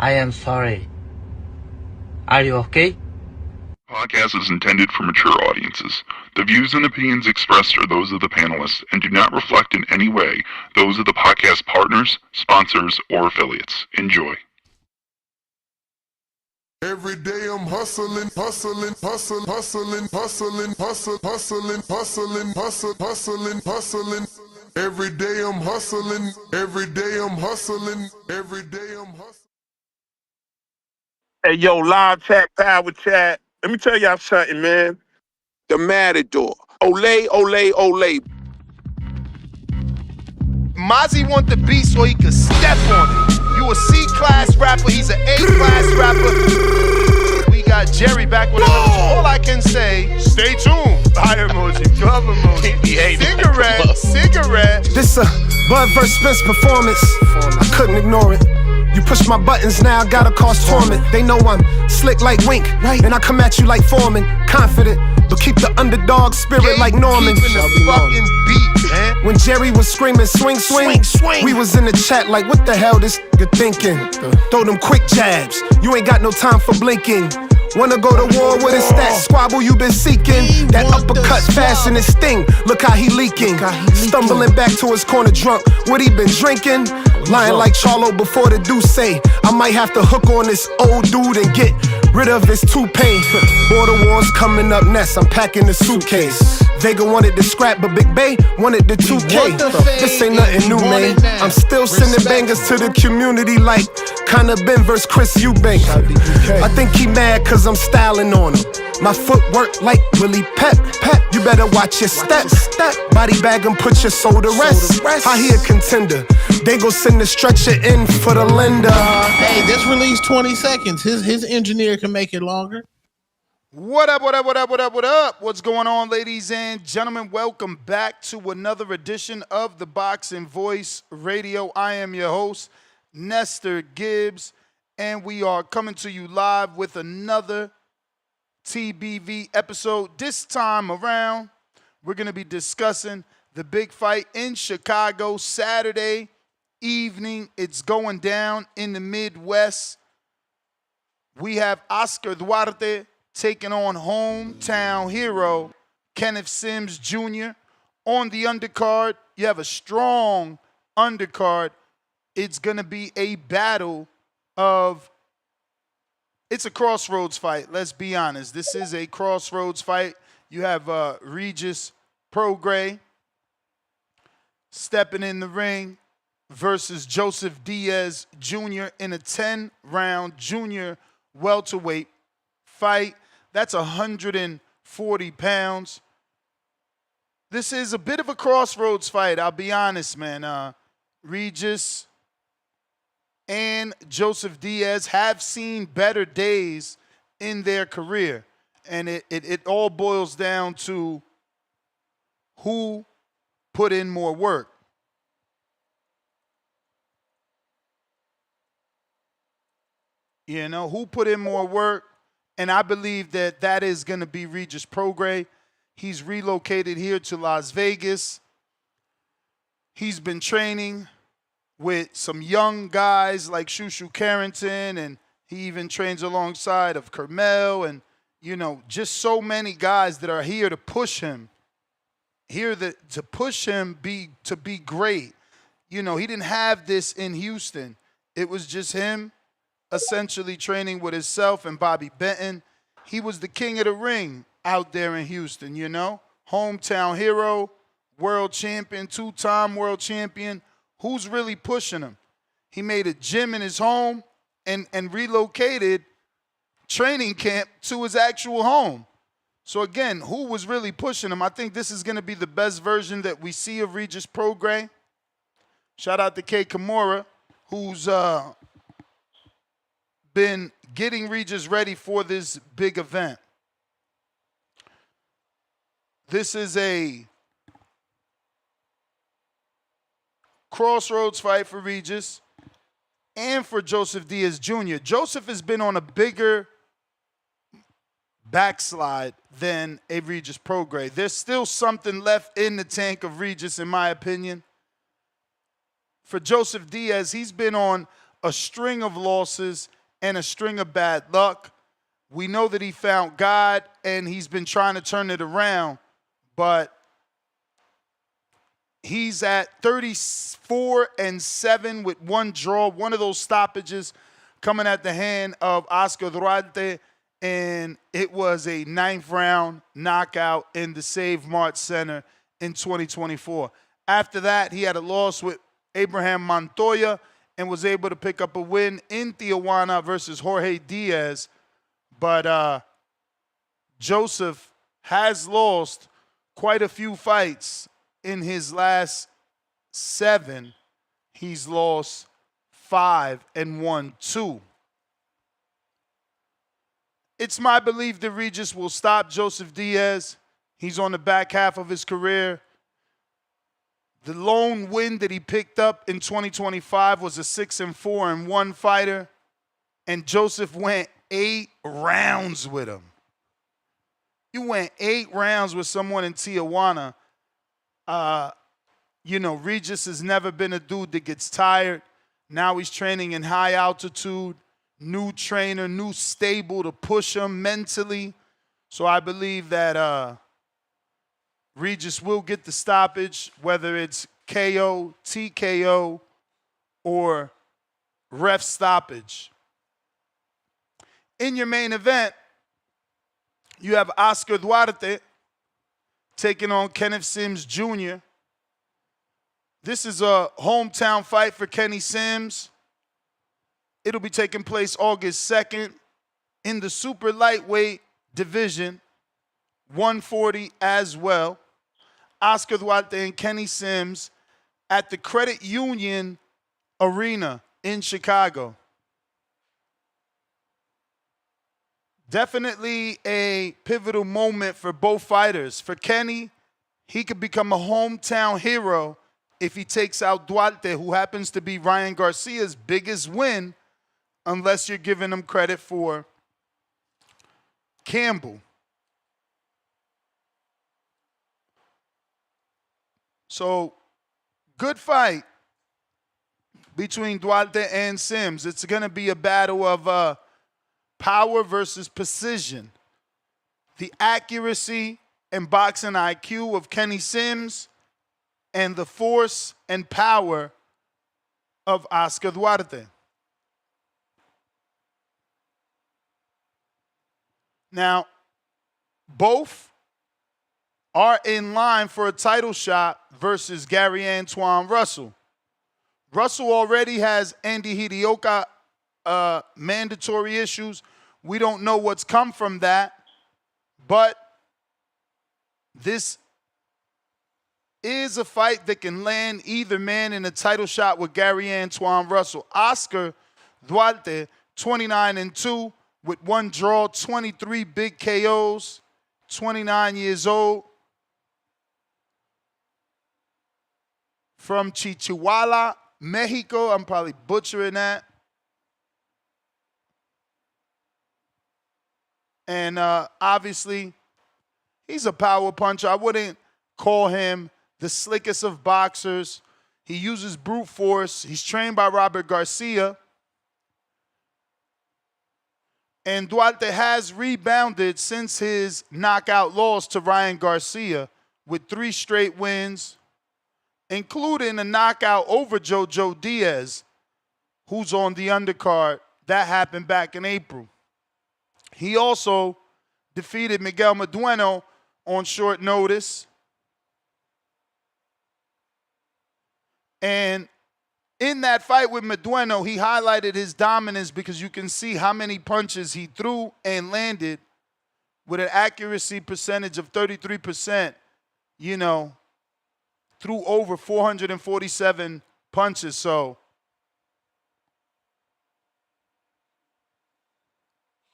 I am sorry. Are you okay? Podcast is intended for mature audiences. The views and opinions expressed are those of the panelists and do not reflect in any way those of the podcast partners, sponsors, or affiliates. Enjoy. Every day I'm hustling. Every day I'm hustling. Hey, yo, live chat, power chat. Let me tell y'all something, man. The Matador. Ole, ole, ole. Mozzie want the beat so he can step on it. You a C-class rapper, he's an A-class rapper. We got Jerry back with another. All I can say, stay tuned. Fire emoji, glove emoji, cigarette. This a Bud vs. Spence performance. I couldn't ignore it. You push my buttons now, gotta cause torment. They know I'm slick like Wink, and I come at you like Foreman. Confident, but keep the underdog spirit like Norman. The fucking beat, man. When Jerry was screaming swing, we was in the chat like what the hell this nigga thinking? Throw them quick jabs, you ain't got no time for blinking. Wanna go to war with a stat squabble you been seeking? That uppercut fast in his sting, look how he leaking. Stumbling back to his corner drunk, what he been drinking? Lying like Charlo before the Deuce. I might have to hook on this old dude and get rid of his toupee. Border wars coming up next, I'm packing the suitcase. Vega wanted the scrap, but Big Bay wanted the 2K. This ain't nothing new, man. I'm still sending bangers to the community like kinda Ben vs. Chris Eubank. I think he mad cause I'm styling on him. My footwork like Willie Pep. You better watch your steps. Body bag and put your soul to rest. I hear contender. They gon' send the stretcher in for the lender. Hey, this release 20 seconds. His engineer can make it longer. What up? What's going on, ladies and gentlemen? Welcome back to another edition of the Boxing Voice Radio. I am your host, Nestor Gibbs, and we are coming to you live with another TBV episode. This time around, we're going to be discussing the big fight in Chicago Saturday evening. It's going down in the Midwest. We have Oscar Duarte taking on hometown hero Kenneth Sims Jr. On the undercard, you have a strong undercard. It's going to be a battle of, it's a crossroads fight. Let's be honest. This is a crossroads fight. You have Regis Prograis stepping in the ring versus Joseph Diaz Jr. in a 10-round junior welterweight fight. That's 140 pounds. This is a bit of a crossroads fight, I'll be honest, man. Regis and Joseph Diaz have seen better days in their career. And it all boils down to who put in more work. You know, who put in more work? And I believe that that is going to be Regis Prograis. He's relocated here to Las Vegas. He's been training with some young guys like Shushu Carrington, and he even trains alongside of Carmel, and, you know, just so many guys that are here to push him, to push him to be great. You know, he didn't have this in Houston. It was just him essentially training with himself and Bobby Benton. He was the king of the ring out there in Houston, you know. Hometown hero, world champion, two-time world champion. Who's really pushing him? He made a gym in his home and relocated training camp to his actual home. So again, who was really pushing him? I think this is going to be the best version that we see of Regis Prograis. Shout out to K. Kimura, who's been getting Regis ready for this big event. This is a crossroads fight for Regis and for Joseph Diaz Jr. Joseph has been on a bigger backslide than a Regis Prograis. There's still something left in the tank of Regis, in my opinion. For Joseph Diaz, he's been on a string of losses and a string of bad luck. We know that he found God and he's been trying to turn it around, but he's at 34-7 with one draw, one of those stoppages coming at the hand of Oscar Duarte, and it was a 9th round knockout in the Save Mart Center in 2024. After that, he had a loss with Abraham Montoya and was able to pick up a win in Tijuana versus Jorge Diaz. But Joseph has lost quite a few fights. In his last 7, he's lost 5 and won 2. It's my belief that Regis will stop Joseph Diaz. He's on the back half of his career. The lone win that he picked up in 2025 was a 6-4-1 fighter, and Joseph went 8 rounds with him. You went 8 rounds with someone in Tijuana. Regis has never been a dude that gets tired. Now he's training in high altitude. New trainer, new stable to push him mentally. So I believe that Regis will get the stoppage, whether it's KO, TKO, or ref stoppage. In your main event, you have Oscar Duarte taking on Kenneth Sims Jr. This is a hometown fight for Kenny Sims. It'll be taking place August 2nd in the super lightweight division, 140 as well. Oscar Duarte and Kenny Sims at the Credit Union Arena in Chicago. Definitely a pivotal moment for both fighters. For Kenny, he could become a hometown hero if he takes out Dwarte, who happens to be Ryan Garcia's biggest win, unless you're giving him credit for Campbell. So, good fight between Dwarte and Sims. It's going to be a battle of power versus precision. The accuracy and boxing IQ of Kenny Sims and the force and power of Oscar Duarte. Now, both are in line for a title shot versus Gary Antoine Russell. Russell already has Andy Hidioka mandatory issues. We don't know what's come from that, but this is a fight that can land either man in a title shot with Gary Antoine Russell. Oscar Duarte, 29-2 with one draw, 23 big KOs, 29 years old. From Chihuahua, Mexico. I'm probably butchering that. And obviously, he's a power puncher. I wouldn't call him the slickest of boxers. He uses brute force. He's trained by Robert Garcia. And Dwarte has rebounded since his knockout loss to Ryan Garcia with 3 straight wins, including a knockout over Jojo Diaz, who's on the undercard. That happened back in April. He also defeated Miguel Medueno on short notice. And in that fight with Medueno, he highlighted his dominance because you can see how many punches he threw and landed with an accuracy percentage of 33%, threw over 447 punches. So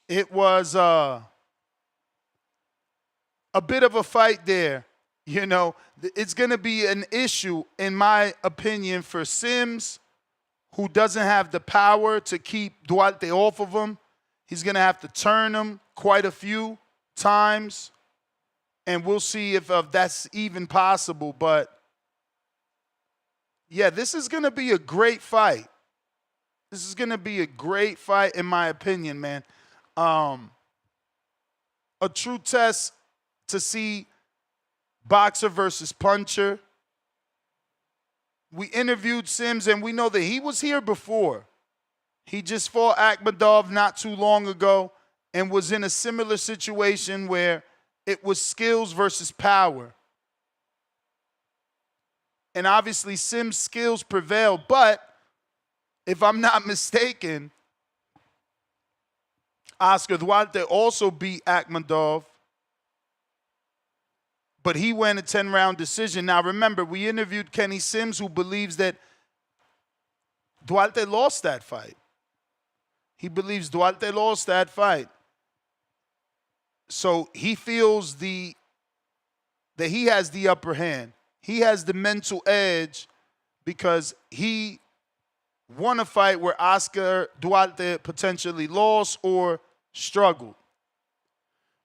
it was a bit of a fight there. It's going to be an issue, in my opinion, for Sims, who doesn't have the power to keep Dwarte off of him. He's going to have to turn him quite a few times, and we'll see if that's even possible. But, yeah, this is going to be a great fight. This is going to be a great fight, in my opinion, man. A true test to see boxer versus puncher. We interviewed Sims, and we know that he was here before. He just fought Akhmadov not too long ago and was in a similar situation where it was skills versus power. And obviously, Sims' skills prevail, but if I'm not mistaken, Oscar Duarte also beat Akhmadov, but he won a 10-round decision. Now, remember, we interviewed Kenneth Sims, who believes that Duarte lost that fight. He believes Duarte lost that fight. So he feels that he has the upper hand. He has the mental edge because he won a fight where Oscar Duarte potentially lost or struggled.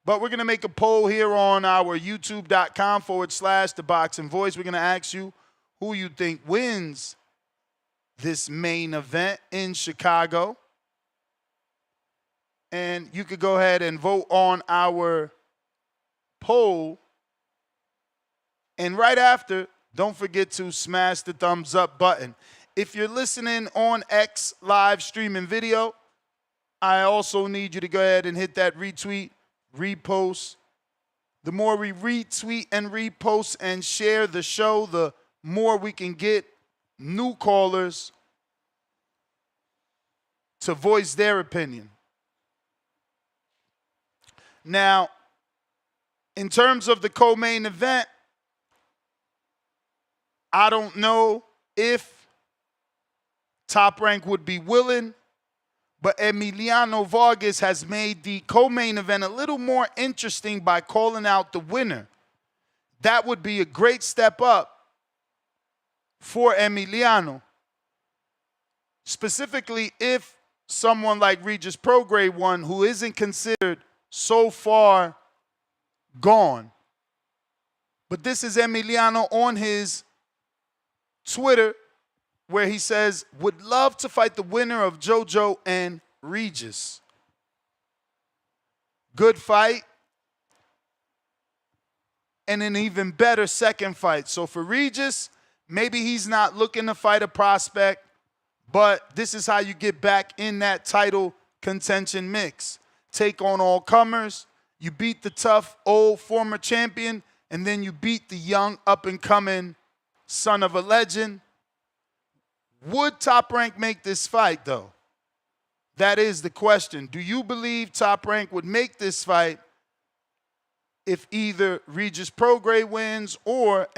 But we're going to make a poll here on our youtube.com/ThaBoxingVoice. We're going to ask you who you think wins this main event in Chicago. And you could go ahead and vote on our poll. And right after, don't forget to smash the thumbs up button. If you're listening on X live streaming video, I also need you to go ahead and hit that retweet, repost. The more we retweet and repost and share the show, the more we can get new callers to voice their opinion. Now, in terms of the co-main event, I don't know if Top Rank would be willing, but Emiliano Vargas has made the co-main event a little more interesting by calling out the winner. That would be a great step up for Emiliano, specifically if someone like Regis Prograis won, who isn't considered so far gone. But this is Emiliano on his Twitter, where he says, would love to fight the winner of JoJo and Regis. Good fight. And an even better second fight. So for Regis, maybe he's not looking to fight a prospect, but this is how you get back in that title contention mix. Take on all comers. You beat the tough old former champion, and then you beat the young up-and-coming son of a legend. Would Top Rank make this fight, though? That is the question. Do you believe Top Rank would make this fight if either Regis Prograis wins or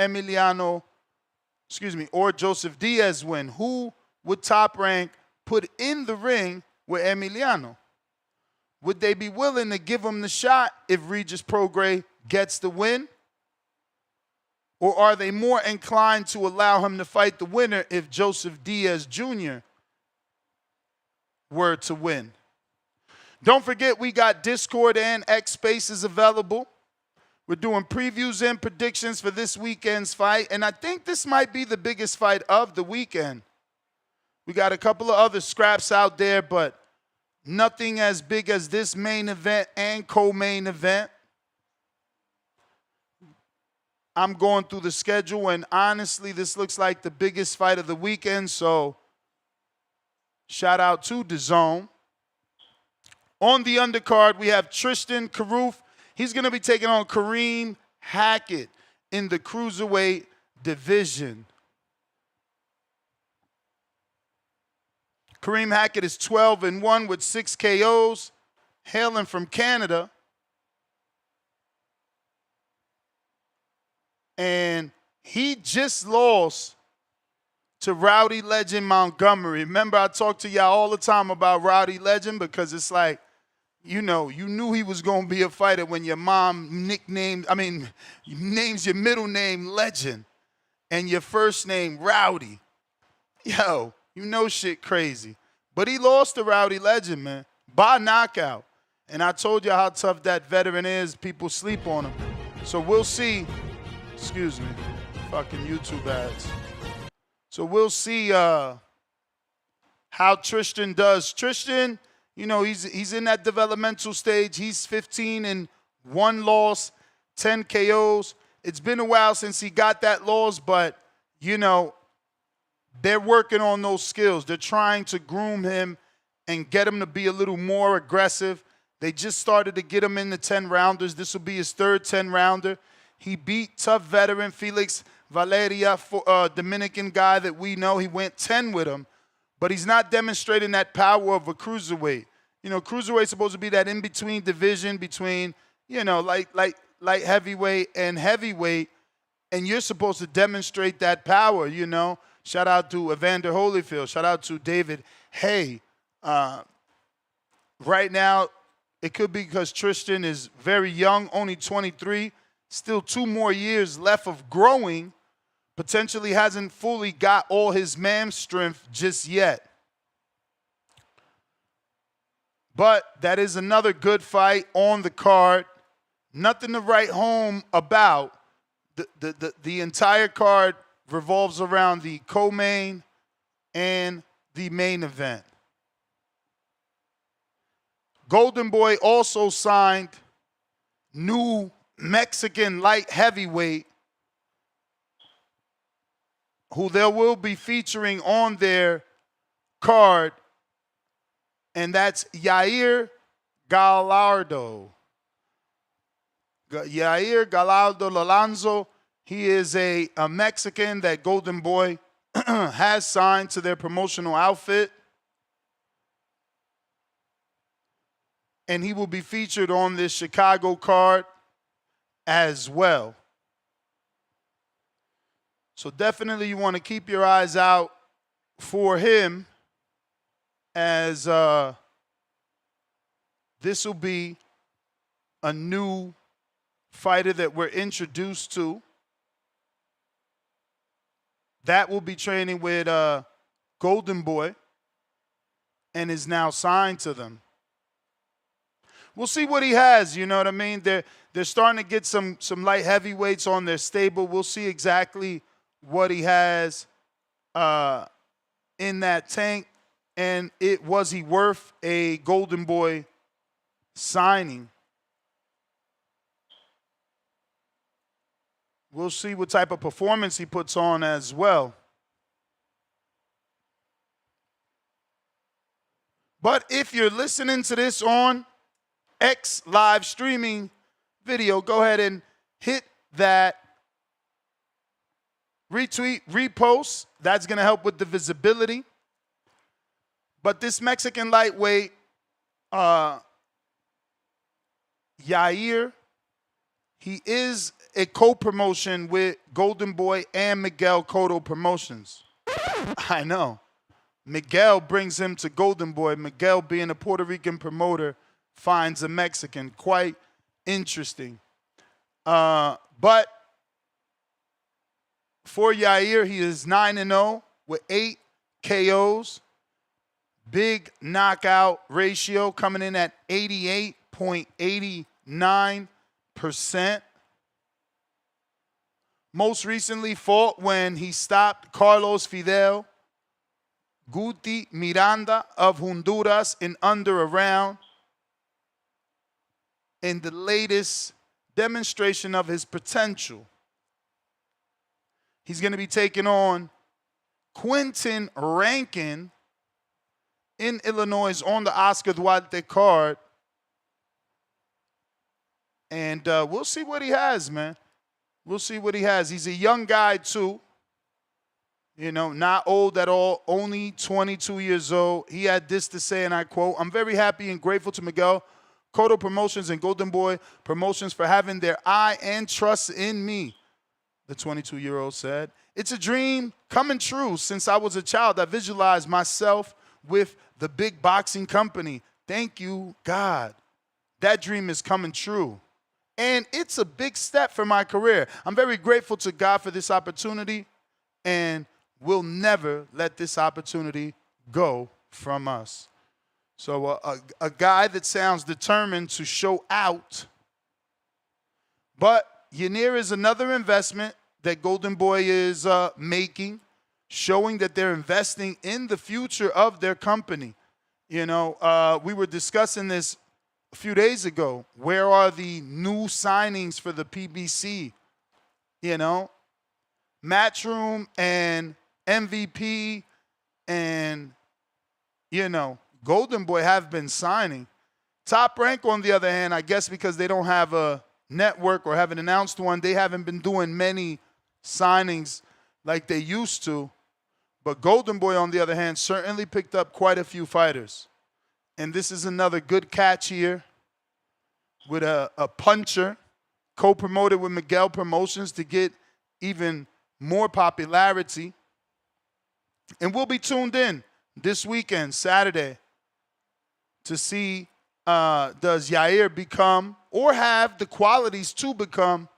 or Joseph Diaz win? Who would Top Rank put in the ring with Emiliano? Would they be willing to give him the shot if Regis Prograis gets the win? Or are they more inclined to allow him to fight the winner if Joseph Diaz Jr. were to win? Don't forget, we got Discord and X Spaces available. We're doing previews and predictions for this weekend's fight, and I think this might be the biggest fight of the weekend. We got a couple of other scraps out there, but nothing as big as this main event and co-main event. I'm going through the schedule, and honestly, this looks like the biggest fight of the weekend, so shout out to DAZN. On the undercard, we have Tristan Carruth. He's going to be taking on Kareem Hackett in the cruiserweight division. Kareem Hackett is 12-1 with 6 KOs, hailing from Canada. And he just lost to Rowdy Legend Montgomery. Remember, I talk to y'all all the time about Rowdy Legend because it's like, you know, you knew he was going to be a fighter when your mom names your middle name Legend and your first name Rowdy. Yo, you know shit crazy. But he lost to Rowdy Legend, man, by knockout. And I told you how tough that veteran is. People sleep on him. So we'll see. Excuse me. Fucking YouTube ads. So we'll see how Tristan does. Tristan, you know, he's in that developmental stage. He's 15 and 1 loss, 10 KOs. It's been a while since he got that loss, but, you know, they're working on those skills. They're trying to groom him and get him to be a little more aggressive. They just started to get him in the 10-rounders. This will be his third 10-rounder. He beat tough veteran Felix Valeria, Dominican guy that we know. He went 10 with him, but he's not demonstrating that power of a cruiserweight. You know, cruiserweight's supposed to be that in-between division between, you know, light heavyweight and heavyweight, and you're supposed to demonstrate that power, you know. Shout out to Evander Holyfield. Shout out to David Hay. Right now, it could be because Tristan is very young, only 23, still 2 more years left of growing, potentially hasn't fully got all his man strength just yet. But that is another good fight on the card. Nothing to write home about. The entire card revolves around the co-main and the main event. Golden Boy also signed new Mexican light heavyweight who they will be featuring on their card, and that's Yair Gallardo. Yair Gallardo Alonso. He is a Mexican that Golden Boy has signed to their promotional outfit. And he will be featured on this Chicago card as well. So definitely you want to keep your eyes out for him, as this will be a new fighter that we're introduced to. That will be training with Golden Boy and is now signed to them. We'll see what he has, you know what I mean? They're starting to get some light heavyweights on their stable. We'll see exactly what he has in that tank. And was he worth a Golden Boy signing? We'll see what type of performance he puts on as well. But if you're listening to this on X live streaming video, go ahead and hit that retweet, repost. That's going to help with the visibility. But this Mexican lightweight, Yair, he is a co-promotion with Golden Boy and Miguel Cotto Promotions. I know. Miguel brings him to Golden Boy. Miguel, being a Puerto Rican promoter, finds a Mexican. Quite interesting. But for Yair, he is 9-0 with 8 KOs. Big knockout ratio coming in at 88.89%. Most recently fought when he stopped Carlos Fidel Guti Miranda of Honduras in under a round. In the latest demonstration of his potential, he's going to be taking on Quentin Rankin in Illinois on the Oscar Duarte card. And we'll see what he has, man. We'll see what he has. He's a young guy, too. You know, not old at all, only 22 years old. He had this to say, and I quote, "I'm very happy and grateful to Miguel Cotto Promotions and Golden Boy Promotions for having their eye and trust in me," the 22-year-old said. "It's a dream coming true. Since I was a child, I visualized myself with the big boxing company. Thank you, God. That dream is coming true. And it's a big step for my career. I'm very grateful to God for this opportunity, and we'll never let this opportunity go from us." So a guy that sounds determined to show out. But Yanir is another investment that Golden Boy is making. showing that they're investing in the future of their company. You know, we were discussing this a few days ago. Where are the new signings for the PBC? You know, Matchroom and MVP and, you know, Golden Boy have been signing. Top Rank, on the other hand, I guess because they don't have a network or haven't announced one, they haven't been doing many signings like they used to. But Golden Boy, on the other hand, certainly picked up quite a few fighters. And this is another good catch here with a puncher, co-promoted with Miguel Promotions to get even more popularity. And we'll be tuned in this weekend, Saturday, to see does Yair become or have the qualities to become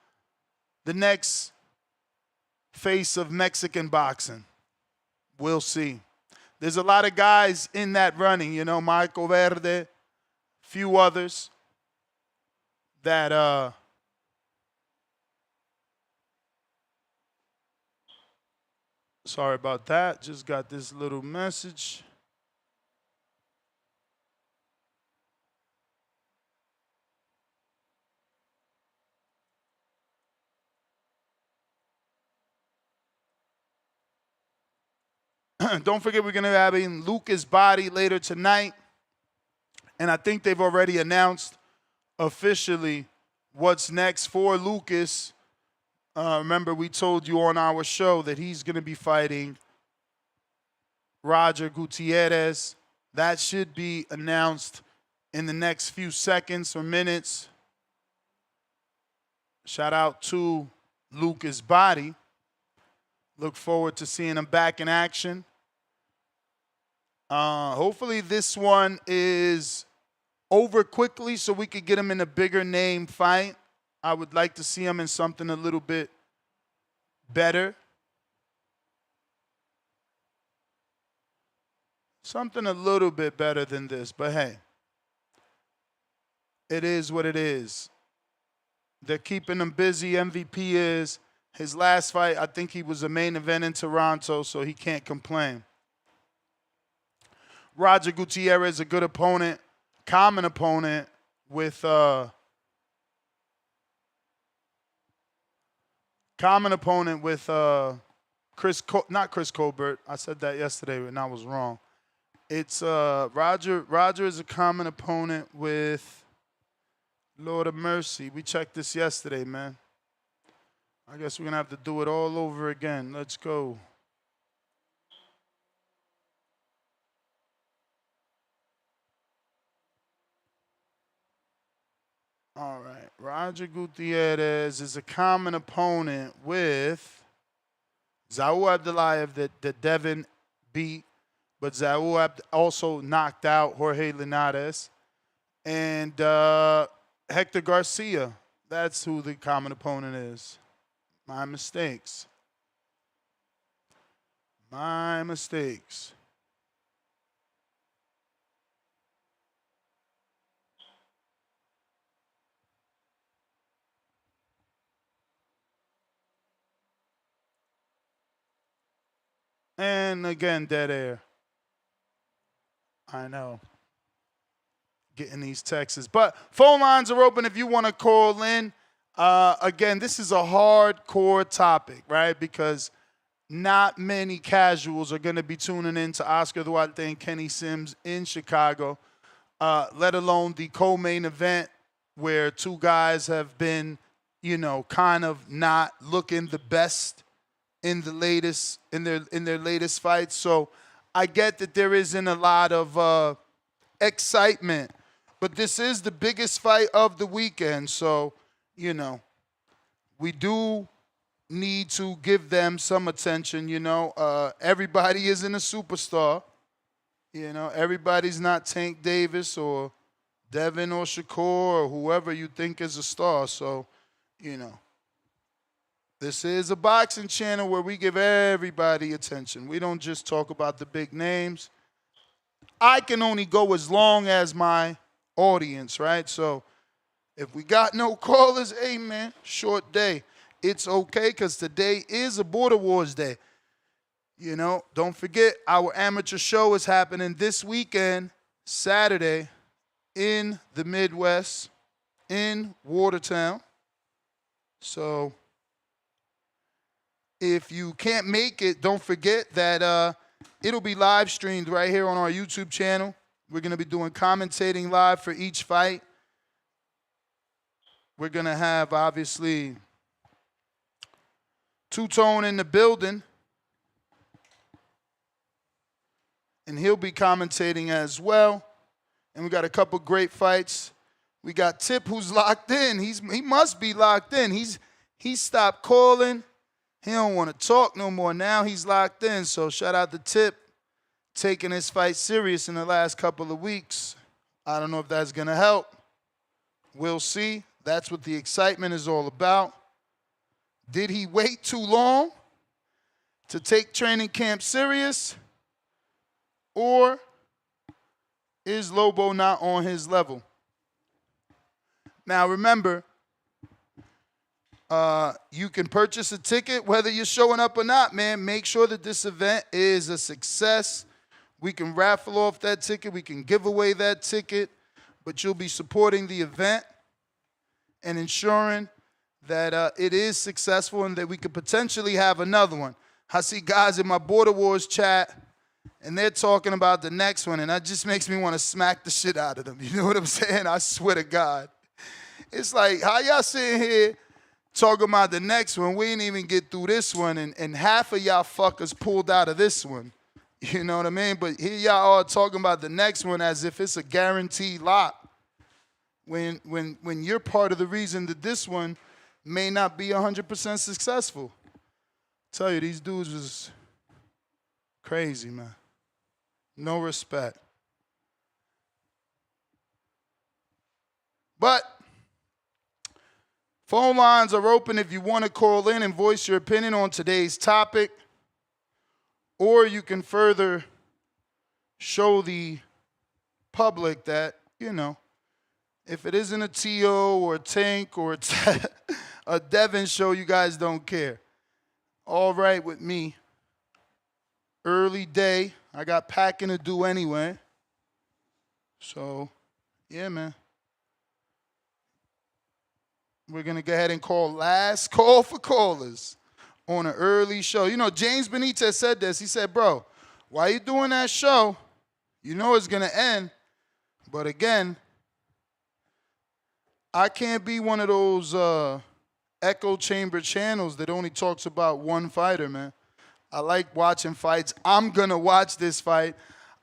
the next face of Mexican boxing. We'll see. There's a lot of guys in that running, you know, Marco Verde, few others that sorry about that. Just got this little message. Don't forget, we're going to have in Lucas Bahdi later tonight. And I think they've already announced officially what's next for Lucas. Remember, we told you on our show that he's going to be fighting Roger Gutierrez. That should be announced in the next few seconds or minutes. Shout out to Lucas Bahdi. Look forward to seeing him back in action. Hopefully this one is over quickly so we could get him in a bigger name fight. I would like to see him in something a little bit better. Something a little bit better than this, but hey, it is what it is. They're keeping him busy. MVP is. His last fight, I think he was a main event in Toronto, so he can't complain. Roger Gutierrez, a good opponent, common opponent with not Chris Colbert. I said that yesterday, and I was wrong. It's Roger. Roger is a common opponent with Lord of Mercy. We checked this yesterday, man. I guess we're going to have to do it all over again. Let's go. All right. Roger Gutierrez is a common opponent with Zaur Abdulayev that Devin beat, but Zaur also knocked out Jorge Linares. And Hector Garcia. That's who the common opponent is. My mistakes. My mistakes. And again, dead air. I know. Getting these texts. But phone lines are open if you want to call in. Again, this is a hardcore topic, right? Because not many casuals are going to be tuning in to Oscar Duarte and Kenny Sims in Chicago, let alone the co-main event where two guys have been, you know, kind of not looking the best in the latest in their latest fights. So I get that there isn't a lot of excitement, but this is the biggest fight of the weekend. So, you know, we do need to give them some attention, you know. Everybody isn't a superstar. You know, everybody's not Tank Davis or Devin or Shakur or whoever you think is a star. So, you know, this is a boxing channel where we give everybody attention. We don't just talk about the big names. I can only go as long as my audience, right? So if we got no callers, hey, man, short day. It's okay because today is a Border Wars day. You know, don't forget our amateur show is happening this weekend, Saturday, in the Midwest, in Watertown. So if you can't make it, don't forget that it'll be live streamed right here on our YouTube channel. We're going to be doing commentating live for each fight. We're going to have, obviously, Two-Tone in the building. And he'll be commentating as well. And we got a couple great fights. We got Tip, who's locked in. He must be locked in. He stopped calling. He don't want to talk no more. Now he's locked in. So shout out to Tip, taking his fight serious in the last couple of weeks. I don't know if that's going to help. We'll see. That's what the excitement is all about. Did he wait too long to take training camp serious? Or is Lobo not on his level? Now remember, you can purchase a ticket whether you're showing up or not, man. Make sure that this event is a success. We can raffle off that ticket. We can give away that ticket. But you'll be supporting the event and ensuring that it is successful and that we could potentially have another one. I see guys in my Border Wars chat, and they're talking about the next one, and that just makes me want to smack the shit out of them. You know what I'm saying? I swear to God. It's like, how y'all sitting here talking about the next one? We didn't even get through this one, and half of y'all fuckers pulled out of this one. You know what I mean? But here y'all are talking about the next one as if it's a guaranteed lot. When you're part of the reason that this one may not be 100% successful. I tell you, these dudes was crazy, man. No respect. But phone lines are open if you want to call in and voice your opinion on today's topic, or you can further show the public that, you know, if it isn't a T.O. or a Tank or a Devin show, you guys don't care. All right with me. Early day. I got packing to do anyway. So, yeah, man. We're going to go ahead and call last call for callers on an early show. You know, James Benitez said this. He said, bro, why you doing that show? You know it's going to end. But again, I can't be one of those echo chamber channels that only talks about one fighter, man. I like watching fights. I'm going to watch this fight.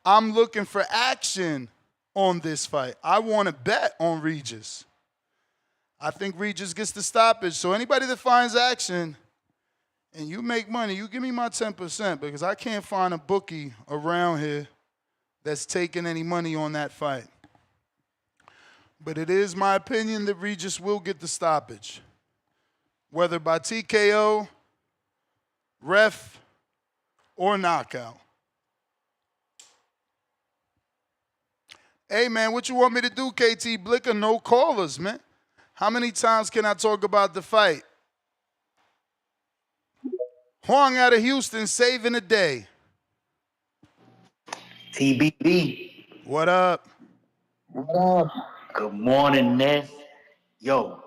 I'm looking for action on this fight. I want to bet on Regis. I think Regis gets the stoppage. So anybody that finds action and you make money, you give me my 10% because I can't find a bookie around here that's taking any money on that fight. But it is my opinion that Regis will get the stoppage, whether by TKO, ref, or knockout. Hey, man, what you want me to do, KT Blicker? No callers, man. How many times can I talk about the fight? Huang out of Houston saving the day. TBB. What up? What up? Good morning, Ness. Yo,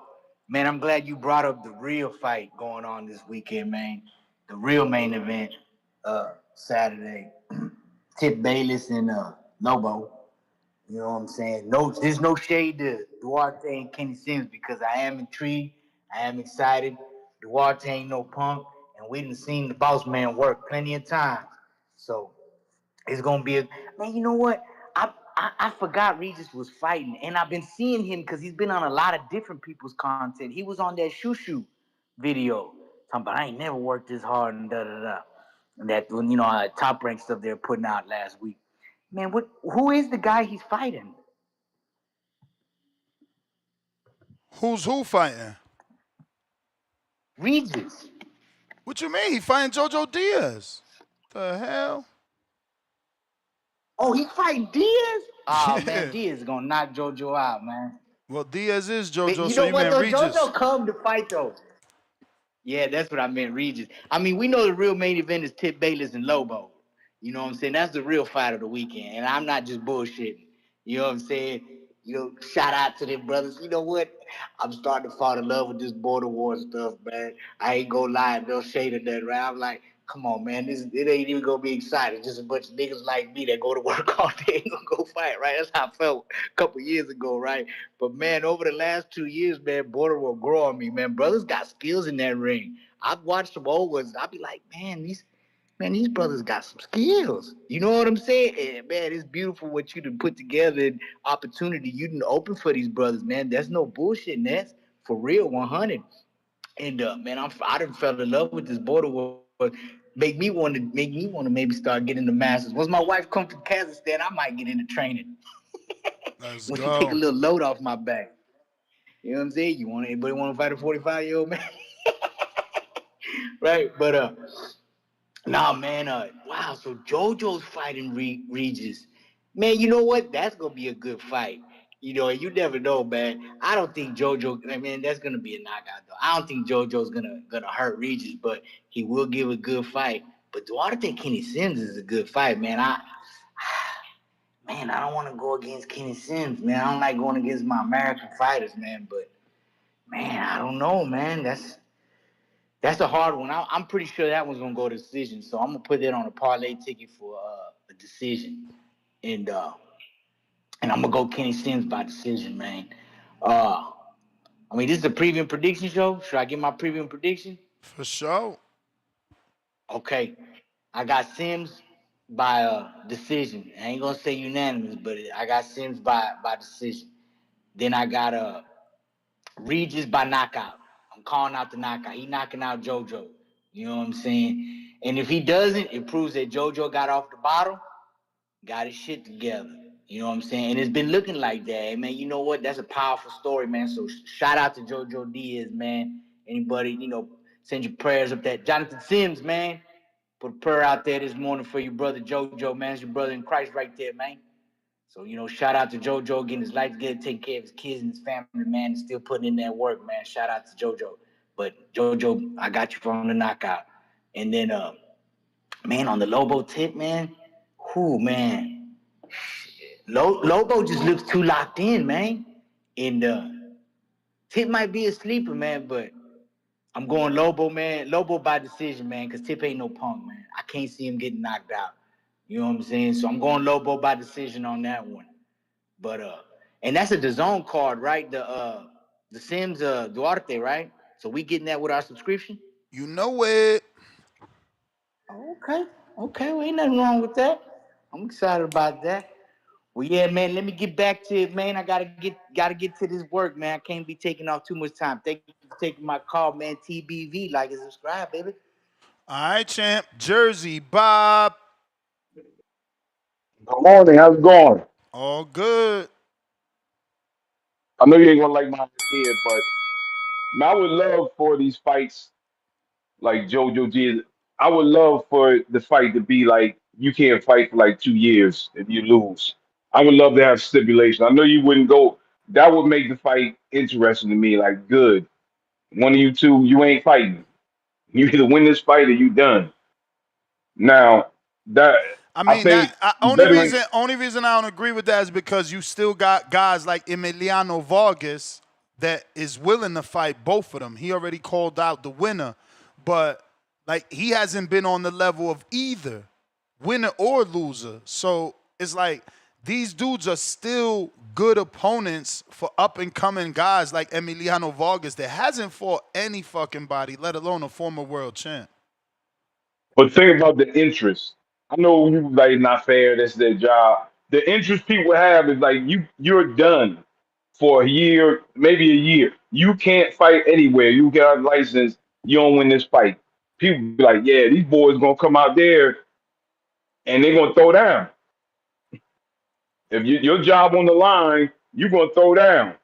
man, I'm glad you brought up the real fight going on this weekend, man. The real main event, Saturday. Tip Bayless and Lobo. You know what I'm saying? No, there's no shade to Dwarte and Kenneth Sims because I am intrigued. I am excited. Dwarte ain't no punk, and we done seen the boss man work plenty of times. So it's gonna be a man. You know what? I forgot Regis was fighting, and I've been seeing him because he's been on a lot of different people's content. He was on that Shoo video talking about I ain't never worked this hard and da da da. And that when Top Rank stuff they're putting out last week. Man, who is the guy he's fighting? Who's who fighting? Regis. What you mean? He fighting JoJo Diaz. The hell? Oh, he's fighting Diaz? Oh, Yeah. man, Diaz is going to knock JoJo out, man. Well, Diaz is JoJo, You so know you what, meant though? Regis. JoJo come to fight, though. Yeah, that's what I meant, Regis. I mean, we know the real main event is Tip Bayless and Lobo. You know what I'm saying? That's the real fight of the weekend. And I'm not just bullshitting. You know what I'm saying? Shout out to them brothers. You know what? I'm starting to fall in love with this border war stuff, man. I ain't gonna lie, no shade of that, right? I'm like, come on, man. It ain't even gonna be exciting. Just a bunch of niggas like me that go to work all day and gonna go fight, right? That's how I felt a couple years ago, right? But man, over the last 2 years, man, border will grow on me, man. Brothers got skills in that ring. I've watched some old ones. I'll be like, these brothers got some skills. You know what I'm saying? And man, it's beautiful what you done put together and opportunity you done open for these brothers, man. That's no bullshit, man. That's for real, 100. And man, I done fell in love with this border war. Make me want to maybe start getting the masters. Once my wife comes to Kazakhstan, I might get into training. Let's When she take a go. little load off my back. You know what I'm saying? Anybody want to fight a 45-year-old man? Right? But nah, man. Wow. So JoJo's fighting Regis. Man, you know what? That's gonna be a good fight. You never know, man. I don't think JoJo. I mean, that's gonna be a knockout, though. I don't think JoJo's gonna hurt Regis, but he will give a good fight. But Dwarte Kenny Sims is a good fight, man. Man, I don't want to go against Kenny Sims, man. I don't like going against my American fighters, man. But man, I don't know, man. That's a hard one. I'm pretty sure that one's gonna go to decision. So I'm gonna put that on a parlay ticket for a decision, and I'm gonna go Kenny Sims by decision, man. I mean, this is a preview and prediction show. Should I get my preview and prediction? For sure. Okay, I got Sims by decision. I ain't gonna say unanimous, but I got Sims by decision. Then I got Regis by knockout. I'm calling out the knockout. He knocking out JoJo. You know what I'm saying? And if he doesn't, it proves that JoJo got off the bottle, got his shit together. You know what I'm saying? And it's been looking like that. Hey, man, you know what? That's a powerful story, man. So shout out to JoJo Diaz, man. Anybody, send your prayers up that. Jonathan Sims, man. Put a prayer out there this morning for your brother JoJo, man. It's your brother in Christ right there, man. So, shout out to JoJo getting his life together, taking care of his kids and his family, man, and still putting in that work, man. Shout out to JoJo. But JoJo, I got you from the knockout. And then, man, on the Lobo tip, man, man. Lobo just looks too locked in, man. And Tip might be a sleeper, man, but I'm going Lobo, man. Lobo by decision, man, because Tip ain't no punk, man. I can't see him getting knocked out. You know what I'm saying? So I'm going Lobo by decision on that one. But and that's a DAZN card, right? The Sims Dwarte, right? So we getting that with our subscription? You know it. Okay. Well, ain't nothing wrong with that. I'm excited about that. Well, yeah, man. Let me get back to it, man. I gotta get to this work, man. I can't be taking off too much time. Thank you for taking my call, man. TBV, like and subscribe, baby. All right, champ. Jersey, Bob. Good morning. How's it going? All good. I know you ain't gonna like my idea, but man, I would love for these fights like JoJo did. I would love for the fight to be like you can't fight for like 2 years if you lose. I would love to have stipulation. I know you wouldn't go. That would make the fight interesting to me. Like, good. One of you two, you ain't fighting. You either win this fight or you done. Now that I I mean, think only veteran. reason I don't agree with that is because you still got guys like Emiliano Vargas that is willing to fight both of them. He already called out the winner, but like he hasn't been on the level of either winner or loser. So it's like these dudes are still good opponents for up and coming guys like Emiliano Vargas that hasn't fought any fucking body, let alone a former world champ. But think about the interest. I know you like not fair. That's their job. The interest people have is like you're done for a year, maybe a year. You can't fight anywhere. You got a license. You don't win this fight. People be like, yeah, these boys gonna come out there and they're gonna throw down. If your job on the line, you're gonna throw down.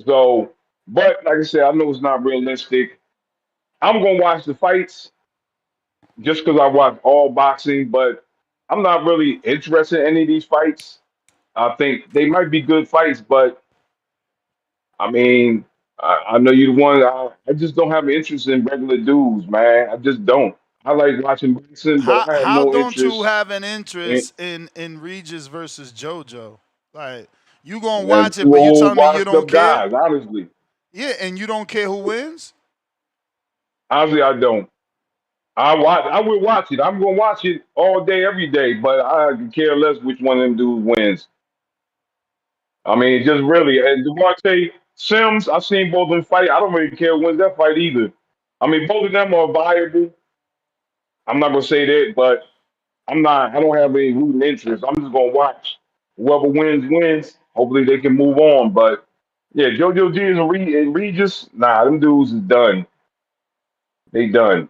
So, but like I said, I know it's not realistic. I'm gonna watch the fights just because I watch all boxing, but I'm not really interested in any of these fights. I think they might be good fights, but I mean, I know you the one. I just don't have an interest in regular dudes, man. I just don't. I like watching boxing, but I have How no don't you interest have an in interest in Regis versus JoJo? Like you gonna them watch it, two but you old telling me you washed don't up care? guys. Honestly, Yeah, and you don't care who wins? I don't. I will watch it. I'm gonna watch it all day, every day. But I could care less which one of them dudes wins. I mean, just really. And Duarte Sims, I've seen both of them fight. I don't really care who wins that fight either. I mean, both of them are viable. I'm not gonna say that, but I'm not. I don't have any rooting interest. I'm just gonna watch. Whoever wins, wins. Hopefully, they can move on. But yeah, JoJo G and Regis, nah, them dudes is done. They done.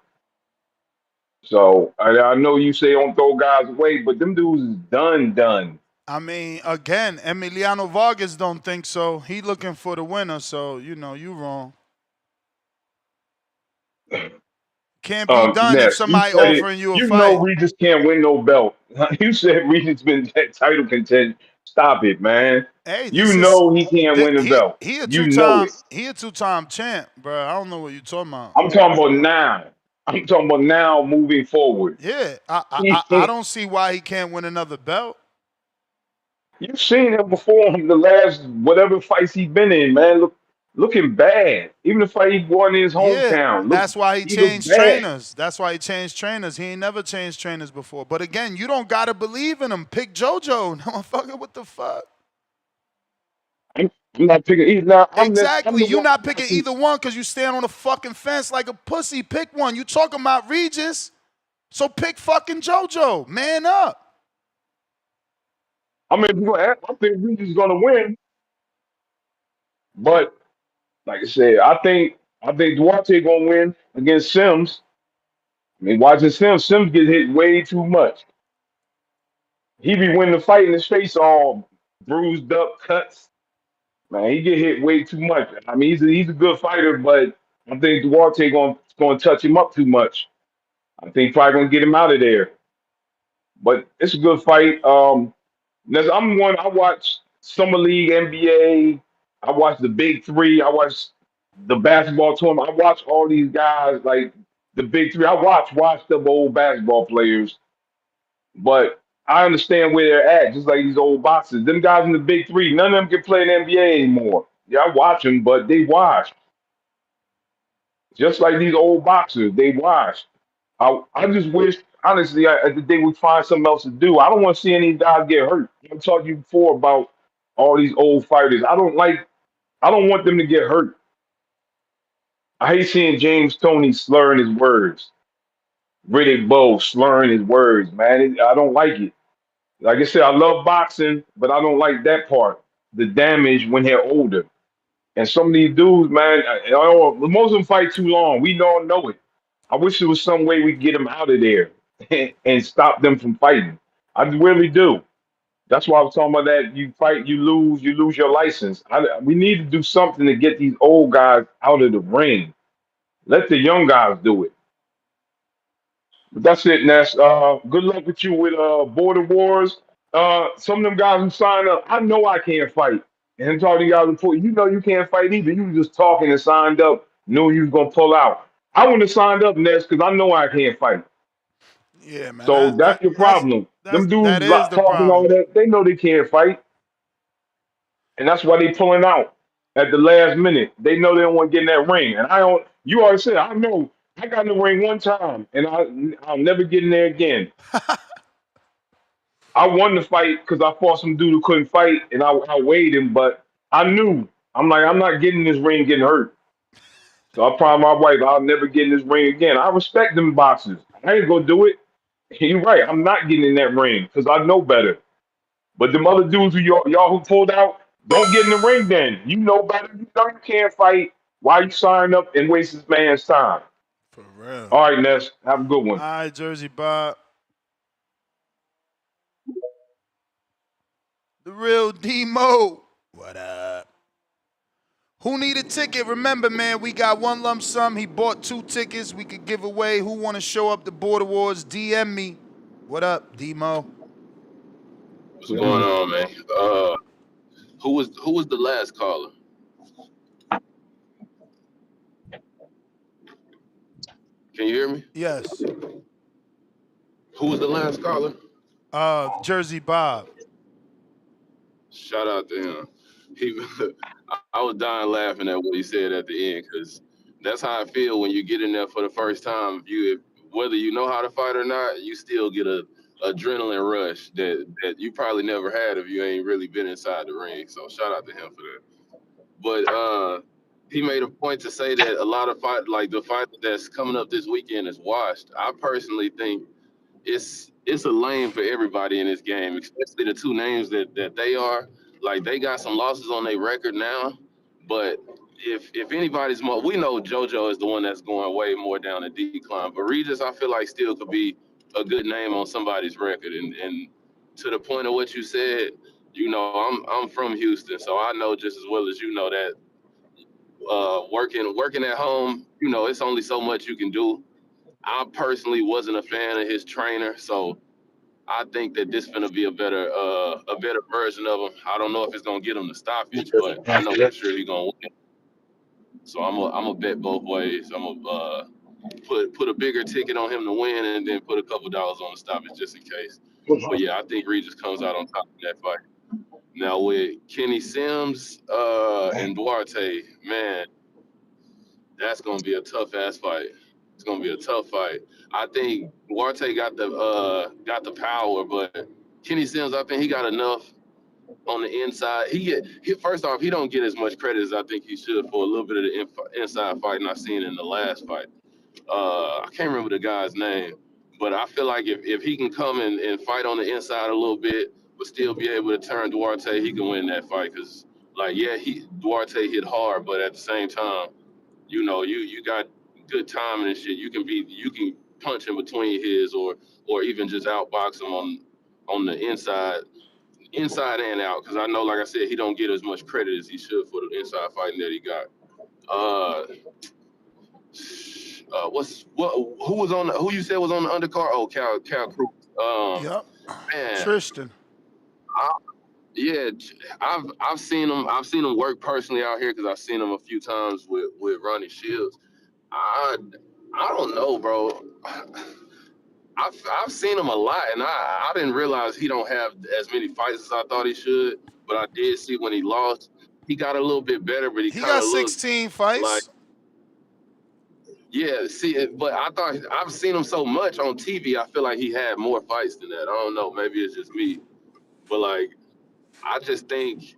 So I know you say don't throw guys away, but them dudes is done, done. I mean, again, Emiliano Vargas don't think so. He looking for the winner, so you know you wrong. Can't be done if Ness, you somebody said it. offering you a You know fight. Regis can't win no belt. You said Regis been title contender. Stop it, man. Hey, You this is know he can't win a belt. he a You know it. two time champ, bro. I don't know what you talking about. I'm talking about now. I'm talking about now moving forward. Yeah, He I can't. don't see why he can't win another belt. You've seen him before in the last whatever fights he's been in, man. Looking bad. Even the fight he won in his Yeah, hometown. that's why he He looked changed bad. trainers. That's why he changed trainers. He ain't never changed trainers before. But again, you don't gotta believe in him. Pick JoJo, motherfucker. What the fuck? I'm not picking. He's not. I'm Exactly. the You one not picking watching. either one because you stand on the fucking fence like a pussy. Pick one. You talking about Regis, so pick fucking JoJo. Man up. I mean, I think Regis is gonna win, but like I said, I think Duarte gonna win against Sims. I mean, watching Sims get hit way too much. He be winning the fight in his face all bruised up, cuts. Man, he get hit way too much. I mean, he's a good fighter, but I think Duarte gonna touch him up too much. I think probably gonna get him out of there. But it's a good fight. I'm one. I watch Summer League, NBA. I watch the Big Three. I watch the basketball tournament. I watch all these guys like the Big Three. I watch the old basketball players, but I understand where they're at. Just like these old boxers, them guys in the Big Three, none of them can play in the NBA anymore. Yeah, I watch them, but they wash. Just like these old boxers, they wash. I just wish, honestly, that they would find something else to do. I don't want to see any guys get hurt. I've talked to you before about all these old fighters. I don't want them to get hurt. I hate seeing James Tony slurring his words. Riddick Bowe slurring his words, man. I don't like it. Like I said, I love boxing, but I don't like that part. The damage when they're older. And some of these dudes, man, most of them fight too long. We don't know it. I wish there was some way we could get them out of there and stop them from fighting. I really do. That's why I was talking about that. You fight, you lose your license. We need to do something to get these old guys out of the ring. Let the young guys do it. But that's it, Ness. Good luck with you with Border Wars. Some of them guys who signed up, I know I can't fight. And I'm talking to y'all before, you know you can't fight either. You was just talking and signed up, knew you was gonna pull out. I wouldn't have signed up, Ness, because I know I can't fight. Yeah, man. So that's your problem. Them dudes That is the talking all problem. that, they know they can't fight. And that's why they pulling out at the last minute. They know they don't want to get in that ring. And I don't, you already said, I know I got in the ring one time and I'll never get in there again. I won the fight because I fought some dude who couldn't fight and I weighed him, but I knew I'm like, I'm not getting in this ring getting hurt. So I promised my wife I'll never get in this ring again. I respect them boxers. I ain't gonna do it. You're right. I'm not getting in that ring because I know better. But them other dudes who y'all who pulled out, don't get in the ring then. You know better. You know you can't fight. Why you sign up and waste this man's time? For real. All right, Ness. Have a good All one. right, Jersey Bob. The real D-Mo. What up? Who need a ticket? Remember, man, we got one lump sum. He bought 2 tickets we could give away. Who want to show up to Border Wars? DM me. What up, D-Mo? What's going on, man? Who was the last caller? Can you hear me? Yes. Who was the last caller? Jersey Bob. Shout out to him. He, I was dying laughing at what he said at the end because that's how I feel when you get in there for the first time. Whether you know how to fight or not, you still get a adrenaline rush that you probably never had if you ain't really been inside the ring. So shout out to him for that. But he made a point to say that a lot of the fight that's coming up this weekend is washed. I personally think it's a lane for everybody in this game, especially the two names that they are. Like they got some losses on their record now, but if anybody's more, we know JoJo is the one that's going way more down the decline. But Regis, I feel like still could be a good name on somebody's record. And to the point of what you said, I'm from Houston, so I know just as well as you know that working at home, it's only so much you can do. I personally wasn't a fan of his trainer, so I think that this gonna be a better version of him. I don't know if it's gonna get him the stoppage, but I know for sure he's gonna win. So I'm a bet both ways. I'm gonna put a bigger ticket on him to win, and then put a couple dollars on the stoppage just in case. But yeah, I think Regis comes out on top of that fight. Now with Kenny Sims and Dwarte, man, that's gonna be a tough ass fight. It's gonna be a tough fight. I think Dwarte got the power, but Kenny Sims, I think he got enough on the inside. First off, he don't get as much credit as I think he should for a little bit of the inside fighting I seen in the last fight. I can't remember the guy's name, but I feel like if he can come and fight on the inside a little bit, but still be able to turn Dwarte, he can win that fight. Cause Dwarte hit hard, but at the same time, you got good timing and shit. You can punch in between his or even just outbox him on the inside and out. Because I know, like I said, he don't get as much credit as he should for the inside fighting that he got. Who you said was on the undercard? Oh, Cal Cruz. Yep. Man, Tristan. yeah, I've seen him. I've seen him work personally out here because I've seen him a few times with Ronnie Shields. I I don't know, bro. I've seen him a lot, and I didn't realize he don't have as many fights as I thought he should. But I did see when he lost, he got a little bit better, but he He kind got of looked 16 like, fights. yeah. See, but I thought I've seen him so much on TV. I feel like he had more fights than that. I don't know. Maybe it's just me, but like I just think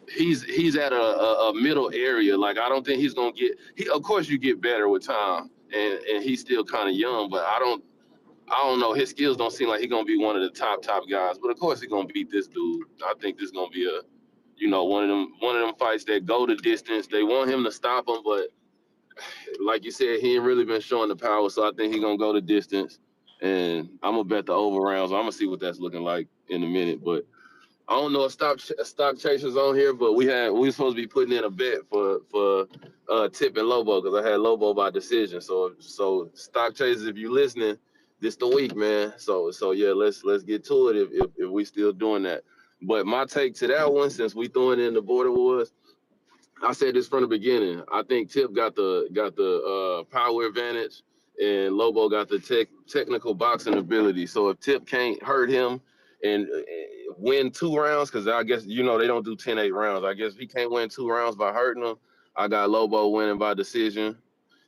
he's at a middle area. Like I don't think he's gonna get. Of course, you get better with time, and he's still kind of young, but I don't know. His skills don't seem like he's gonna be one of the top guys. But of course, he's gonna beat this dude. I think this is gonna be one of them fights that go the distance. They want him to stop him, but like you said, he ain't really been showing the power. So I think he's gonna go the distance. And I'm gonna bet the over rounds. I'm gonna see what that's looking like in a minute. But I don't know if stock chasers on here, but we were supposed to be putting in a bet for Tip and Lobo because I had Lobo by decision. So stock chasers, if you listening, this the week, man. So yeah, let's get to it if we still doing that. But my take to that one, since we throwing in the border was, I said this from the beginning. I think Tip got the power advantage, and Lobo got the technical boxing ability. So if Tip can't hurt him and win 2 rounds, because I guess they don't do 10-8 rounds. I guess if he can't win 2 rounds by hurting him, I got Lobo winning by decision,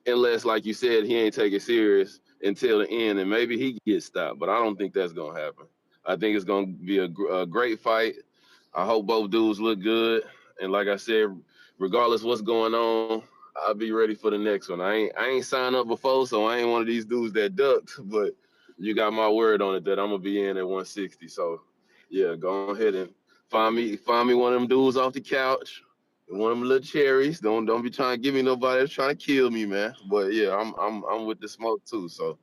unless, like you said, he ain't take it serious until the end, and maybe he gets stopped. But I don't think that's gonna happen. I think it's gonna be a great fight. I hope both dudes look good, and like I said, regardless what's going on, I'll be ready for the next one. I ain't signed up before, so I ain't one of these dudes that ducked, but you got my word on it that I'm gonna be in at 160. So yeah, go ahead and find me one of them dudes off the couch, one of them little cherries. Don't be trying to give me nobody that's trying to kill me, man. But yeah, I'm with the smoke too. So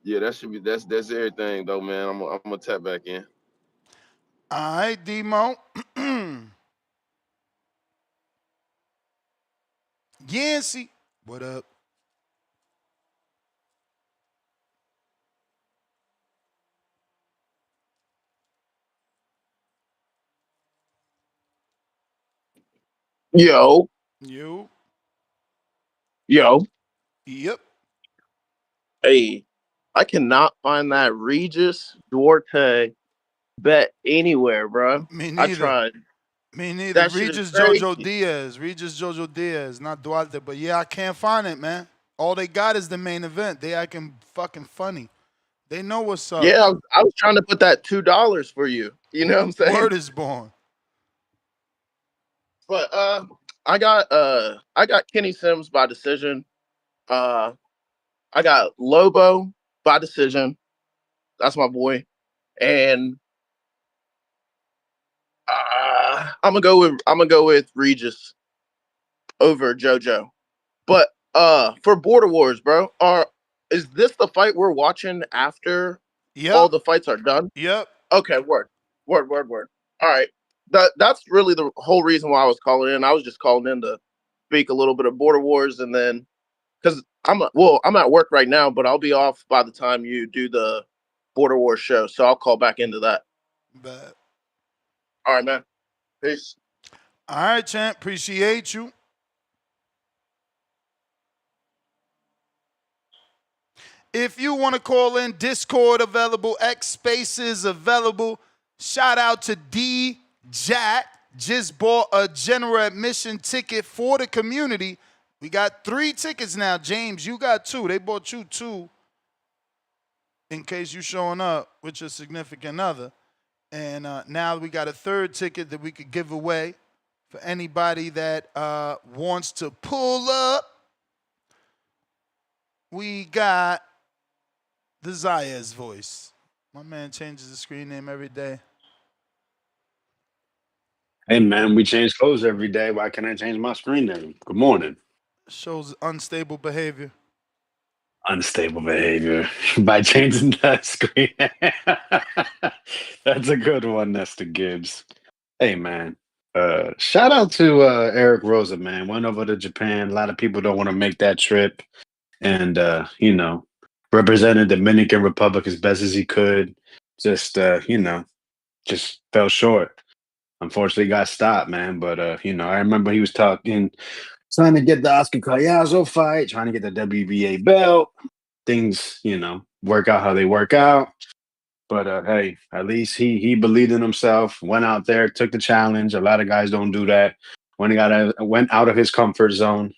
yeah, that's everything though, man. I'm gonna tap back in. All right, Demo. Yancey. What up? Yo, You. yo. Yep. Hey, I cannot find that Regis Duarte bet anywhere, bro. Me I neither. tried. Me neither. That shit is Regis Jojo crazy. Diaz. Regis Jojo Diaz, not Dwarte. But yeah, I can't find it, man. All they got is the main event. They acting fucking funny. They know what's up. Yeah, I was trying to put that $2 for you. You know what I'm saying? Word is born. But I got Kenny Sims by decision. I got Lobo by decision. That's my boy. And I'm gonna go with Regis over JoJo. But for Border Wars, bro, is this the fight we're watching after all the fights are done? Yep. Okay, word. All right. That's really the whole reason why I was calling in. I was just calling in to speak a little bit of Border Wars, and then because I'm at work right now, but I'll be off by the time you do the Border Wars show, so I'll call back into that. Bet. All right, man. Peace. All right, champ. Appreciate you. If you want to call in, Discord available, X Spaces available. Shout out to D Jack. Just bought a general admission ticket for the community. We got 3 tickets now. James, you got 2. They bought you 2 in case you showing up with your significant other. And now we got a 3rd ticket that we could give away for anybody that wants to pull up. We got the Diaz voice. My man changes the screen name every day. Hey, man, we change clothes every day. Why can't I change my screen name? Good morning. Shows unstable behavior. Unstable behavior by changing that screen. That's a good one, Nestor Gibbs. Hey, man. Shout out to Eric Rosa, man. Went over to Japan. A lot of people don't want to make that trip. And, represented Dominican Republic as best as he could. Just, just fell short. Unfortunately, got stopped, man. But I remember he was trying to get the Oscar Collazo fight, trying to get the WBA belt. Things, work out how they work out. But hey, at least he believed in himself. Went out there, took the challenge. A lot of guys don't do that. When he went out of his comfort zone,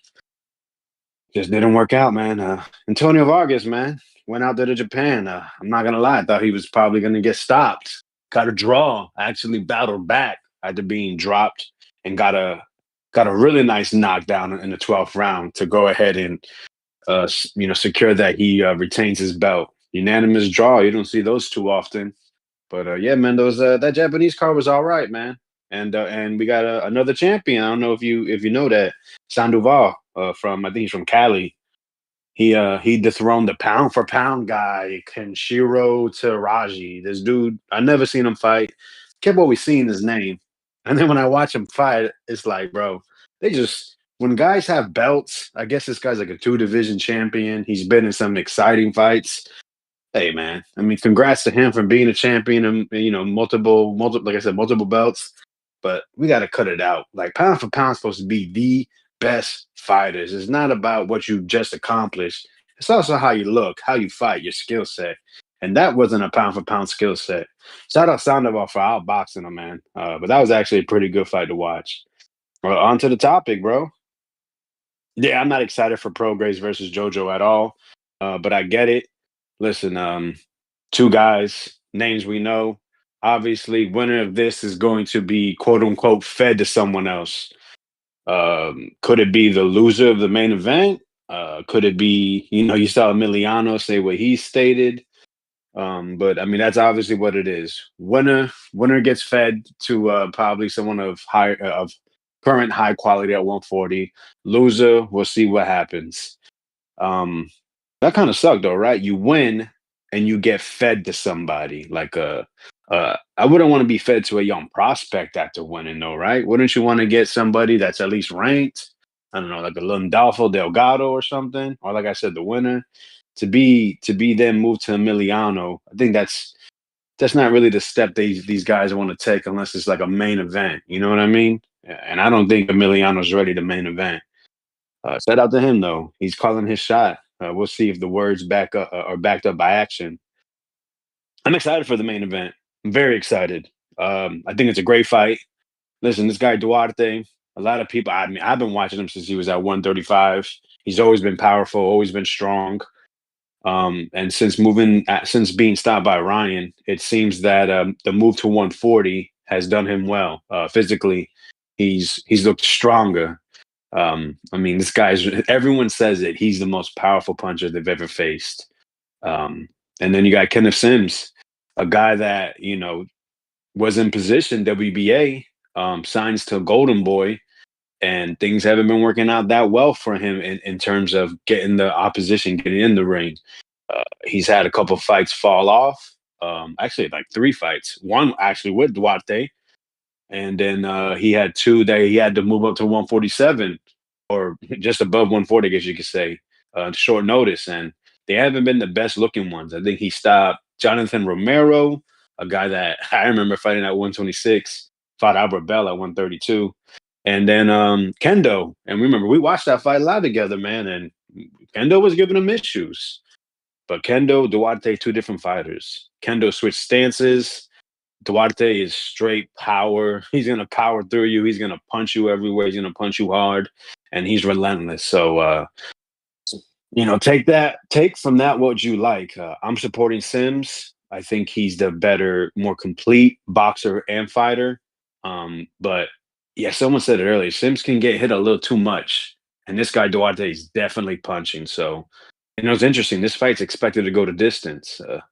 just didn't work out, man. Antonio Vargas, man, went out there to Japan. I'm not gonna lie, I thought he was probably gonna get stopped. Got a draw. Actually battled back after being dropped and got a really nice knockdown in the 12th round to go ahead and secure that he retains his belt. Unanimous draw. You don't see those too often. But yeah, man, that Japanese card was all right, man. And we got another champion. I don't know if you know that Sandoval from, I think he's from Cali. He dethroned the pound for pound guy Kenshiro Teraji. This dude, I never seen him fight. Kept always seeing his name, and then when I watch him fight, it's like, bro, when guys have belts. I guess this guy's like a 2-division champion. He's been in some exciting fights. Hey, man, I mean, congrats to him for being a champion and multiple, like I said, multiple belts. But we got to cut it out. Like, pound for pound is supposed to be the best fighters. It's not about what you just accomplished. It's also how you look, how you fight, your skill set. And that wasn't a pound for pound skill set. Shout out Sandoval for outboxing him, man. But that was actually a pretty good fight to watch. On to the topic, bro. Yeah, I'm not excited for Prograis versus JoJo at all. But I get it. Listen, 2 guys, names we know. Obviously, winner of this is going to be quote unquote fed to someone else. Could it be the loser of the main event? Could it be, you saw Emiliano say what he stated. But I mean, that's obviously what it is. Winner gets fed to probably someone of current high quality at 140. Loser, we'll see what happens. That kind of sucked though, right? You win and you get fed to somebody. Like I wouldn't want to be fed to a young prospect after winning though, right? Wouldn't you want to get somebody that's at least ranked? I don't know, like a Lundolfo Delgado or something, or like I said, the winner. To be then moved to Emiliano, I think that's not really the step these guys want to take unless it's like a main event. You know what I mean? And I don't think Emiliano's ready to main event. Shout out to him though. He's calling his shot. We'll see if the words back up are backed up by action. I'm excited for the main event. I'm very excited. I think it's a great fight. Listen, this guy Duarte, a lot of people. I mean, I've been watching him since he was at 135. He's always been powerful, always been strong. And since being stopped by Ryan, it seems that the move to 140 has done him well. Physically, he's looked stronger. I mean, this guy's. Everyone says it. He's the most powerful puncher they've ever faced. And then you got Kenneth Sims, a guy that was in position WBA, signs to Golden Boy, and things haven't been working out that well for him in terms of getting the opposition, getting in the ring. He's had a couple fights fall off. Actually, like 3 fights. One actually with Dwarte, and then he had 2 that he had to move up to 147 or just above 140, I guess you could say, short notice. And they haven't been the best looking ones. I think he stopped Jonathan Romero, a guy that I remember fighting at 126, fought Albert Bell at 132. And then Kendo. And remember, we watched that fight live together, man. And Kendo was giving him issues. But Kendo, Dwarte, 2 different fighters. Kendo switched stances. Dwarte is straight power. He's going to power through you. He's going to punch you everywhere. He's going to punch you hard. And he's relentless. So, take from that what you like. I'm supporting Sims. I think he's the better, more complete boxer and fighter. But yeah, someone said it earlier. Sims can get hit a little too much. And this guy Dwarte is definitely punching. So, it's interesting. This fight's expected to go to distance. I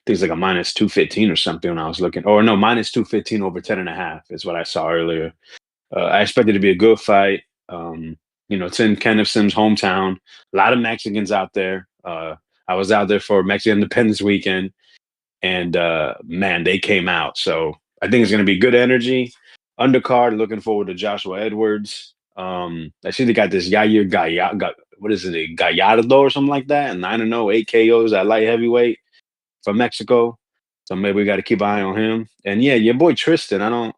think it's like a minus 215 or something when I was looking. Or no, minus 215 over 10.5 is what I saw earlier. I expect it to be a good fight. It's in Kenneth Sims' hometown. A lot of Mexicans out there. I was out there for Mexican Independence Weekend, and man, they came out. So I think it's going to be good energy. Undercard, looking forward to Joshua Edwards. I see they got this Yair Gallardo or something like that, and 9-0, 8 KOs at light heavyweight from Mexico. So maybe we got to keep an eye on him. And yeah, your boy Tristan,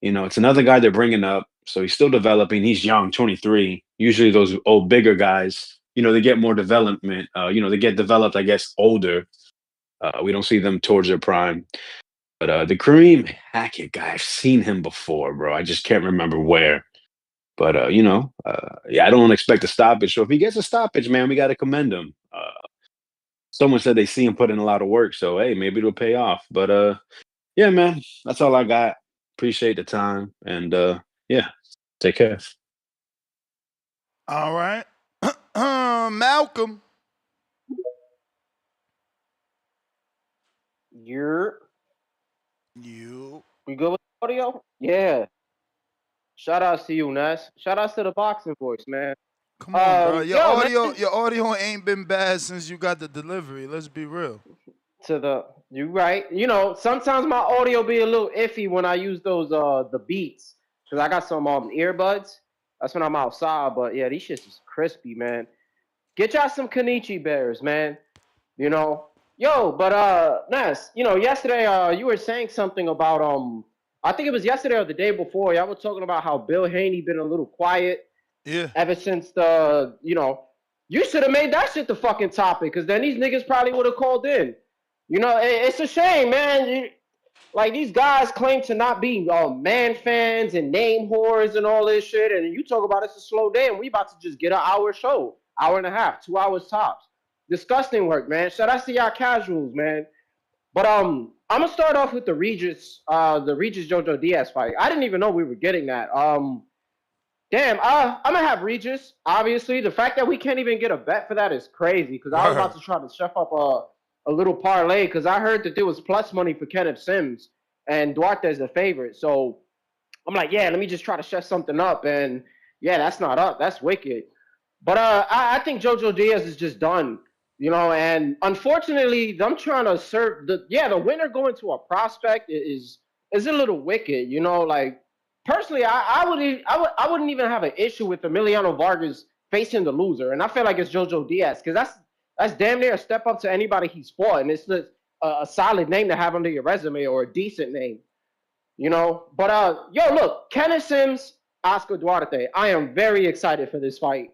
it's another guy they're bringing up. So he's still developing. He's young, 23. Usually those old bigger guys, they get more development. They get developed, I guess, older. We don't see them towards their prime. But the Kareem Hackett guy, I've seen him before, bro. I just can't remember where. But, I don't expect a stoppage. So if he gets a stoppage, man, we got to commend him. Someone said they see him put in a lot of work. So, hey, maybe it'll pay off. But, yeah, man, that's all I got. Appreciate the time. And, yeah, take care. All right. Malcolm. You. We good with audio? Yeah. Shout out to you, Ness. Shout out to the boxing voice, man. Come on, bro. Your audio ain't been bad since you got the delivery. Let's be real. You right. Sometimes my audio be a little iffy when I use those the beats. Cause I got some earbuds. That's when I'm outside. But yeah, these shits is crispy, man. Get y'all some Kenichi bears, man. But Ness, yesterday you were saying something about I think it was yesterday or the day before. Y'all were talking about how Bill Haney been a little quiet. Yeah. Ever since you should have made that shit the fucking topic, because then these niggas probably would have called in. It's a shame, man. These guys claim to not be man fans and name whores and all this shit, and you talk about it's a slow day, and we about to just get an hour show, hour and a half, 2 hours tops. Disgusting work, man. Shout out to y'all casuals, man. But I'm gonna start off with the Regis Jojo Diaz fight. I didn't even know we were getting that. Damn, I'm gonna have Regis. Obviously, the fact that we can't even get a bet for that is crazy. Because I was about to try to chef up a little parlay, because I heard that there was plus money for Kenneth Sims and Dwarte is the favorite. So I'm like, yeah, let me just try to chef something up. And yeah, that's not up. That's wicked. But I think Jojo Diaz is just done. And unfortunately, them trying to serve the winner going to a prospect is a little wicked. Personally, I wouldn't even have an issue with Emiliano Vargas facing the loser, and I feel like it's Jojo Diaz, because that's damn near a step up to anybody he's fought, and it's a solid name to have under your resume, or a decent name, But look, Kenneth Sims, Oscar Duarte. I am very excited for this fight.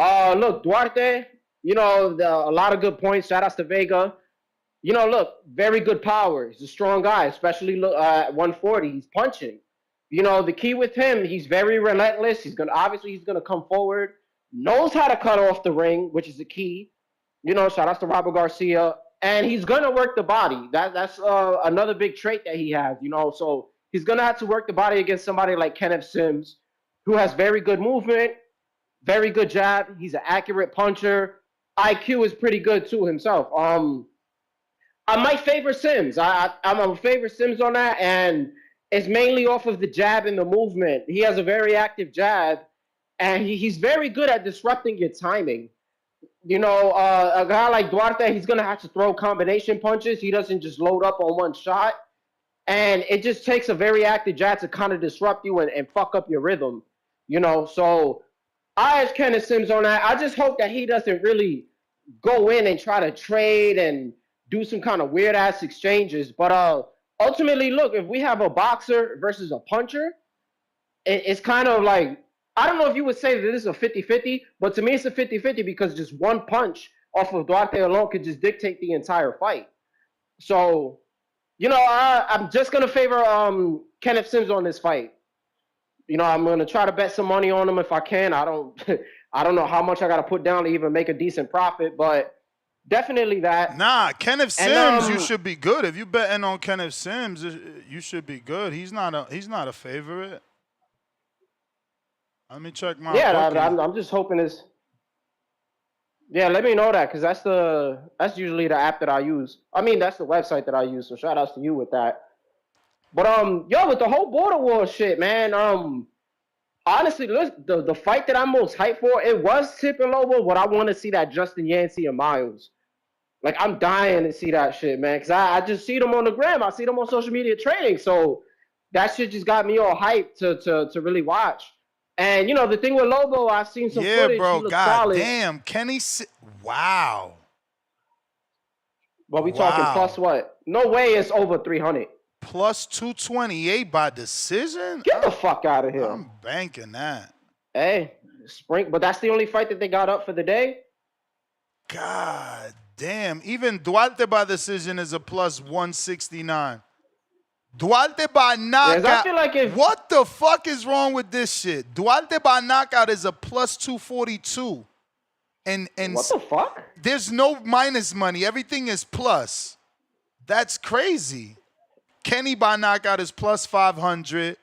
Look, Dwarte, You know, a lot of good points. Shout outs to Vega. You know, look, very good power. He's a strong guy, especially at 140. He's punching. You know, the key with him, he's very relentless. He's gonna come forward. Knows how to cut off the ring, which is the key. You know, shout outs to Robert Garcia, and he's gonna work the body. That's another big trait that he has. You know, so he's gonna have to work the body against somebody like Kenneth Sims, who has very good movement, very good jab. He's an accurate puncher. IQ is pretty good too himself. I might favor Sims. I'm a favor Sims on that, and it's mainly off of the jab and the movement. He has a very active jab, and he's very good at disrupting your timing. You know, a guy like Dwarte, he's gonna have to throw combination punches. He doesn't just load up on one shot, and it just takes a very active jab to kind of disrupt you and fuck up your rhythm. You know, so I have Kenneth Sims on that. I just hope that he doesn't really go in and try to trade and do some kind of weird ass exchanges. But ultimately, look, if we have a boxer versus a puncher, it's kind of like, I don't know if you would say that this is a 50-50, but to me it's a 50-50 because just one punch off of Dwarte alone could just dictate the entire fight. So, you know, I'm just going to favor Kenneth Sims on this fight. You know, I'm going to try to bet some money on him if I can. I don't I don't know how much I got to put down to even make a decent profit, but definitely that. Nah, Kenneth Sims, you should be good. If you betting on Kenneth Sims, you should be good. He's not a favorite. Let me check my. Yeah, I'm just hoping it's. Yeah, let me know that because that's usually the app that I use. I mean, that's the website that I use. So shout outs to you with that. But yo, with the whole border war shit, man. Honestly, look, the fight that I'm most hyped for, it was Tip and Lobo, but I want to see that Justin Yancey and Miles. Like, I'm dying to see that shit, man, because I just see them on the gram. I see them on social media trading, so that shit just got me all hyped to really watch. And, you know, the thing with Lobo, I've seen some footage. Yeah, bro, God solid. Damn, Kenny, wow. What we talking plus what? No way it's over 300. Plus 228 by decision? Get the fuck out of here. I'm banking that. Hey, but that's the only fight that they got up for the day? God damn. Even Dwarte by decision is a plus 169. Dwarte by knockout. I feel like what the fuck is wrong with this shit? Dwarte by knockout is a plus 242. And what the fuck? There's no minus money. Everything is plus. That's crazy. Kenny by knockout is plus 500.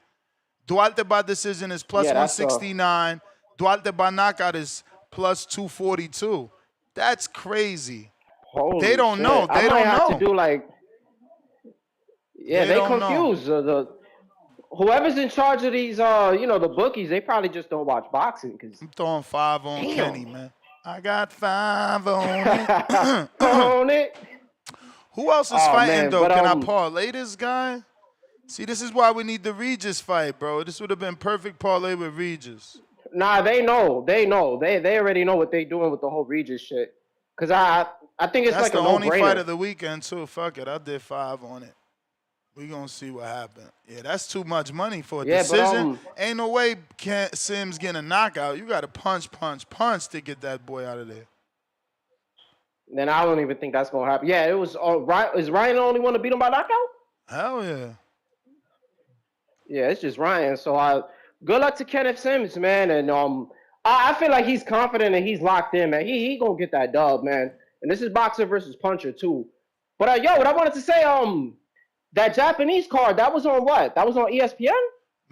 Dwarte by decision is plus 169. Dwarte by knockout is plus 242. That's crazy. Holy they don't shit. know. They don't have know. To do like, yeah, they confused. Whoever's in charge of these, you know, the bookies, they probably just don't watch boxing. Cause I'm throwing 5 on Kenny, man. I got 5 on it. On it. Who else is fighting, though? Can I parlay this guy? See, this is why we need the Regis fight, bro. This would have been perfect parlay with Regis. Nah, they know. They already know what they doing with the whole Regis shit. Because I think it's That's like a no-brainer. That's the only fight of the weekend, too. Fuck it. I did 5 on it. We going to see what happened. Yeah, that's too much money for a decision. Ain't no way Sims getting a knockout. You got to punch to get that boy out of there. Then I don't even think that's gonna happen. Yeah, it was. Is Ryan the only one to beat him by knockout? Hell yeah. Yeah, it's just Ryan. So good luck to Kenneth Sims, man. And I feel like he's confident and he's locked in, man. He gonna get that dub, man. And this is boxer versus puncher too. But yo, what I wanted to say, that Japanese card, that was on what? That was on ESPN.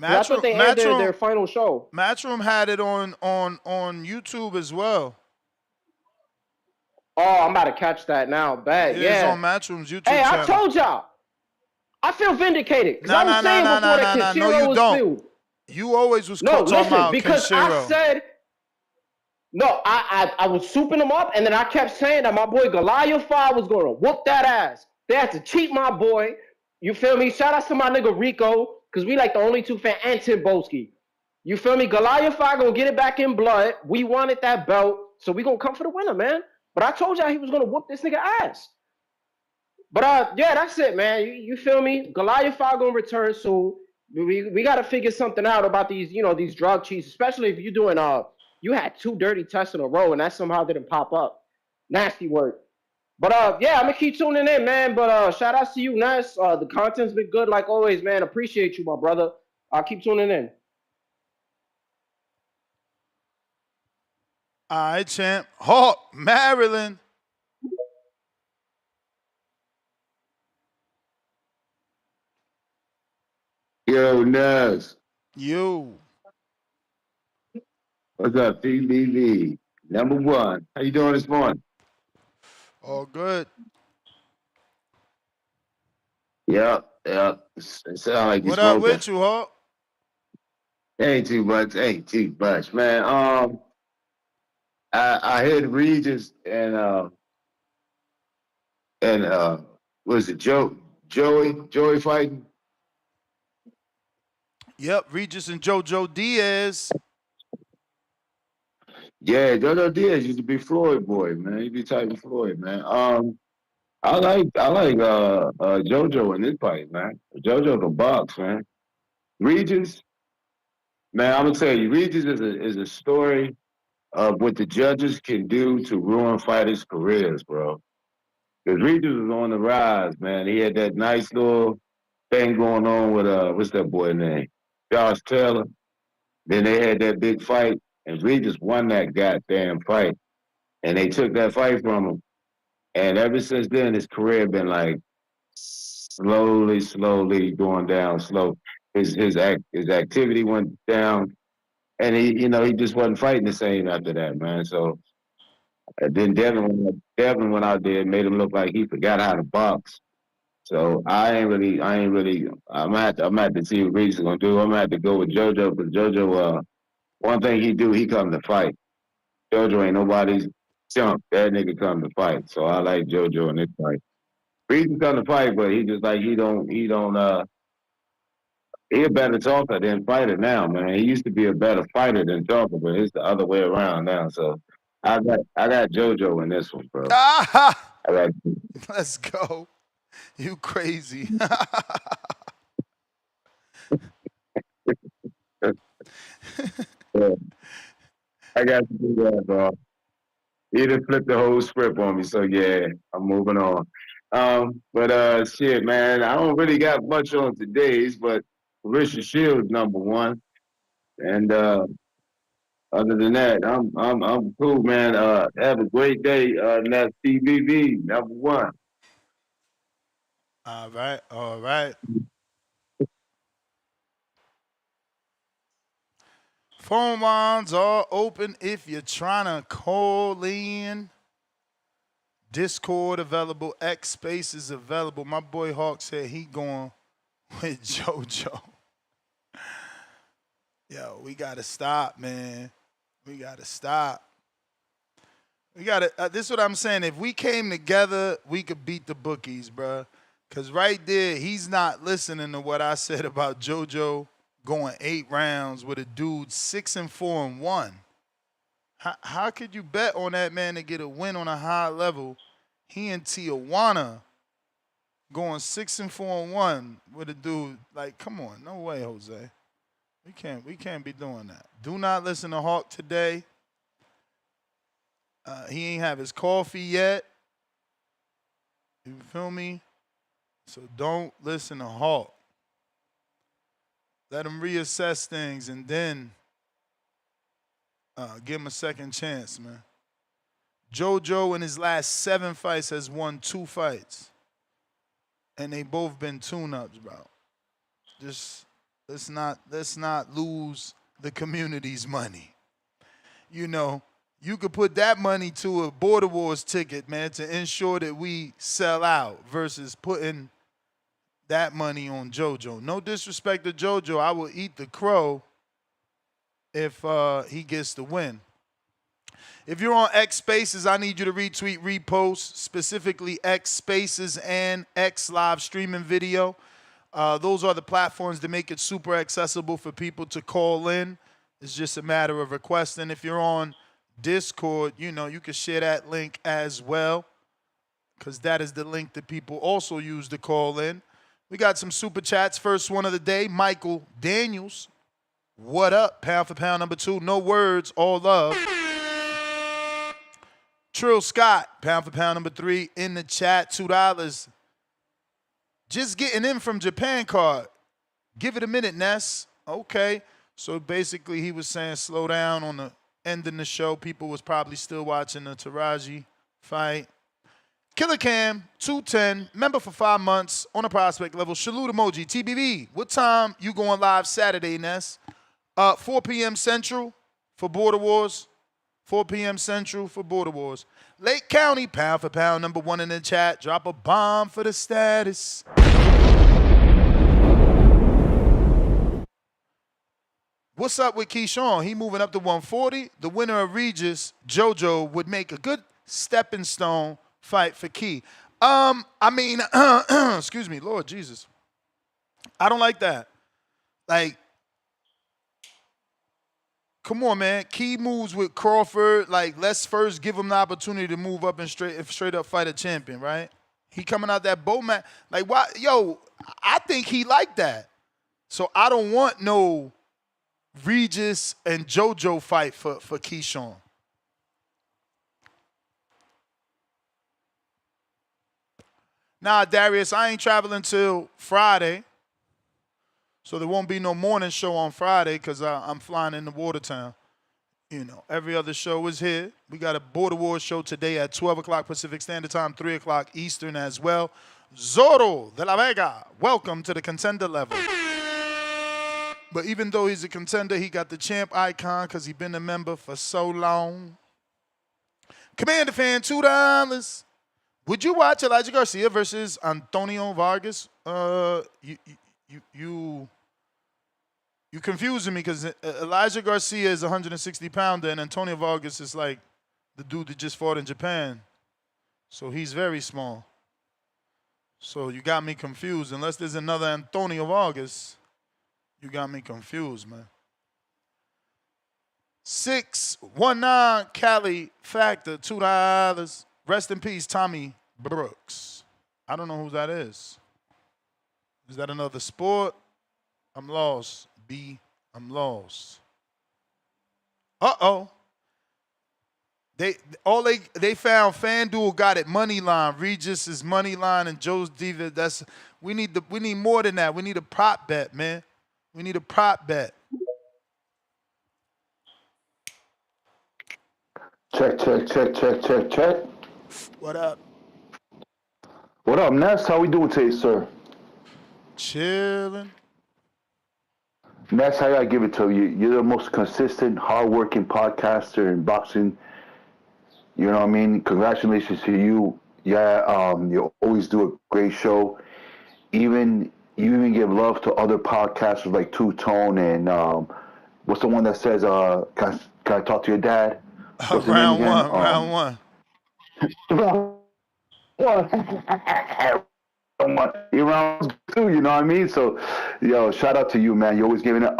I thought they aired their final show. Matchroom had it on YouTube as well. Oh, I'm about to catch that now. Bad, yeah. It's on Matchroom's YouTube channel. Hey, I told y'all. I feel vindicated. Because I was saying before that Kenshiro was filled. You always was talking about because Kenshiro. I said, no, I was souping him up, and then I kept saying that my boy Goliath was going to whoop that ass. They had to cheat my boy. You feel me? Shout out to my nigga Rico, because we like the only two fans, and Tim Boski. You feel me? Goliath going to get it back in blood. We wanted that belt, so we going to come for the winner, man. But I told y'all he was going to whoop this nigga ass. But, yeah, that's it, man. You feel me? Goliath going to return soon. We got to figure something out about these, you know, these drug cheats, especially if you're doing, you had 2 dirty tests in a row and that somehow didn't pop up. Nasty work. But yeah, I'm gonna keep tuning in, man. But shout outs to you, Ness. The content's been good like always, man. Appreciate you, my brother. I'll keep tuning in. All right, champ. Hawk, Maryland. Yo, Nuz. You. What's up, PBV? Number one. How you doing this morning? All good. Yep. It sounds like you What up smoking. with you, Hawk? Ain't too much, man. I heard Regis and was it Joey fighting? Yep, Regis and JoJo Diaz. Yeah, JoJo Diaz used to be Floyd boy, man. He be typing Floyd, man. I like JoJo in this fight, man. JoJo can box, man. Regis, man, I'm gonna tell you, Regis is a story of what the judges can do to ruin fighters' careers, bro. Because Regis was on the rise, man. He had that nice little thing going on with what's that boy name? Josh Taylor. Then they had that big fight, and Regis won that goddamn fight. And they took that fight from him. And ever since then, his career been like slowly going down slow. His activity went down, and he just wasn't fighting the same after that, man. So and then Devin went out there and made him look like he forgot how to box. So I ain't really. I'm gonna have to see what Reese is gonna do. I'm gonna have to go with JoJo because JoJo. One thing he do, he come to fight. JoJo ain't nobody's chump. That nigga come to fight. So I like JoJo in this fight. Reese come to fight, but he just like he don't. He a better talker than fighter now, man. He used to be a better fighter than talker, but it's the other way around now. So I got JoJo in this one, bro. Ah! I got. Let's go. You crazy. Yeah, I got to do that, bro. He done flipped the whole script on me, so yeah, I'm moving on. But shit, man, I don't really got much on today's, but Richard Shields number one, and other than that, I'm cool, man. Have a great day. And that's TVV number one. All right. Phone lines are open if you're trying to call in. Discord available. X Spaces available. My boy Hawk said he going with JoJo. Yo, we gotta stop, man. We gotta stop. This is what I'm saying. If we came together, we could beat the bookies, bruh. Because right there, he's not listening to what I said about JoJo going 8 rounds with a dude 6-4-1. How could you bet on that man to get a win on a high level? He in Tijuana going 6-4-1 with a dude. Like, come on, no way, Jose. We can't be doing that. Do not listen to Hawk today. He ain't have his coffee yet. You feel me? So don't listen to Hawk. Let him reassess things and then give him a second chance, man. JoJo in his last 7 fights has won 2 fights. And they both been tune-ups, bro. Just let's not lose the community's money. You know, you could put that money to a Border Wars ticket, man, to ensure that we sell out versus putting that money on JoJo. No disrespect to JoJo. I will eat the crow if he gets the win. If you're on X Spaces, I need you to retweet, repost, specifically X Spaces and X live streaming video. Those are the platforms that make it super accessible for people to call in. It's just a matter of requesting. If you're on Discord, you know, you can share that link as well because that is the link that people also use to call in. We got some super chats. First one of the day, Michael Daniels. What up? Pound for pound number 2. No words, all love. Trill Scott, pound for pound number 3 in the chat, $2. Just getting in from Japan card. Give it a minute, Ness. Okay. So basically he was saying slow down on the ending the show. People was probably still watching the Taraji fight. Killer Cam, 210, member for 5 months on a prospect level. Salute emoji. TBV, what time you going live Saturday, Ness? 4 p.m. Central for Border Wars. 4 p.m. Central for Border Wars. Lake County, pound for pound, number 1 in the chat. Drop a bomb for the status. What's up with Keyshawn? He moving up to 140. The winner of Regis, JoJo, would make a good stepping stone fight for Key. Excuse me, Lord Jesus. I don't like that. Like, come on, man. Key moves with Crawford. Like, let's first give him the opportunity to move up and straight up fight a champion, right? He coming out that bow match. Like, why? Yo, I think he like that. So I don't want no Regis and JoJo fight for Keyshawn. Nah, Darius, I ain't traveling till Friday. So there won't be no morning show on Friday because I'm flying into Watertown. You know, every other show is here. We got a Border Wars show today at 12 o'clock Pacific Standard Time, 3 o'clock Eastern as well. Zorro de la Vega, welcome to the contender level. But even though he's a contender, he got the champ icon because he's been a member for so long. Commander Fan, $2. Would you watch Elijah Garcia versus Antonio Vargas? You confusing me because Elijah Garcia is a 160-pounder and Antonio Vargas is like the dude that just fought in Japan. So he's very small. So you got me confused. Unless there's another Antonio Vargas, you got me confused, man. 619 Cali Factor, $2. Rest in peace, Tommy Brooks. I don't know who that is. Is that another sport? I'm lost. B, I'm lost. Uh-oh. They found FanDuel got it money line. Regis is money line and Joe's Diva. We need more than that. We need a prop bet, man. We need a prop bet. Check. What up? What up, Ness? How we doing today, sir? Chilling. Ness, I gotta give it to you. You're the most consistent, hardworking podcaster in boxing. You know what I mean? Congratulations to you. Yeah, you always do a great show. You even give love to other podcasters like Two Tone and what's the one that says, can I talk to your dad? Round one. Round two, you know what I mean? So, yo, shout out to you, man. You always giving it.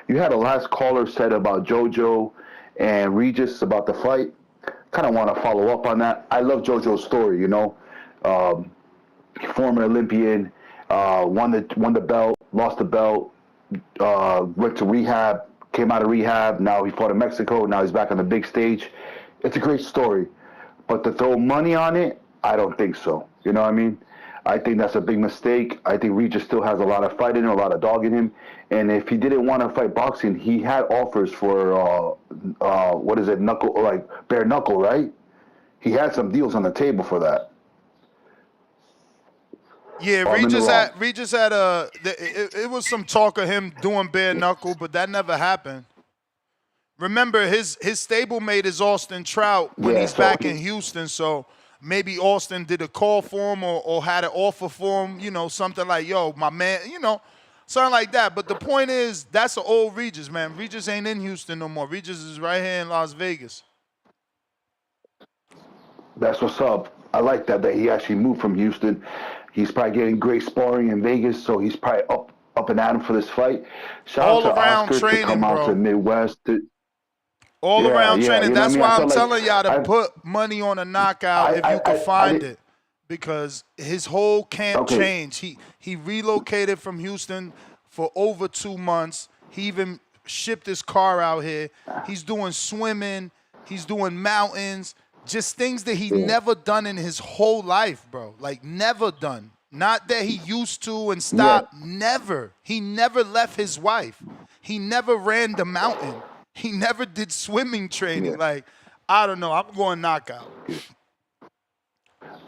You had a last caller said about JoJo and Regis about the fight. Kind of want to follow up on that. I love JoJo's story, you know. Former Olympian, won the belt, lost the belt, went to rehab, came out of rehab. Now he fought in Mexico. Now he's back on the big stage. It's a great story. But to throw money on it, I don't think so. You know what I mean? I think that's a big mistake. I think Regis still has a lot of fight in him, a lot of dog in him. And if he didn't want to fight boxing, he had offers for, bare knuckle, right? He had some deals on the table for that. Yeah, Regis had it was some talk of him doing bare knuckle, but that never happened. Remember, his stablemate is Austin Trout when he's back in Houston, so maybe Austin did a call for him or had an offer for him, you know, something like, yo, my man, you know, something like that. But the point is, that's an old Regis, man. Regis ain't in Houston no more. Regis is right here in Las Vegas. That's what's up. I like that he actually moved from Houston. He's probably getting great sparring in Vegas, so he's probably up and at him for this fight. Shout out to Oscar to come out to the Midwest. All-around training. That's why I'm telling y'all to put money on a knockout if you can find it. Because his whole camp changed. He relocated from Houston for over 2 months. He even shipped his car out here. He's doing swimming. He's doing mountains. Just things that he never done in his whole life, bro. Like never done. Not that he used to and stopped. Never. He never left his wife. He never ran the mountain. He never did swimming training. Like, I don't know. I'm going knockout.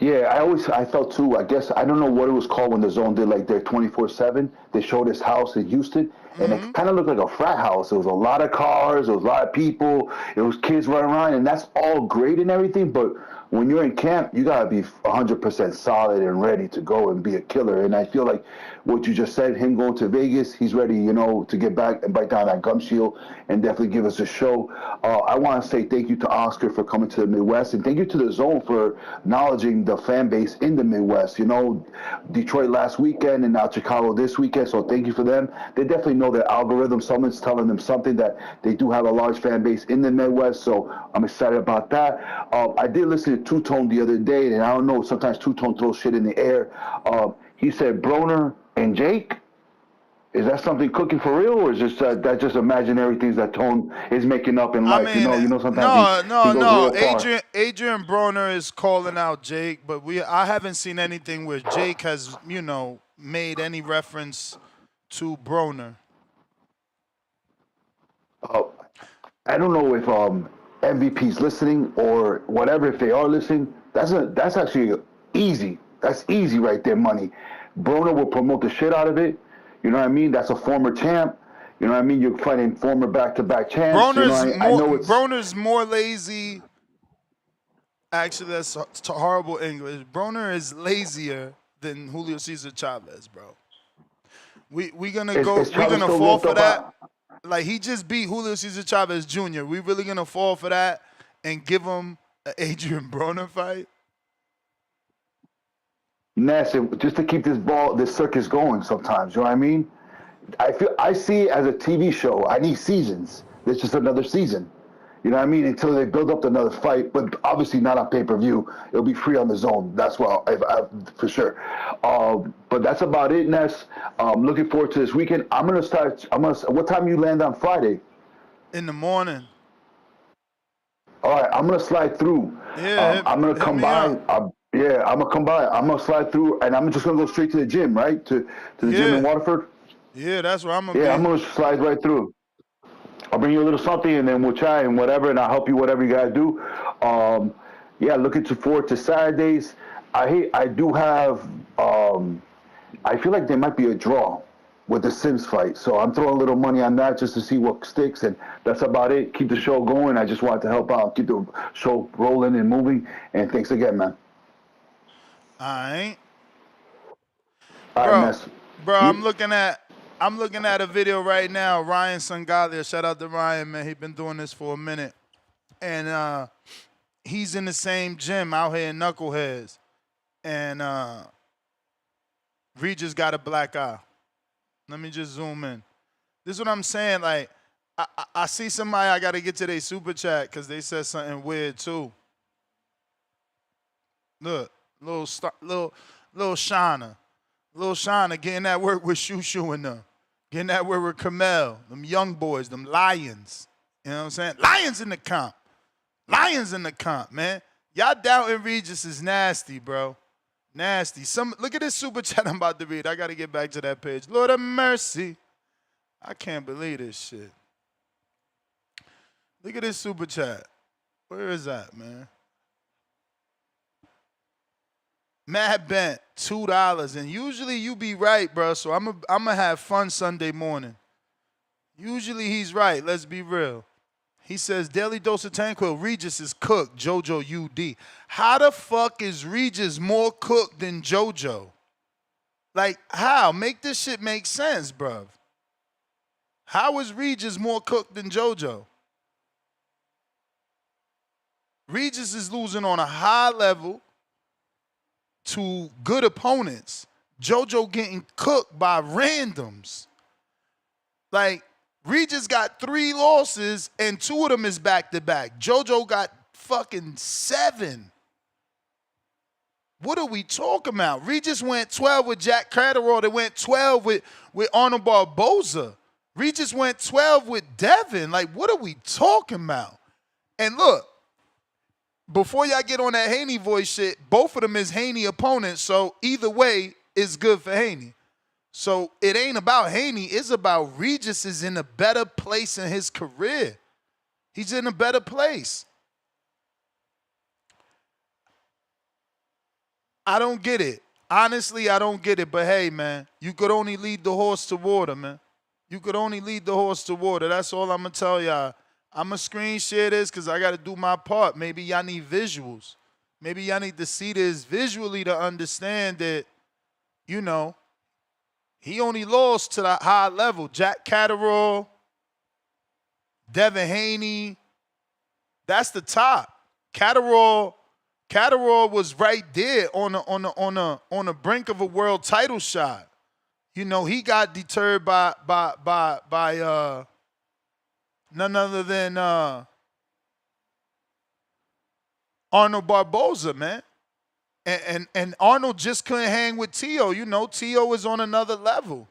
Yeah, I felt too. I guess I don't know what it was called when the Zone did like their 24/7. They showed his house in Houston, and it kind of looked like a frat house. It was a lot of cars, it was a lot of people, it was kids running around, and that's all great and everything. But when you're in camp, you gotta be 100% solid and ready to go and be a killer. And I feel like what you just said, him going to Vegas, he's ready, to get back and bite down that gum shield and definitely give us a show. I want to say thank you to Oscar for coming to the Midwest, and thank you to the Zone for acknowledging the fan base in the Midwest. Detroit last weekend and now Chicago this weekend, so thank you for them. They definitely know their algorithm. Someone's telling them something that they do have a large fan base in the Midwest, so I'm excited about that. I did listen to Two Tone the other day, and I don't know, sometimes Two Tone throws shit in the air. He said Broner and Jake. Is that something cooking for real, or is that just imaginary things that Tone is making up in life? Sometimes he goes real far. Adrian Broner is calling out Jake, but I haven't seen anything where Jake has, made any reference to Broner. I don't know if MVP's listening or whatever. If they are listening, that's actually easy. That's easy right there, money. Broner will promote the shit out of it. You know what I mean? That's a former champ. You know what I mean? You're fighting former back-to-back champs. Broner's more lazy. Actually, that's horrible English. Broner is lazier than Julio Cesar Chavez, bro. We're gonna fall for that. Like, he just beat Julio Cesar Chavez Jr. We really gonna fall for that and give him an Adrian Broner fight? Ness, just to keep this circus going sometimes, you know what I mean? I see it as a TV show. I need seasons. There's just another season. You know what I mean? Until they build up another fight, but obviously not on pay-per-view. It'll be free on the Zone. That's what for sure. But that's about it, Ness. Looking forward to this weekend. What time you land on Friday? In the morning. All right, I'm gonna slide through. Yeah, I'm gonna come by. I'm gonna come by. I'm gonna slide through, and I'm just gonna go straight to the gym, right? To the gym in Waterford. Yeah, that's where I'm gonna be. Yeah, I'm gonna slide right through. I'll bring you a little something, and then we'll chat and whatever, and I'll help you whatever you gotta do. Looking forward to Saturdays. I do have. I feel like there might be a draw with the Sims fight, so I'm throwing a little money on that just to see what sticks, and that's about it. Keep the show going. I just wanted to help out, keep the show rolling and moving. And thanks again, man. All right. Bro, I'm looking at a video right now. Ryan Sangalia, shout out to Ryan, man. He's been doing this for a minute. And he's in the same gym out here in Knuckleheads. And Regis got a black eye. Let me just zoom in. This is what I'm saying. Like, I see somebody, I got to get to their super chat because they said something weird too. Look, little Shauna. Little Shauna getting that work with Shushu and them. Getting that work with Kamel. Them young boys, them lions. You know what I'm saying? Lions in the comp. Lions in the comp, man. Y'all doubting Regis is nasty, bro. Nasty. Look at this super chat I'm about to read. I got to get back to that page. Lord of mercy. I can't believe this shit. Look at this super chat. Where is that, man? Matt Bent, $2. And usually you be right, bro. So I'm gonna have fun Sunday morning. Usually he's right. Let's be real. He says, Daily Dose of Tanquil, Regis is cooked, JoJo UD. How the fuck is Regis more cooked than JoJo? Like, how? Make this shit make sense, bruv. How is Regis more cooked than JoJo? Regis is losing on a high level to good opponents. JoJo getting cooked by randoms. Like, Regis got 3 losses and 2 of them is back-to-back. JoJo got fucking 7. What are we talking about? Regis went 12 with Jack Catterall. They went 12 with Arnold Barboza. Regis went 12 with Devin. Like, what are we talking about? And look, before y'all get on that Haney voice shit, both of them is Haney opponents, so either way is good for Haney. So it ain't about Haney, it's about Regis is in a better place in his career. He's in a better place. I don't get it. Honestly, I don't get it. But hey, man, you could only lead the horse to water, man. You could only lead the horse to water. That's all I'm going to tell y'all. I'm going to screen share this because I got to do my part. Maybe y'all need visuals. Maybe y'all need to see this visually to understand that, you know, he only lost to the high level. Jack Catterall, Devin Haney. That's the top. Catterall was right there on the brink of a world title shot. You know, he got deterred by none other than Arnold Barboza, man. And Arnold just couldn't hang with Tio. You know, Tio is on another level.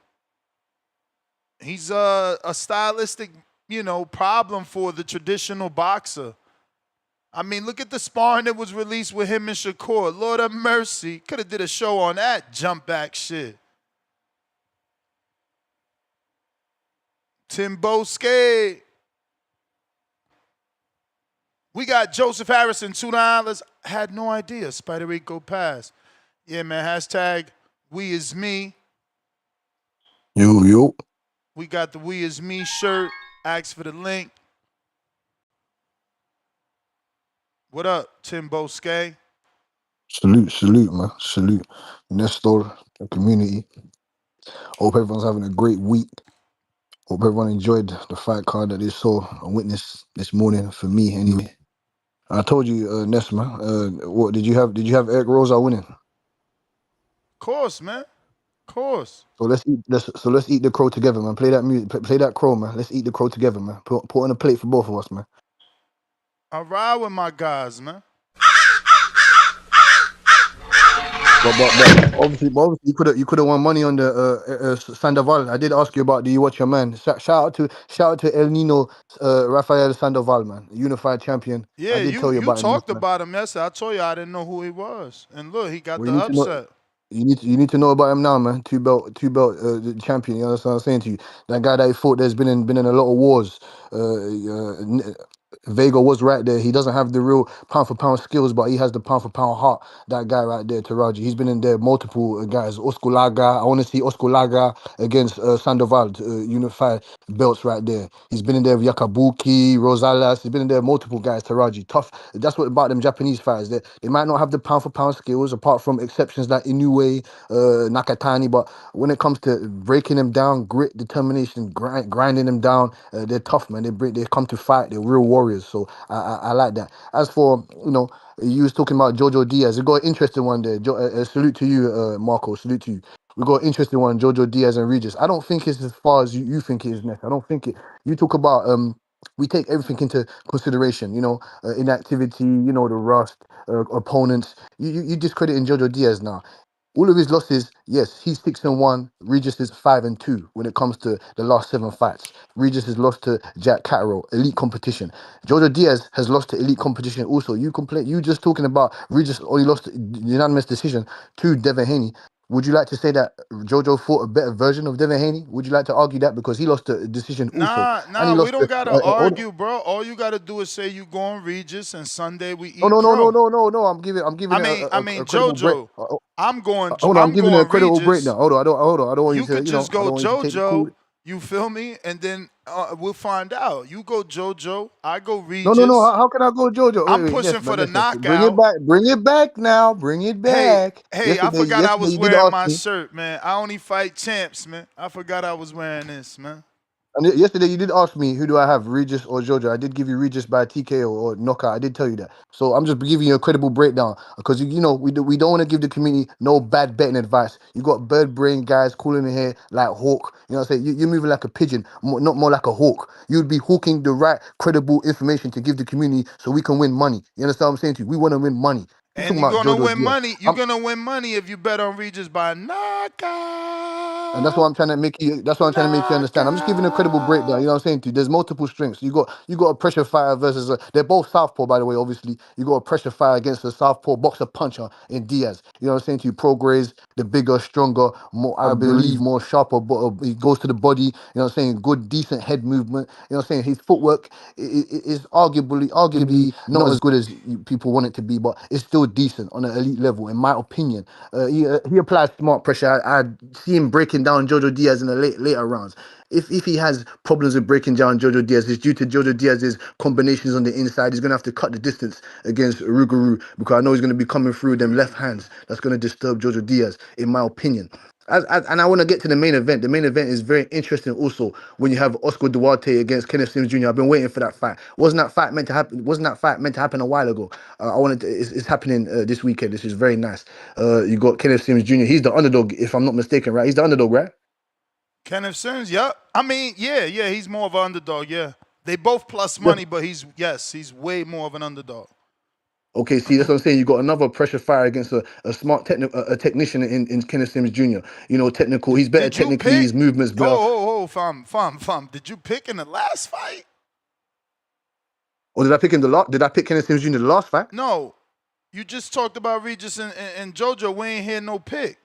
He's a stylistic, you know, problem for the traditional boxer. I mean, look at the sparring that was released with him and Shakur. Lord have mercy. Could have did a show on that jump back shit. Timboske. We got Joseph Harrison, $2. Had no idea. Spider Rico pass. Yeah, man. Hashtag We Is Me. Yo. We got the We Is Me shirt. Ask for the link. What up, Timboske? Salute, man. Salute. Nestor, the community. Hope everyone's having a great week. Hope everyone enjoyed the fight card that they saw and witnessed this morning for me anyway. I told you, Ness, man. What did you have? Did you have Eric Rosa winning? Of course, man. Of course. So let's eat the crow together, man. Play that music. Play that crow, man. Let's eat the crow together, man. Put on a plate for both of us, man. I ride with my guys, man. But obviously you could have won money on the Sandoval. I did ask you about, do you watch your man? Shout out to El Nino, Rafael Sandoval, man, unified champion. Yeah, I did tell you you about talked him, about him yesterday. I told you I didn't know who he was, and look, he got well, the you need to know. upset. You need to know about him now, man. Two belt champion. You understand what I'm saying to you? That guy that he fought, there's been in a lot of wars. Vega was right there. He doesn't have the real pound for pound skills, but he has the pound for pound heart. That guy right there, Taraji. He's been in there multiple guys. Oscar Laga. I want to see Oscar Laga against Sandoval, unified belts right there. He's been in there with Yakabuki, Rosales. He's been in there multiple guys. Taraji, tough. That's what about them Japanese fighters. They might not have the pound for pound skills, apart from exceptions like Inoue, Nakatani, but when it comes to breaking them down, grit, determination, grinding them down, they're tough, man. They come to fight. They're real warriors. So I like that. As for, you was talking about Jojo Diaz. We got an interesting one there. Salute to you, Marco. Salute to you. We got an interesting one, Jojo Diaz and Regis. I don't think it's as far as you think it is, Nick. I don't think it. You talk about we take everything into consideration. Inactivity. The rust, opponents. You discrediting Jojo Diaz now. All of his losses, yes, he's 6-1. Regis is 5-2 when it comes to the last 7 fights. Regis has lost to Jack Catterall, elite competition. Jojo Diaz has lost to elite competition also. You just talking about Regis only lost the unanimous decision to Devin Haney. Would you like to say that Jojo fought a better version of Devin Haney? Would you like to argue that because he lost the decision also? Nah, we don't gotta argue, bro. All you gotta do is say you go on Regis, and Sunday we eat crow. No. I'm giving a credible break. Jojo. I'm going I'm giving a credible Regis. breakdown. Hold on. I don't want You you to. could just go Jojo. You feel me? And then we'll find out. You go Jojo. I go Regis. No. How can I go Jojo? I'm pushing for the knockout. Bring it back now. Bring it back. Hey, I forgot I was wearing my shirt, man. I only fight champs, man. I forgot I was wearing this, man. And yesterday you did ask me, who do I have, Regis or Jojo? I did give you Regis by TKO or knockout. I did tell you that. So I'm just giving you a credible breakdown because we don't want to give the community no bad betting advice. You got bird brain guys calling in here like hawk. You know what I'm saying? You're moving like a pigeon, not more like a hawk. You'd be hawking the right credible information to give the community so we can win money. You understand what I'm saying to you? We want to win money. You're And talking you're about gonna Jojo win Diaz. money. You're gonna win money if you bet on Regis by knockout. And that's what I'm trying to make you. That's what I'm trying to make you understand. I'm just giving a credible breakdown. You know what I'm saying to you? There's multiple strengths. You got a pressure fighter versus they're both southpaw, by the way. Obviously, you got a pressure fighter against a southpaw boxer puncher in Diaz. You know what I'm saying to you? Prograis, the bigger, stronger, more I believe more sharper. But he goes to the body. You know what I'm saying? Good, decent head movement. You know what I'm saying? His footwork is arguably not as good as people want it to be, but it's still decent on an elite level, in my opinion. He applies smart pressure. I see him breaking down Jojo Diaz in the later rounds. If he has problems with breaking down Jojo Diaz, it's due to Jojo Diaz's combinations on the inside. He's gonna have to cut the distance against Ruguru because I know he's gonna be coming through them left hands. That's gonna disturb Jojo Diaz, in my opinion. And I want to get to the main event. The main event is very interesting also when you have Oscar Duarte against Kenneth Sims Jr. I've been waiting for that fight. Wasn't that fight meant to happen? Wasn't that fight meant to happen a while ago? It's happening this weekend. This is very nice. You got Kenneth Sims Jr. He's the underdog, if I'm not mistaken, right? He's the underdog, right? Kenneth Sims, yep. I mean, yeah, he's more of an underdog, yeah. They both plus money, but he's way more of an underdog. Okay, see, that's what I'm saying. You got another pressure fire against a smart technician in Kenneth Sims Jr. You know, technical. He's better technically. His movements better. Fam. Did you pick in the last fight? Or did I pick him Did I pick Kenneth Sims Jr. the last fight? No, you just talked about Regis and JoJo. We ain't hear no pick.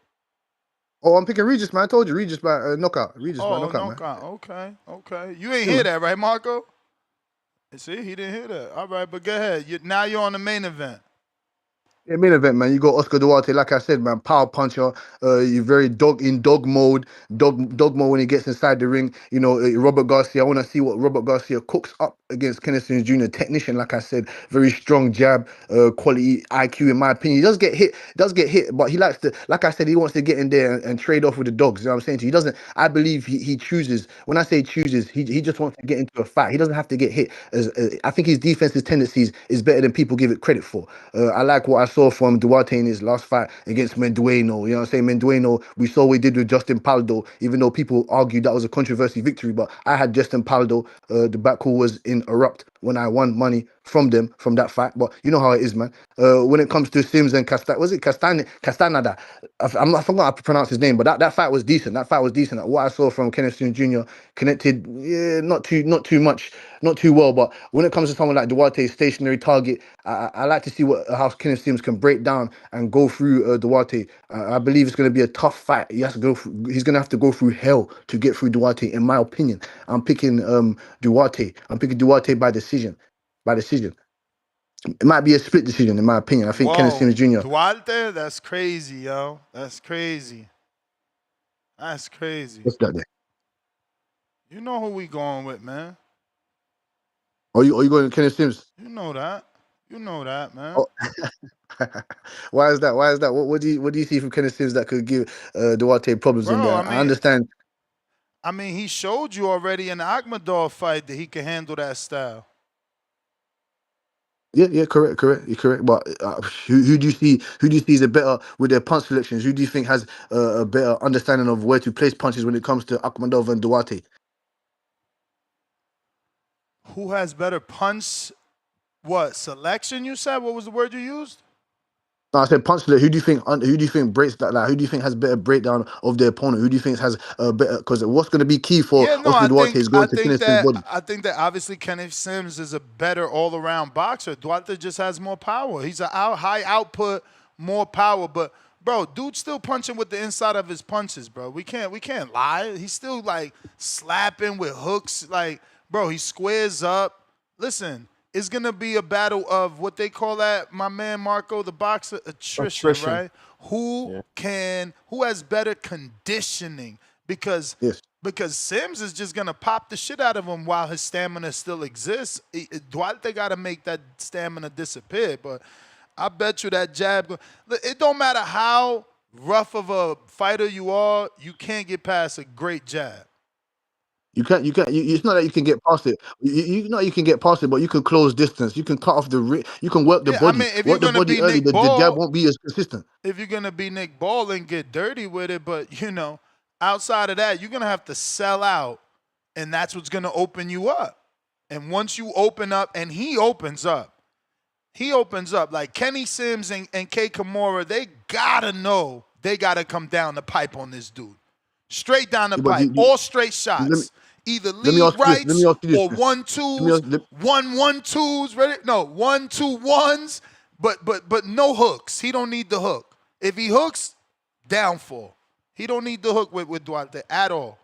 Oh, I'm picking Regis, man. I told you, Regis by knockout. Regis by knockout, man. Okay. You ain't hear that, right, Marco? See, he didn't hear that. All right, but go ahead. Now you're on the main event. Yeah, main event, man. You got Oscar Duarte, like I said, man, power puncher. You're very dog mode, dog mode when he gets inside the ring. You know, Robert Garcia. I want to see what Robert Garcia cooks up against Kenneth Sims Jr. Technician, like I said, very strong jab, quality IQ, in my opinion. He does get hit, but he likes to, like I said, he wants to get in there and trade off with the dogs. You know what I'm saying to you? He doesn't. I believe he chooses. When I say chooses, he just wants to get into a fight. He doesn't have to get hit. I think his defensive tendencies is better than people give it credit for. I like what I saw from Dwarte in his last fight against Mendueno. You know what I'm saying? Mendueno, we saw what he did with Justin Paldo, even though people argued that was a controversy victory, but I had Justin Paldo. The backcourt was in erupt when I won money from them from that fight. But you know how it is, man. When it comes to Sims and Castaneda? I forgot how to pronounce his name, but that fight was decent. What I saw from Kenneth Sims Jr. connected, yeah, not too much, not too well. But when it comes to someone like Duarte, stationary target, I like to see how Kenneth Sims can break down and go through Duarte. I believe it's going to be a tough fight. He's going to have to go through hell to get through Duarte, in my opinion. I'm picking Duarte. I'm picking Duarte by decision. It might be a split decision, in my opinion. I think Kenneth Sims Jr. Dwarte, that's crazy, yo. That's crazy. What's that there? You know who we going with, man. Are you going to Kenneth Sims? You know that, man. Oh. Why is that? What do you see from Kenneth Sims that could give Duarte problems in there? I understand. I mean, he showed you already in the Akhmadov fight that he can handle that style. Yeah, correct. You're correct. But who do you see? Who do you see is a better with their punch selections? Who do you think has a better understanding of where to place punches when it comes to Akhmadov and Dwarte? Who has better punch? What selection? You said? What was the word you used? No, I said punch select. Who do you think breaks that? Like, who do you think has better breakdown of their opponent? Who do you think has a better? Because what's going to be key for Oscar Duarte is going to Kenneth Sims' body. I think that obviously Kenneth Sims is a better all-around boxer. Duarte just has more power. He's a high output, more power. But bro, dude's still punching with the inside of his punches, bro. We can't lie. He's still like slapping with hooks. Like, bro, he squares up. Listen. It's going to be a battle of what they call that, my man Marco, the boxer, attrition. Right? Who has better conditioning? Because Sims is just going to pop the shit out of him while his stamina still exists. Dwarte got to make that stamina disappear. But I bet you that jab, it don't matter how rough of a fighter you are, you can't get past a great jab. You can't. It's not that you can get past it. You know you can get past it, but you can close distance. You can cut off you can work the body. I mean, if work you're the body early. The jab won't be as consistent. If you're gonna be Nick Ball and get dirty with it, but you know, outside of that, you're gonna have to sell out, and that's what's gonna open you up. And once you open up, and he opens up, he opens up. Like Kenny Sims and K. Kimura, they gotta know they gotta come down the pipe on this dude. Straight down the Yeah, but pipe. All straight shots. Either let me lead ask you this. Let me rights ask you this. or Chris. 1-2s, Let me 1-1-2s, ready? No, 1-2-1s, but no hooks. He don't need the hook. If he hooks, downfall. He don't need the hook with Dwarte at all.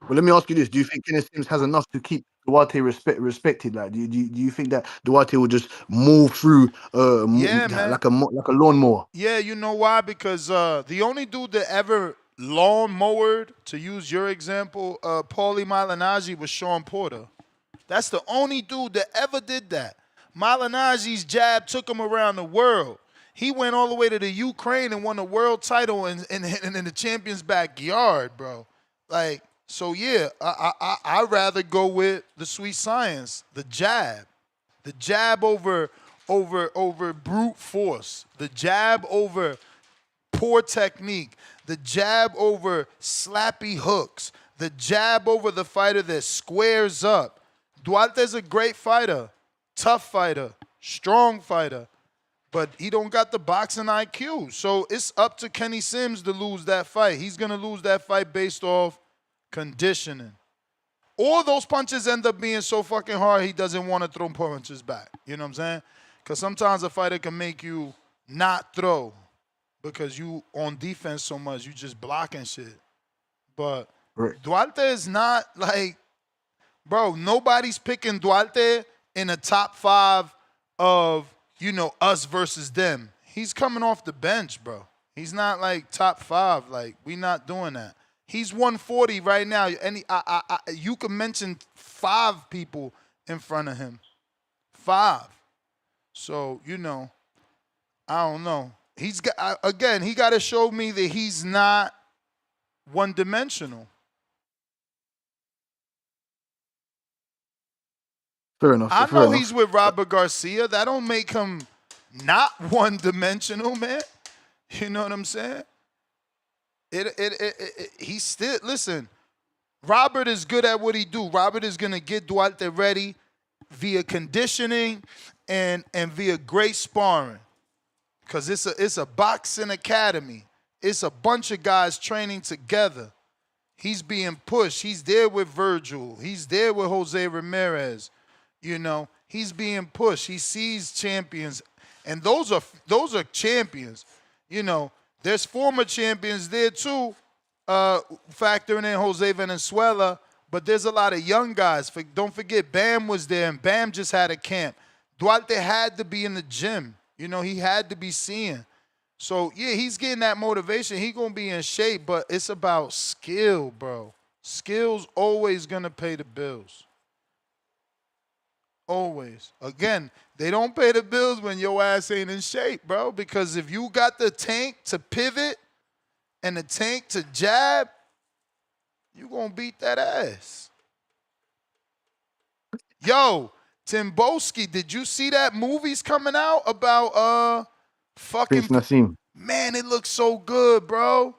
Well, let me ask you this: do you think Kenneth Sims has enough to keep Duarte respected? Like, do you think that Duarte will just move through Yeah, man. like a lawnmower? Yeah, you know why? Because the only dude that ever lawn-mowered, to use your example, Paulie Malignaggi, was Sean Porter. That's the only dude that ever did that. Malignaggi's jab took him around the world. He went all the way to the Ukraine and won a world title in the champion's backyard, bro. Like, so yeah, I'd rather go with the sweet science, the jab over brute force, the jab over poor technique, the jab over slappy hooks, the jab over the fighter that squares up. Duarte's a great fighter, tough fighter, strong fighter, but he don't got the boxing IQ. So it's up to Kenny Sims to lose that fight. He's going to lose that fight based off conditioning. Or those punches end up being so fucking hard he doesn't want to throw punches back. You know what I'm saying? Because sometimes a fighter can make you not throw because you on defense so much, you just blocking shit. But Dwarte is not like, bro, nobody's picking Dwarte in a top 5 of, you know, us versus them. He's coming off the bench, bro. He's not like top 5. Like, we not doing that. He's 140 right now. And you can mention 5 people in front of him. 5. So, you know, I don't know. He's got, again, he got to show me that he's not one-dimensional. Fair enough. I know he's with Robert Garcia. That don't make him not one-dimensional, man. You know what I'm saying? He's still, listen, Robert is good at what he do. Robert is going to get Dwarte ready via conditioning and via great sparring. Because it's a boxing academy. It's a bunch of guys training together. He's being pushed. He's there with Virgil. He's there with Jose Ramirez. You know, he's being pushed. He sees champions. And those are champions. You know, there's former champions there too, factoring in Jose Venezuela, but there's a lot of young guys. Don't forget, Bam was there, and Bam just had a camp. Dwarte had to be in the gym. You know, he had to be seeing. So, yeah, he's getting that motivation. He going to be in shape, but it's about skill, bro. Skill's always going to pay the bills. Always. Again, they don't pay the bills when your ass ain't in shape, bro. Because if you got the tank to pivot and the tank to jab, you gonna beat that ass. Yo, Timboski, did you see that movie's coming out about fucking Prince Nassim. Man, it looks so good, bro.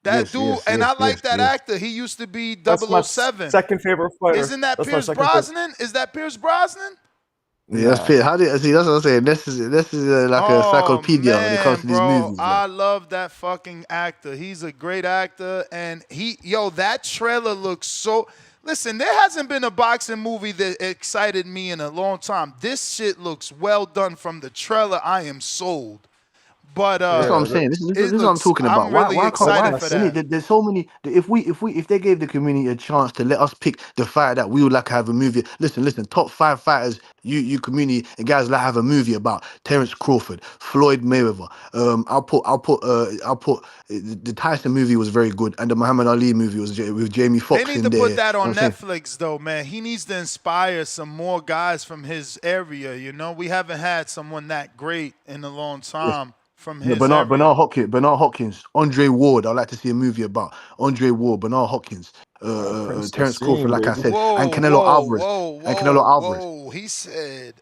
That dude, and I like that actor. He used to be 007. That's my second favorite fighter. Isn't that That's Pierce Brosnan? Is that Pierce Brosnan? Yeah, that's fair. How do you, see? That's what I'm saying. This is like a encyclopedia when it comes to these movies. I love that fucking actor. He's a great actor, and that trailer looks so. Listen, there hasn't been a boxing movie that excited me in a long time. This shit looks well done from the trailer. I am sold. But that's what I'm saying. This is what I'm talking about. I'm really excited for that. There's so many. If they gave the community a chance to let us pick the fighter that we would like to have a movie. Listen. Top 5 fighters you community and guys like have a movie about. Terrence Crawford, Floyd Mayweather. I'll put the Tyson movie was very good, and the Muhammad Ali movie was with Jamie Foxx. They need to put that on Netflix though, man. He needs to inspire some more guys from his area. You know, we haven't had someone that great in a long time. Yes. From his Bernard Hopkins, Andre Ward. I'd like to see a movie about Andre Ward, Bernard Hopkins, Terrence Crawford, like I said, and Canelo Alvarez. He said,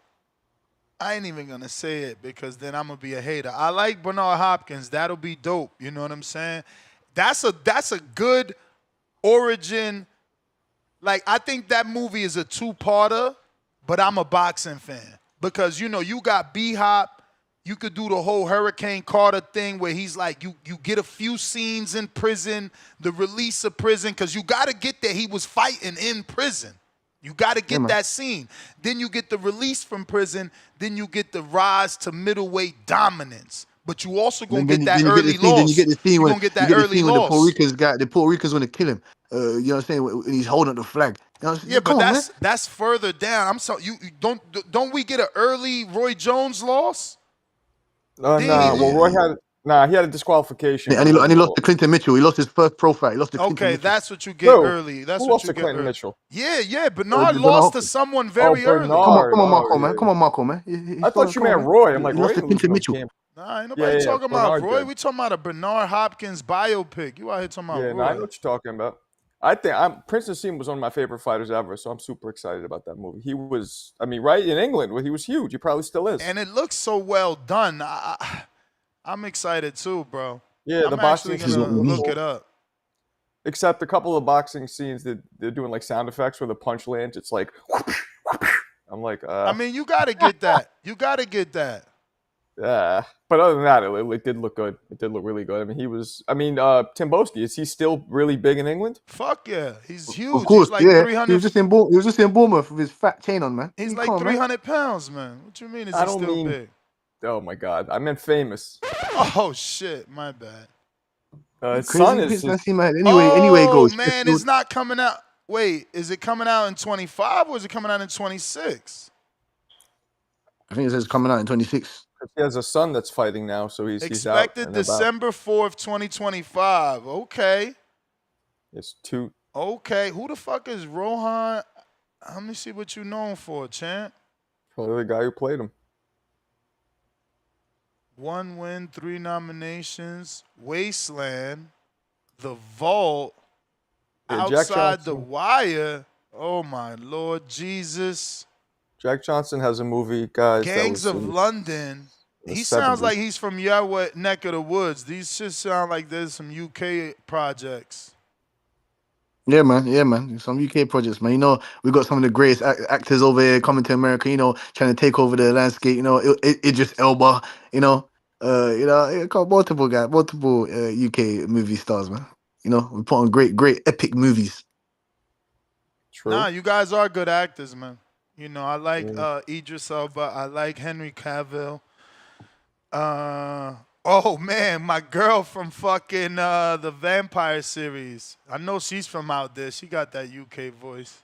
I ain't even gonna say it because then I'm gonna be a hater. I like Bernard Hopkins. That'll be dope. You know what I'm saying? That's a good origin. Like, I think that movie is a 2-parter, but I'm a boxing fan. because you know you got B-Hop. You could do the whole Hurricane Carter thing where he's like, you get a few scenes in prison, the release of prison, because you got to get there. He was fighting in prison. You got to get that scene. Then you get the release from prison. Then you get the rise to middleweight dominance. But you also going to get that early loss. Then you get the scene You're when going to get that early when the Puerto loss. Ricans want to kill him. You know what I'm saying? When he's holding up the flag. You know Yeah, come but on, man. that's further down. I'm sorry. You don't we get an early Roy Jones loss? Nah. Well, he had a disqualification. And he lost to Clinton Mitchell. He lost his first pro fight. He lost to Clinton Okay, Mitchell. that's what you get early. That's Who what lost you to get Clinton early. Mitchell? Yeah. Bernard lost to someone very early. Come on, Marco, man. Come on, Marco, man. I thought you meant Roy. I'm like, he Roy lost to didn't lose Clinton no Mitchell. camp. Nah, ain't nobody talking about Bernard Roy. did. We talking about a Bernard Hopkins biopic. You out here talking about Yeah, Roy. no, I know what you're talking about. Prince Nassim was one of my favorite fighters ever, so I'm super excited about that movie. He was, right in England, he was huge. He probably still is. And it looks so well done. I'm excited too, bro. Yeah, I'm actually gonna look it up. Except a couple of boxing scenes that they're doing like sound effects where the punch lands. It's like, I'm like, I mean, you got to get that. You got to get that. Yeah, but other than that, it did look good. It did look really good. Tim Boski, is he still really big in England? Fuck yeah, he's huge. Of course, he's like yeah. 300. He was just in Bournemouth with his fat chain on, man. He's like 300 pounds, man. What you mean? Is he still big? Oh my God, I meant famous. Oh shit, my bad. His son is. Anyway, Oh goes. man, it's not coming out. Wait, is it coming out in 25 or is it coming out in 26? I think it says coming out in 26. He has a son that's fighting now, so he's expected out December 4th, 2025. Okay. It's two. Okay, who the fuck is Rohan? Let me see what you known for, champ. Probably the guy who played him. 1 win, 3 nominations. Wasteland, The Vault, Outside the Wire. Oh my Lord Jesus. Jack Johnson has a movie, guys. Gangs of London. He sounds like he's from your neck of the woods. These shit sound like there's some UK projects. Yeah, man. Some UK projects, man. You know, we got some of the greatest actors over here coming to America. You know, trying to take over the landscape. You know, Idris Elba. You know, got multiple UK movie stars, man. You know, we put on great epic movies. True. Nah, you guys are good actors, man. You know, I like Idris Elba. I like Henry Cavill. Oh man, my girl from fucking the Vampire series. I know she's from out there. She got that UK voice.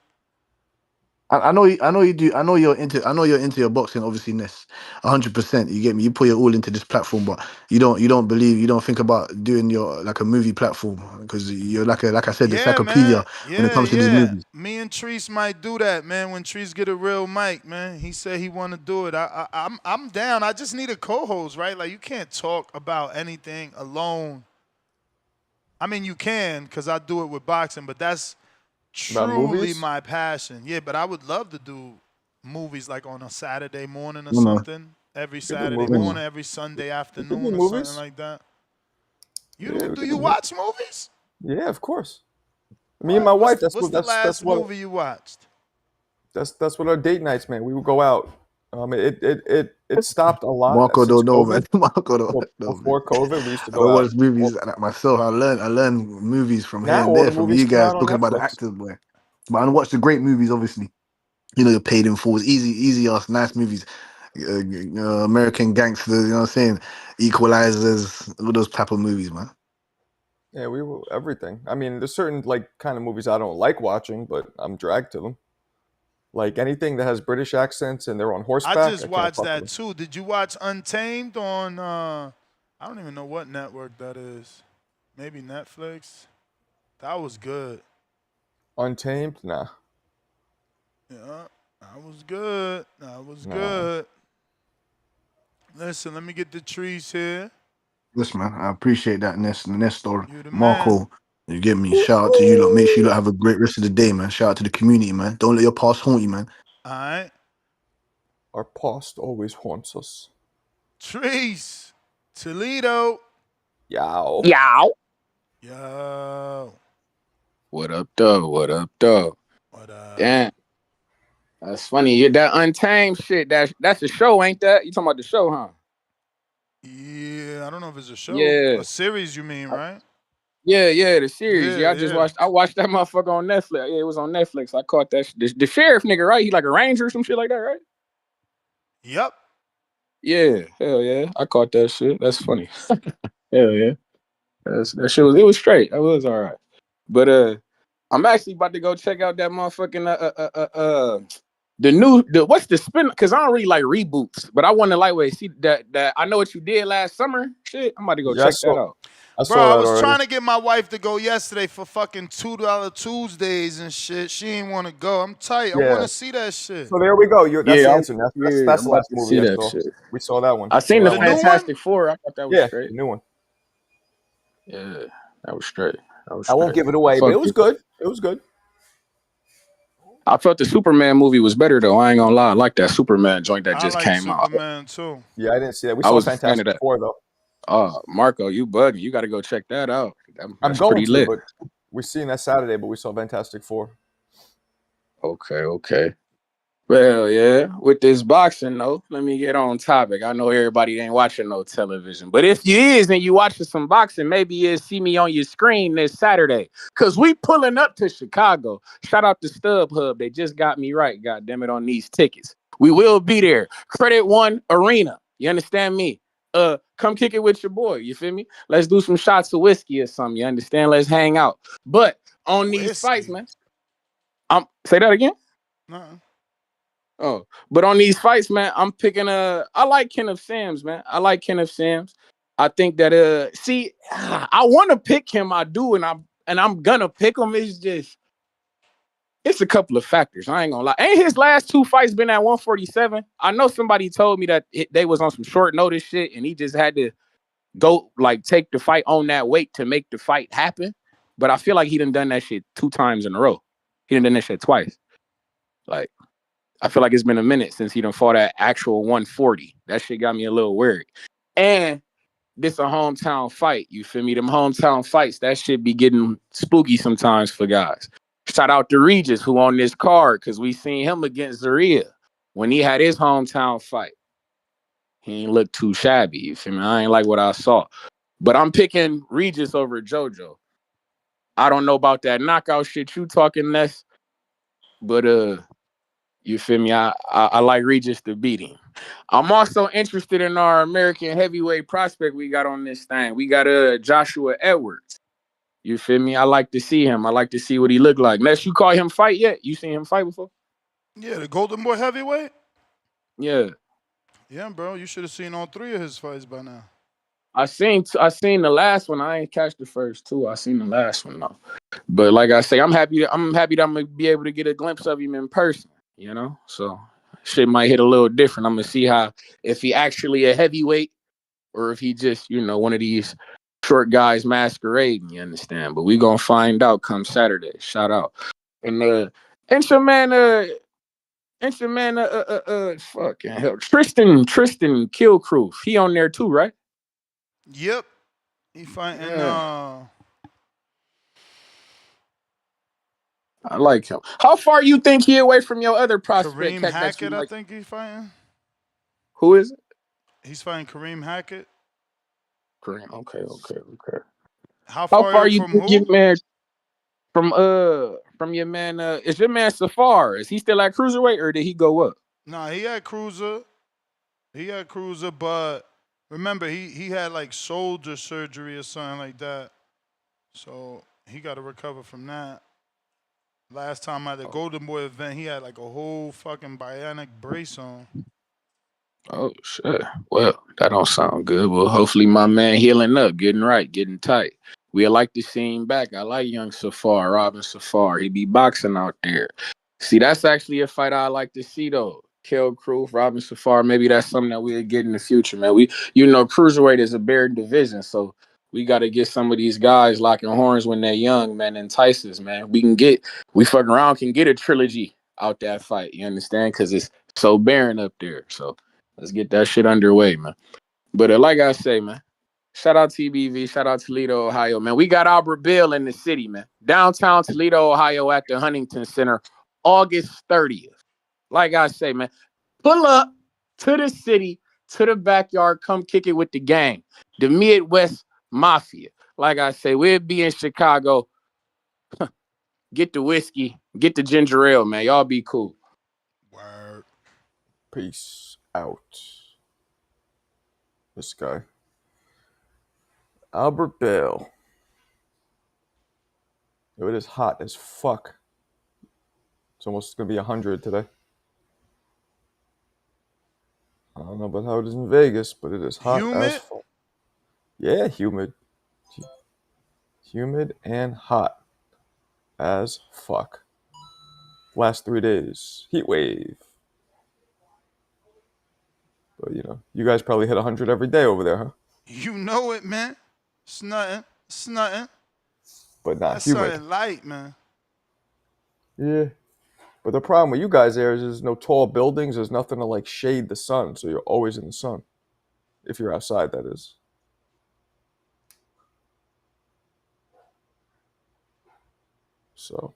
I know you do. I know you're into your boxing, obviously, Ness. 100%. You get me. You put your all into this platform, but you don't think about doing your like a movie platform because you're like I said, the encyclopedia when it comes to these movies. Me and Treese might do that, man. When Treese get a real mic, man, he said he want to do it. I'm down. I just need a co-host, right? Like you can't talk about anything alone. I mean, you can because I do it with boxing, but that's truly my passion. Yeah, but I would love to do movies like on a Saturday morning or something. Every Saturday morning, every Sunday afternoon or something like that. Do you watch movies? Yeah, of course. Me and my wife. What's the last movie you watched? That's what our date nights, man. We would go out. It stopped a lot. Marco don't know, man. Marco don't know. Before COVID, we used to I go don't out. watch movies like myself. I learn movies from here and there from you guys talking about the actors, boy. But I watch the great movies, obviously. You know, you're paid in full. It's easy ass, nice movies. American Gangsters, you know what I'm saying? Equalizers, all those type of movies, man. Yeah, we will everything. I mean, there's certain like kind of movies I don't like watching, but I'm dragged to them. Like anything that has British accents and they're on horseback. I just watched that too. Did you watch Untamed on? I don't even know what network that is. Maybe Netflix. That was good. Untamed? Nah. Yeah, that was good. Good. Listen, let me get the trees here. Listen, man, I appreciate that, Nestor. Marco, you get me. Shout out to you, lot. Make sure you lot have a great rest of the day, man. Shout out to the community, man. Don't let your past haunt you, man. All right. Our past always haunts us. Trees, Toledo. Yow. Yo. What up, though? What up? What up? Damn. That's funny. That Untamed shit. That's a show, ain't that? You talking about the show, huh? Yeah, I don't know if it's a show, Yeah. a series. You mean right? Yeah, the series. Yeah, Yeah, yeah. I watched that motherfucker on Netflix. Yeah, it was on Netflix. I caught that. The sheriff nigga, right? He like a ranger or some shit like that, right? Yep. Yeah, hell yeah. I caught that shit. That's funny. Hell yeah. That shit was straight. That was all right. But I'm actually about to go check out that motherfucking what's the spin? Because I don't really like reboots, but I want to lightweight see that I know what you did last summer. Shit, I'm about to go Yeah, check that out. I Bro, saw I that was already. trying to get my wife to go yesterday for fucking $2 Tuesdays and shit. She ain't want to go. I'm tight. I want Yeah. to see that shit. So there we go. That's the Yeah, answer. That's I'm the about last to movie see I that saw. shit. We saw that one. I seen the The new one? Fantastic Four. I thought that was Yeah, straight. the new one. Yeah, that was straight. That was I won't straight. give it I away, but it fucked was it. good. It was good. I felt the Superman movie was better though. I ain't gonna lie. I like that Superman joint that I just like came out. Superman too. Yeah, I didn't see that. We I saw was a fan of Fantastic that. Four though. Marco, you bugging. You got to go check that out. I'm That's going pretty to, lit. but we're seeing that Saturday. But we saw Fantastic Four. Okay. Well, yeah. With this boxing though, let me get on topic. I know everybody ain't watching no television, but if you is and you watching some boxing, maybe you'll see me on your screen this Saturday. Cause we pulling up to Chicago. Shout out to StubHub. They just got me right. God damn it on these tickets. We will be there. Credit One Arena. You understand me? Come kick it with your boy. You feel me? Let's do some shots of whiskey or something. You understand? Let's hang out. But on these fights, Whiskey. man. Say that again. Nuh-uh. Oh, but on these fights, man, I'm picking I like Kenneth Sims, man. I like Kenneth Sims. I think that I want to pick him. I do, and I'm gonna pick him. It's a couple of factors. I ain't gonna lie. Ain't his last two fights been at 147? I know somebody told me that they was on some short notice shit, and he just had to go like take the fight on that weight to make the fight happen. But I feel like he done that shit 2 times in a row. He done that shit twice. Like, I feel like it's been a minute since he done fought at actual 140. That shit got me a little worried. And this a hometown fight. You feel me? Them hometown fights, that shit be getting spooky sometimes for guys. Shout out to Regis, who on this card, because we seen him against Zaria when he had his hometown fight. He ain't look too shabby. You feel me? I ain't like what I saw. But I'm picking Regis over JoJo. I don't know about that knockout shit you talking less, but you feel me? I like Regis to beat him. I'm also interested in our American heavyweight prospect we got on this thing. We got Joshua Edwards. You feel me? I like to see him. I like to see what he look like. Unless you call him fight yet? You seen him fight before? Yeah, the Golden Boy heavyweight. Yeah. Yeah, bro. You should have seen all three of his fights by now. I seen the last one. I ain't catch the first two. I seen the last one though. But like I say, I'm happy that I'm gonna be able to get a glimpse of him in person. You know, so shit might hit a little different. I'm gonna see how if he actually a heavyweight or if he just one of these short guys masquerading. You understand? But we gonna find out come Saturday. Shout out and fucking hell, Tristan Killcroof. He on there too, right? Yep. He fighting. Yeah. I like him. How far you think he away from your other prospect? Kareem That you Hackett, I like? think he's fighting. Who is it? He's fighting Kareem Hackett. Kareem. Okay. How How far far you from think your who? man from your man? Is your man Safar? Is he still at cruiserweight or did he go up? Nah, he had Cruiser. But remember he had like shoulder surgery or something like that. So he got to recover from that. Last time at the Golden Boy event, he had like a whole fucking bionic brace on. Oh shit. Well, that don't sound good. Well, hopefully my man healing up, getting right, getting tight. We like to see him back. I like young Safar, Robin Safar. He be boxing out there. See, that's actually a fight I like to see though. Kel Cruz, Robin Safar. Maybe that's something that we'll get in the future, man. Cruiserweight is a bare division, so we got to get some of these guys locking horns when they're young, man. Entice us, man. We fuck around, can get a trilogy out that fight. You understand? Because it's so barren up there. So let's get that shit underway, man. But like I say, man, shout out TBV, shout out Toledo, Ohio, man. We got Albert Bill in the city, man. Downtown Toledo, Ohio at the Huntington Center, August 30th. Like I say, man, pull up to the city, to the backyard, come kick it with the gang. The Midwest Mafia. Like I say, we'll be in Chicago. Get the whiskey, get the ginger ale, man. Y'all be cool. Word. Peace out. This guy. Albert Bale. It is hot as fuck. It's almost going to be 100 today. I don't know about how it is in Vegas, but it is hot as Humid? fuck. Yeah, humid. Humid and hot as fuck. Last 3 days. Heat wave. But, you know, you guys probably hit 100 every day over there, huh? You know it, man. It's nothing. It's nothing. But not That's humid. something light, man. Yeah. But the problem with you guys there is there's no tall buildings. There's nothing to, like, shade the sun. So you're always in the sun. If you're outside, that is. So.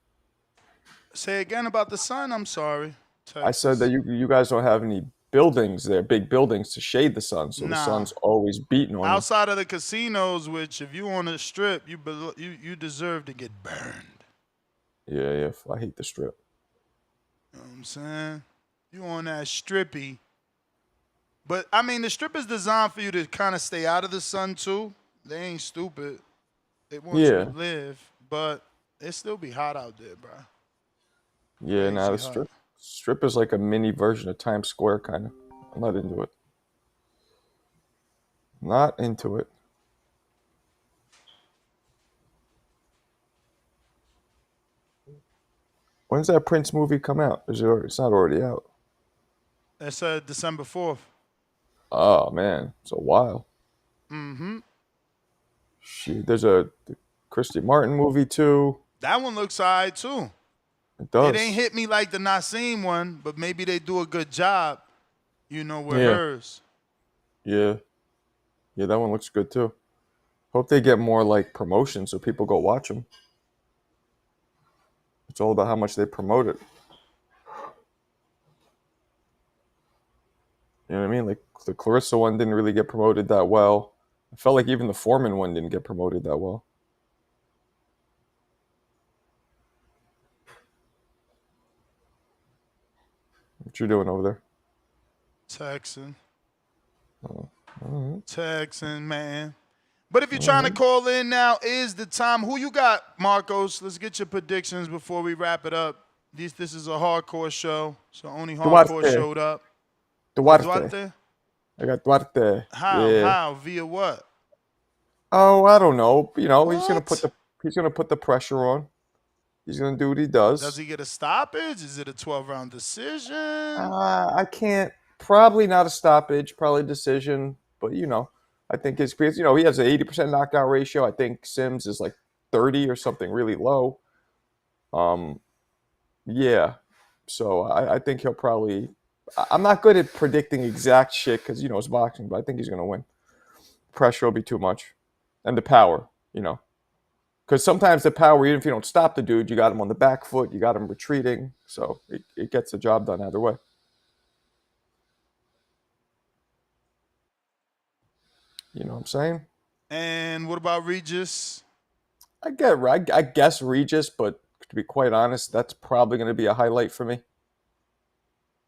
Say again about the sun. I'm sorry. Texas. I said that you guys don't have any buildings there, big buildings to shade the sun. So the sun's always beating on outside of the casinos, which if you on the strip, you deserve to get burned. you. Yeah. I hate the strip. You know what I'm saying? You on that strippy. But, I mean, the strip is designed for you to kind of stay out of the sun, too. They ain't stupid. They want you to live. But it still be hot out there, bro. Yeah, now the strip is like a mini version of Times Square, kind of. I'm not into it. Not into it. When's that Prince movie come out? It's not already out. That's December 4th. Oh, man. It's a while. Mm-hmm. Shit, there's a Christy Martin movie, too. That one looks all right, too. It does. It ain't hit me like the Nassim one, but maybe they do a good job, with hers. Yeah. Yeah, that one looks good, too. Hope they get more, like, promotion so people go watch them. It's all about how much they promote it. You know what I mean? Like, the Clarissa one didn't really get promoted that well. I felt like even the Foreman one didn't get promoted that well. What you doing over there? Texan. Oh, all right. Texan, man. But if you're trying to call in now, is the time. Who you got, Marcos? Let's get your predictions before we wrap it up. This is a hardcore show, so only hardcore showed up. Dwarte. I got Dwarte. How? Yeah. How? Via what? Oh, I don't know. You know, he's gonna put the pressure on. He's gonna do what he does. Does he get a stoppage? Is it a 12-round decision? I can't. Probably not a stoppage. Probably decision. But I think he has an 80% knockout ratio. I think Sims is like 30 or something really low. Yeah. So I think he'll probably. I'm not good at predicting exact shit because it's boxing, but I think he's gonna win. Pressure will be too much, and the power. Because sometimes the power, even if you don't stop the dude, you got him on the back foot, you got him retreating, so it gets the job done either way. You know what I'm saying? And what about Regis? I guess Regis, but to be quite honest, that's probably going to be a highlight for me.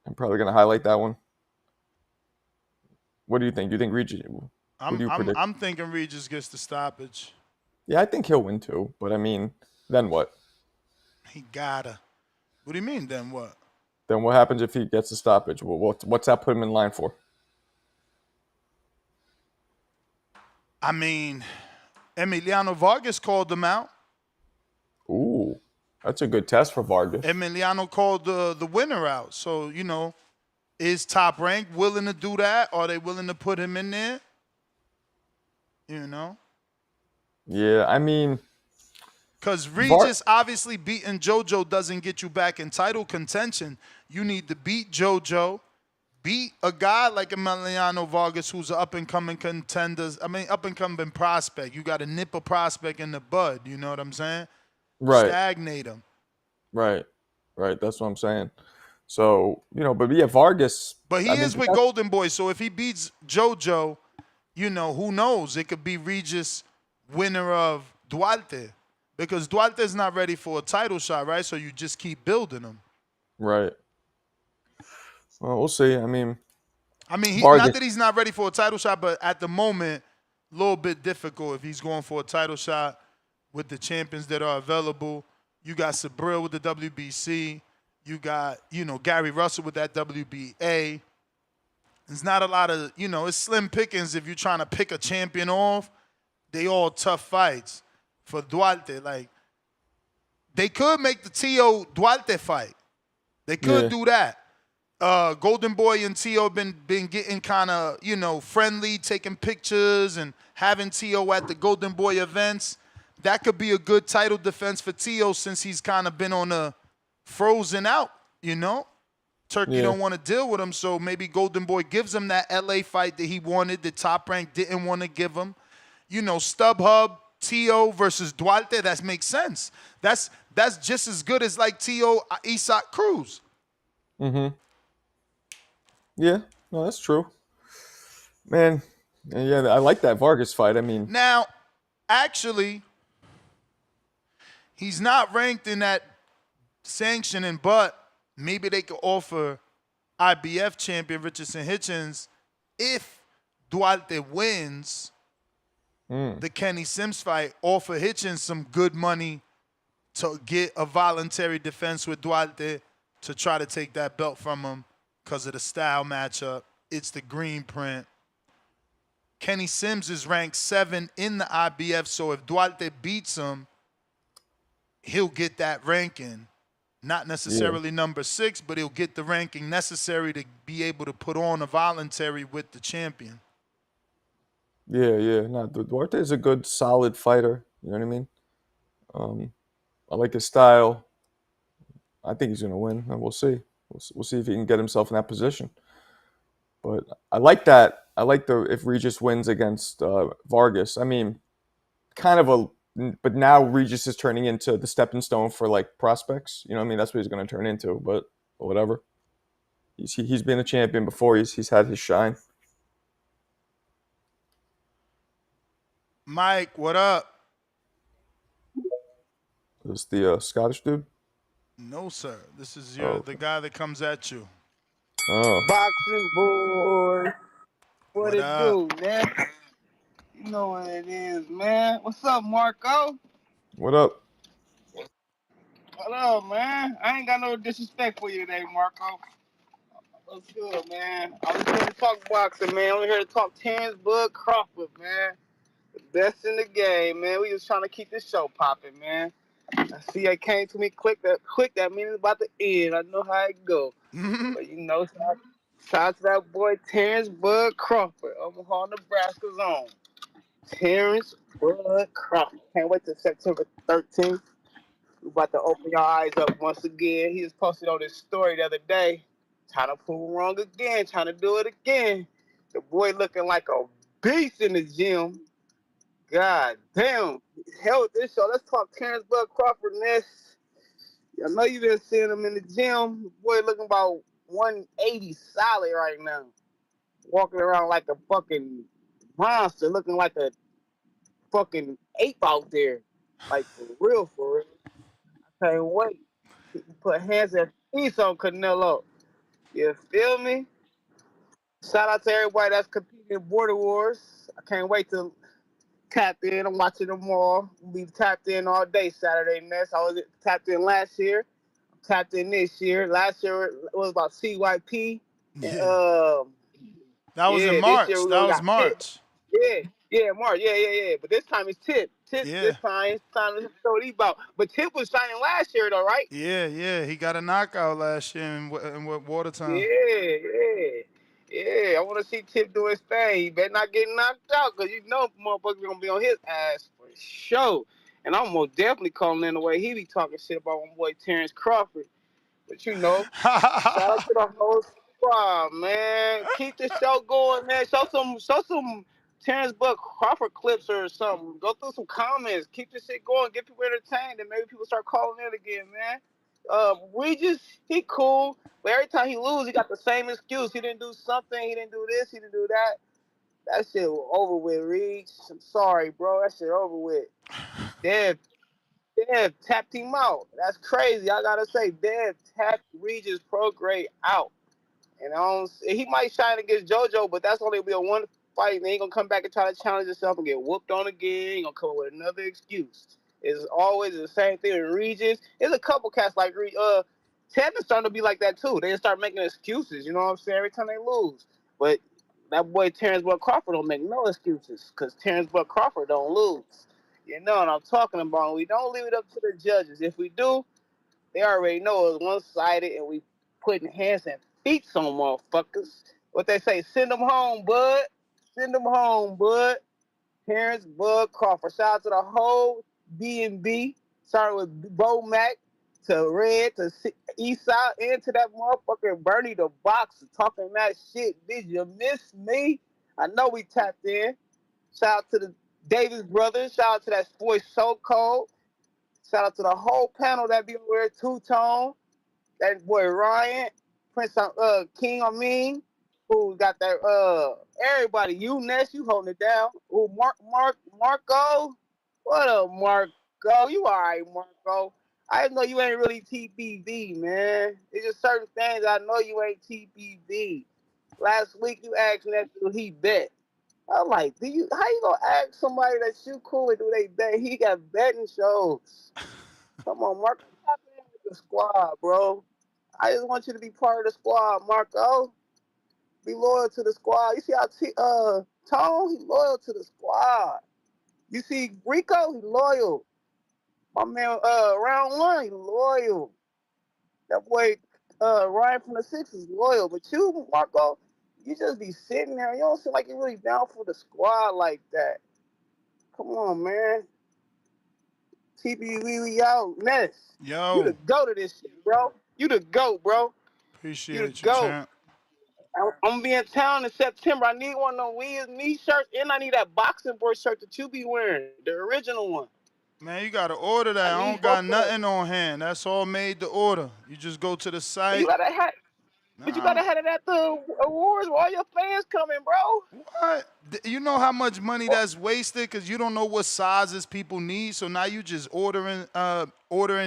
I'm probably going to highlight that one. What do you think? Do you think Regis? I'm thinking Regis gets the stoppage. Yeah, I think he'll win too. But I mean, then what? He gotta. What do you mean, then what? Then what happens if he gets the stoppage? Well, what's that put him in line for? I mean, Emiliano Vargas called him out. Ooh, that's a good test for Vargas. Emiliano called the winner out. So, is Top Rank willing to do that? Are they willing to put him in there? Yeah, I mean... Because Regis obviously beating JoJo doesn't get you back in title contention. You need to beat JoJo, beat a guy like Emiliano Vargas who's an up-and-coming up-and-coming prospect. You got to nip a prospect in the bud, you know what I'm saying? Right. Stagnate him. Right. That's what I'm saying. So, but yeah, Vargas. But he is with Golden Boy, so if he beats JoJo, who knows? It could be Regis winner of Dwarte. Because Duarte's not ready for a title shot, right? So you just keep building him. Right. Well, we'll see. I mean, not that he's not ready for a title shot, but at the moment, a little bit difficult if he's going for a title shot with the champions that are available. You got Sabril with the WBC. You got, Gary Russell with that WBA. There's not a lot of, it's slim pickings if you're trying to pick a champion off. They all tough fights. For Dwarte, like, they could make the T.O. Dwarte fight. They could do that. Golden Boy and T.O. been getting kind of, friendly, taking pictures and having T.O. at the Golden Boy events. That could be a good title defense for T.O. since he's kind of been on a frozen out, Turkey don't want to deal with him, so maybe Golden Boy gives him that L.A. fight that he wanted, the Top Rank didn't want to give him. StubHub, T.O. versus Dwarte, that makes sense. That's just as good as like T.O. Isak Cruz. Mm-hmm. Yeah, no, that's true. Man, yeah, I like that Vargas fight. I mean, now, actually, he's not ranked in that sanctioning, but maybe they could offer IBF champion Richardson Hitchens if Dwarte wins the Kenny Sims fight, offer Hitchens some good money to get a voluntary defense with Dwarte to try to take that belt from him because of the style matchup. It's the green print. Kenny Sims is ranked 7 in the IBF, so if Dwarte beats him, he'll get that ranking. Not necessarily number 6, but he'll get the ranking necessary to be able to put on a voluntary with the champion. Yeah. No, Dwarte is a good, solid fighter. You know what I mean? I like his style. I think he's going to win, and we'll see. We'll see if he can get himself in that position. But I like that. I like if Regis wins against Vargas. I mean, but now Regis is turning into the stepping stone for like prospects. You know what I mean? That's what he's going to turn into. But whatever. He's been a champion before. He's had his shine. Mike, what up? Is the Scottish dude? No, sir. This is the guy that comes at you. Oh. Boxing boy. What it up? do, man? You know what it is, man. What's up, Marco? What up? What up, man? I ain't got no disrespect for you today, Marco. What's good, man? I'm just here to talk boxing, man. We're here to talk Terrence Bud Crawford, man. The best in the game, man. We just trying to keep this show popping, man. I see it came to me quick. That means it's about to end. I know how it go. But shout out to that boy Terrence Bud Crawford, Omaha, Nebraska's own. Terrence Bud Crawford. Can't wait till September 13th. We're about to open your eyes up once again. He just posted on his story the other day. Trying to prove wrong again. Trying to do it again. The boy looking like a beast in the gym. God damn. Hell with this show. Let's talk Terrence Bud Crawford next. I know you've been seeing him in the gym. The boy looking about 180 solid right now. Walking around like a fucking monster. Looking like a fucking ape out there. Like, for real, for real. I can't wait. Put hands and feet on Canelo. You feel me? Shout out to everybody that's competing in Border Wars. I can't wait to tap in. I'm watching them all. We've tapped in all day Saturday nights. I was tapped in last year. Tapped in this year. Last year it was about CYP. And, that was in March. That was March. March. Yeah. But this time it's Tip. This time it's time to show these about. But Tip was shining last year though, right? Yeah. He got a knockout last year in Watertown. Yeah. I want to see Tip do his thing. He better not get knocked out because you know motherfuckers going to be on his ass for sure. And I'm most definitely calling in the way he be talking shit about my boy Terrence Crawford. But shout out to the whole squad, man. Keep the show going, man. Show some Terrence Bud Crawford clips or something. Go through some comments. Keep this shit going. Get people entertained, and maybe people start calling in again, man. Regis, he cool. But every time he lose, he got the same excuse. He didn't do something. He didn't do this. He didn't do that. That shit over with, Reach. I'm sorry, bro. That shit over with. Dev tapped him out. That's crazy. I gotta say, Dev tapped Regis Prograis out. And he might shine against JoJo, but that's only be a one fight. And he ain't gonna come back and try to challenge himself and get whooped on again. He gonna come up with another excuse. It's always the same thing with Regis. There's a couple cats like Tevin's starting to be like that too. They start making excuses. You know what I'm saying? Every time they lose, but that boy Terrence Bud Crawford don't make no excuses because Terrence Bud Crawford don't lose. You know what I'm talking about? We don't leave it up to the judges. If we do, they already know it's one-sided and we putting hands and feet on motherfuckers. What they say, send them home, bud. Send them home, bud. Terrence Bud Crawford. Shout out to the whole B&B. Starting with Bo Mac to Red to Eastside and to that motherfucker Bernie the Boxer talking that shit. Did you miss me? I know we tapped in. Shout out to the Davis brothers. Shout out to that boy So Cold. Shout out to the whole panel that be over there, Two-Tone, that boy Ryan, Prince King Amin, who got that everybody, you Ness, you holding it down. Ooh, Marco. What up, Marco? You alright, Marco. I know you ain't really TBV, man. It's just certain things I know you ain't TBV. Last week you asked that dude he bet. I'm like, how you gonna ask somebody that you cool with do they bet? He got betting shows. Come on, Marco. Stop in with the squad, bro. I just want you to be part of the squad, Marco. Be loyal to the squad. You see how Tone, he loyal to the squad. You see Rico, he loyal. My man, round one, he loyal. That boy, Ryan from the Six is loyal. But you, Marco, you just be sitting there. You don't seem like you're really down for the squad like that. Come on, man. TB out. Ness. Yo. You the GOAT of this shit, bro. You the GOAT, bro. Appreciate You you, the GOAT. champ. I'm gonna be in town in September. I need one of them Wiz Me shirts, and I need that boxing boy shirt that you be wearing, the original one. Man, you gotta order that. I don't got nothing on hand. That's all made to order. You just go to the site. You gotta have, but you gotta have it at the awards where all your fans coming, bro. What? You know how much money that's wasted because you don't know what sizes people need. So now you just ordering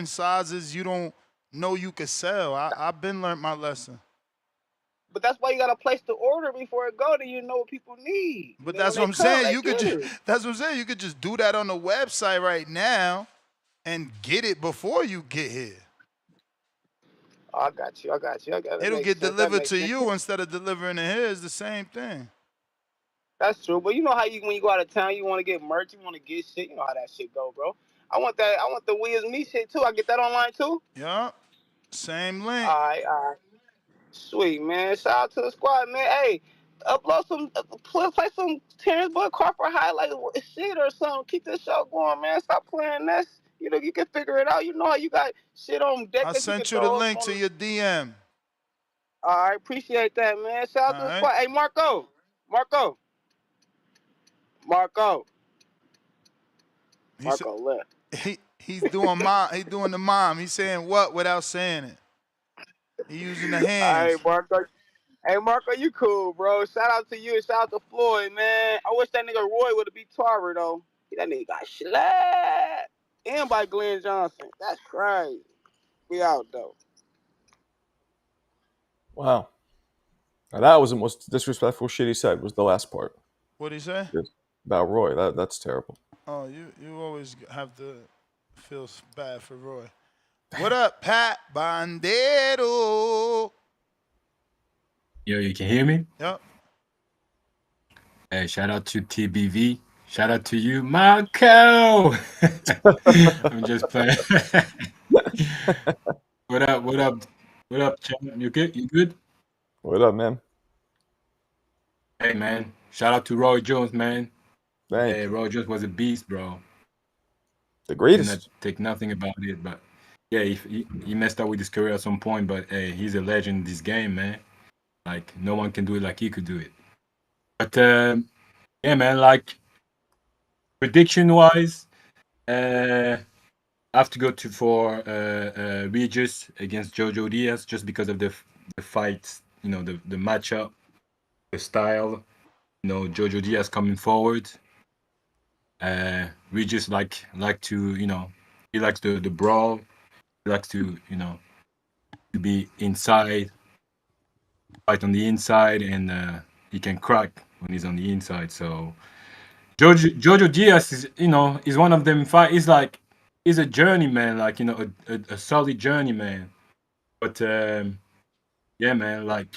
sizes you don't know you could sell. I've been learned my lesson. But that's why you gotta place the order before it go. Then you know what people need. But that's what I'm saying. You could just that's what I'm saying. You could just do that on the website right now and get it before you get here. Oh, I got you. It'll get delivered to you instead of delivering it here. It's the same thing. That's true. But you know how when you go out of town, you want to get merch, you want to get shit. You know how that shit go, bro. I want the Wiz Me shit too. I get that online too. Yup. Same link. All right. Sweet, man. Shout out to the squad, man. Hey, upload some, play some Terrence Bud Crawford highlight shit or something. Keep this show going, man. Stop playing this. You know, you can figure it out. You know how you got shit on deck. I sent you the link to your DM. All right, appreciate that, man. Shout out to the squad. Hey, Marco. Marco left. He's doing mom. He's doing the mom. He's saying what without saying it. He using the hands. All right, Marco. Hey, Marco, you cool, bro. Shout out to you and shout out to Floyd, man. I wish that nigga Roy would have beat Tarver, though. That nigga got slapped. And by Glenn Johnson. That's crazy. We out, though. Wow. Now that was the most disrespectful shit he said, was the last part. What'd he say? About Roy. That's terrible. Oh, you always have to feel bad for Roy. What up, Pat Bandero? Yo, you can hear me? Yep. Hey, shout out to TBV. Shout out to you, Marco. I'm just playing. What up, champ? You good? You good? What up, man? Hey, man. Shout out to Roy Jones, man. Thank you. Roy Jones was a beast, bro. The greatest. Take nothing about it, but yeah, he messed up with his career at some point, but hey, he's a legend in this game, man. Like, no one can do it like he could do it. But yeah, man, like prediction-wise, I have to go for Regis against Jojo Diaz just because of the fight, the matchup, the style. Jojo Diaz coming forward. Regis like to he likes the brawl. He likes to to be inside, fight on the inside, and he can crack when he's on the inside. So Jojo Diaz is one of them. He's a journeyman, like a solid journeyman. But yeah, man, like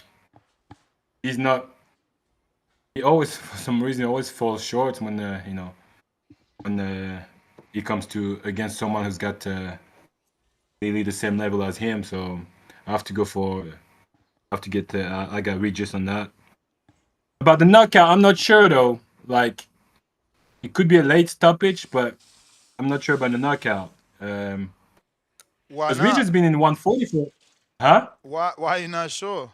he's not. He always, for some reason, always falls short when when it comes to against someone who's got nearly the same level as him. So I have to go for. I have to get. I got Regis on that. About the knockout, I'm not sure though. Like it could be a late stoppage, but I'm not sure about the knockout. Why Because not? Regis been in 144. Huh? Why you not sure?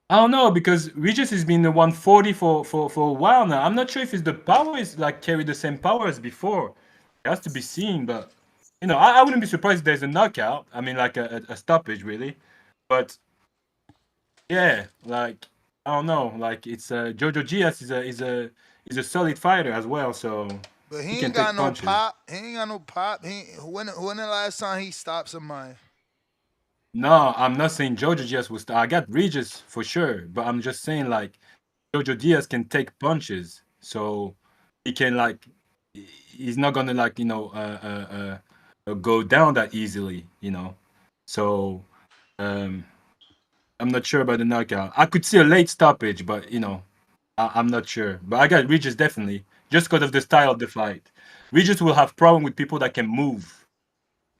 I don't know because Regis has been the 140 for a while now. I'm not sure if it's the power is like carry the same power as before. It has to be seen, but I wouldn't be surprised if there's a knockout. I mean, like a stoppage, really. But yeah, like I don't know. Like it's Jojo Diaz is a solid fighter as well, so But he he can ain't got take no punches. pop. He ain't got no pop. When the last time he stopped somebody? No, I'm not saying Jojo Diaz will start. I got Regis for sure, but I'm just saying like Jojo Diaz can take punches, so he can like he's not gonna like go down that easily. So um, I'm not sure about the knockout. I could see a late stoppage, but I'm not sure. But I got Regis definitely just because of the style of the fight. Regis will have problem with people that can move.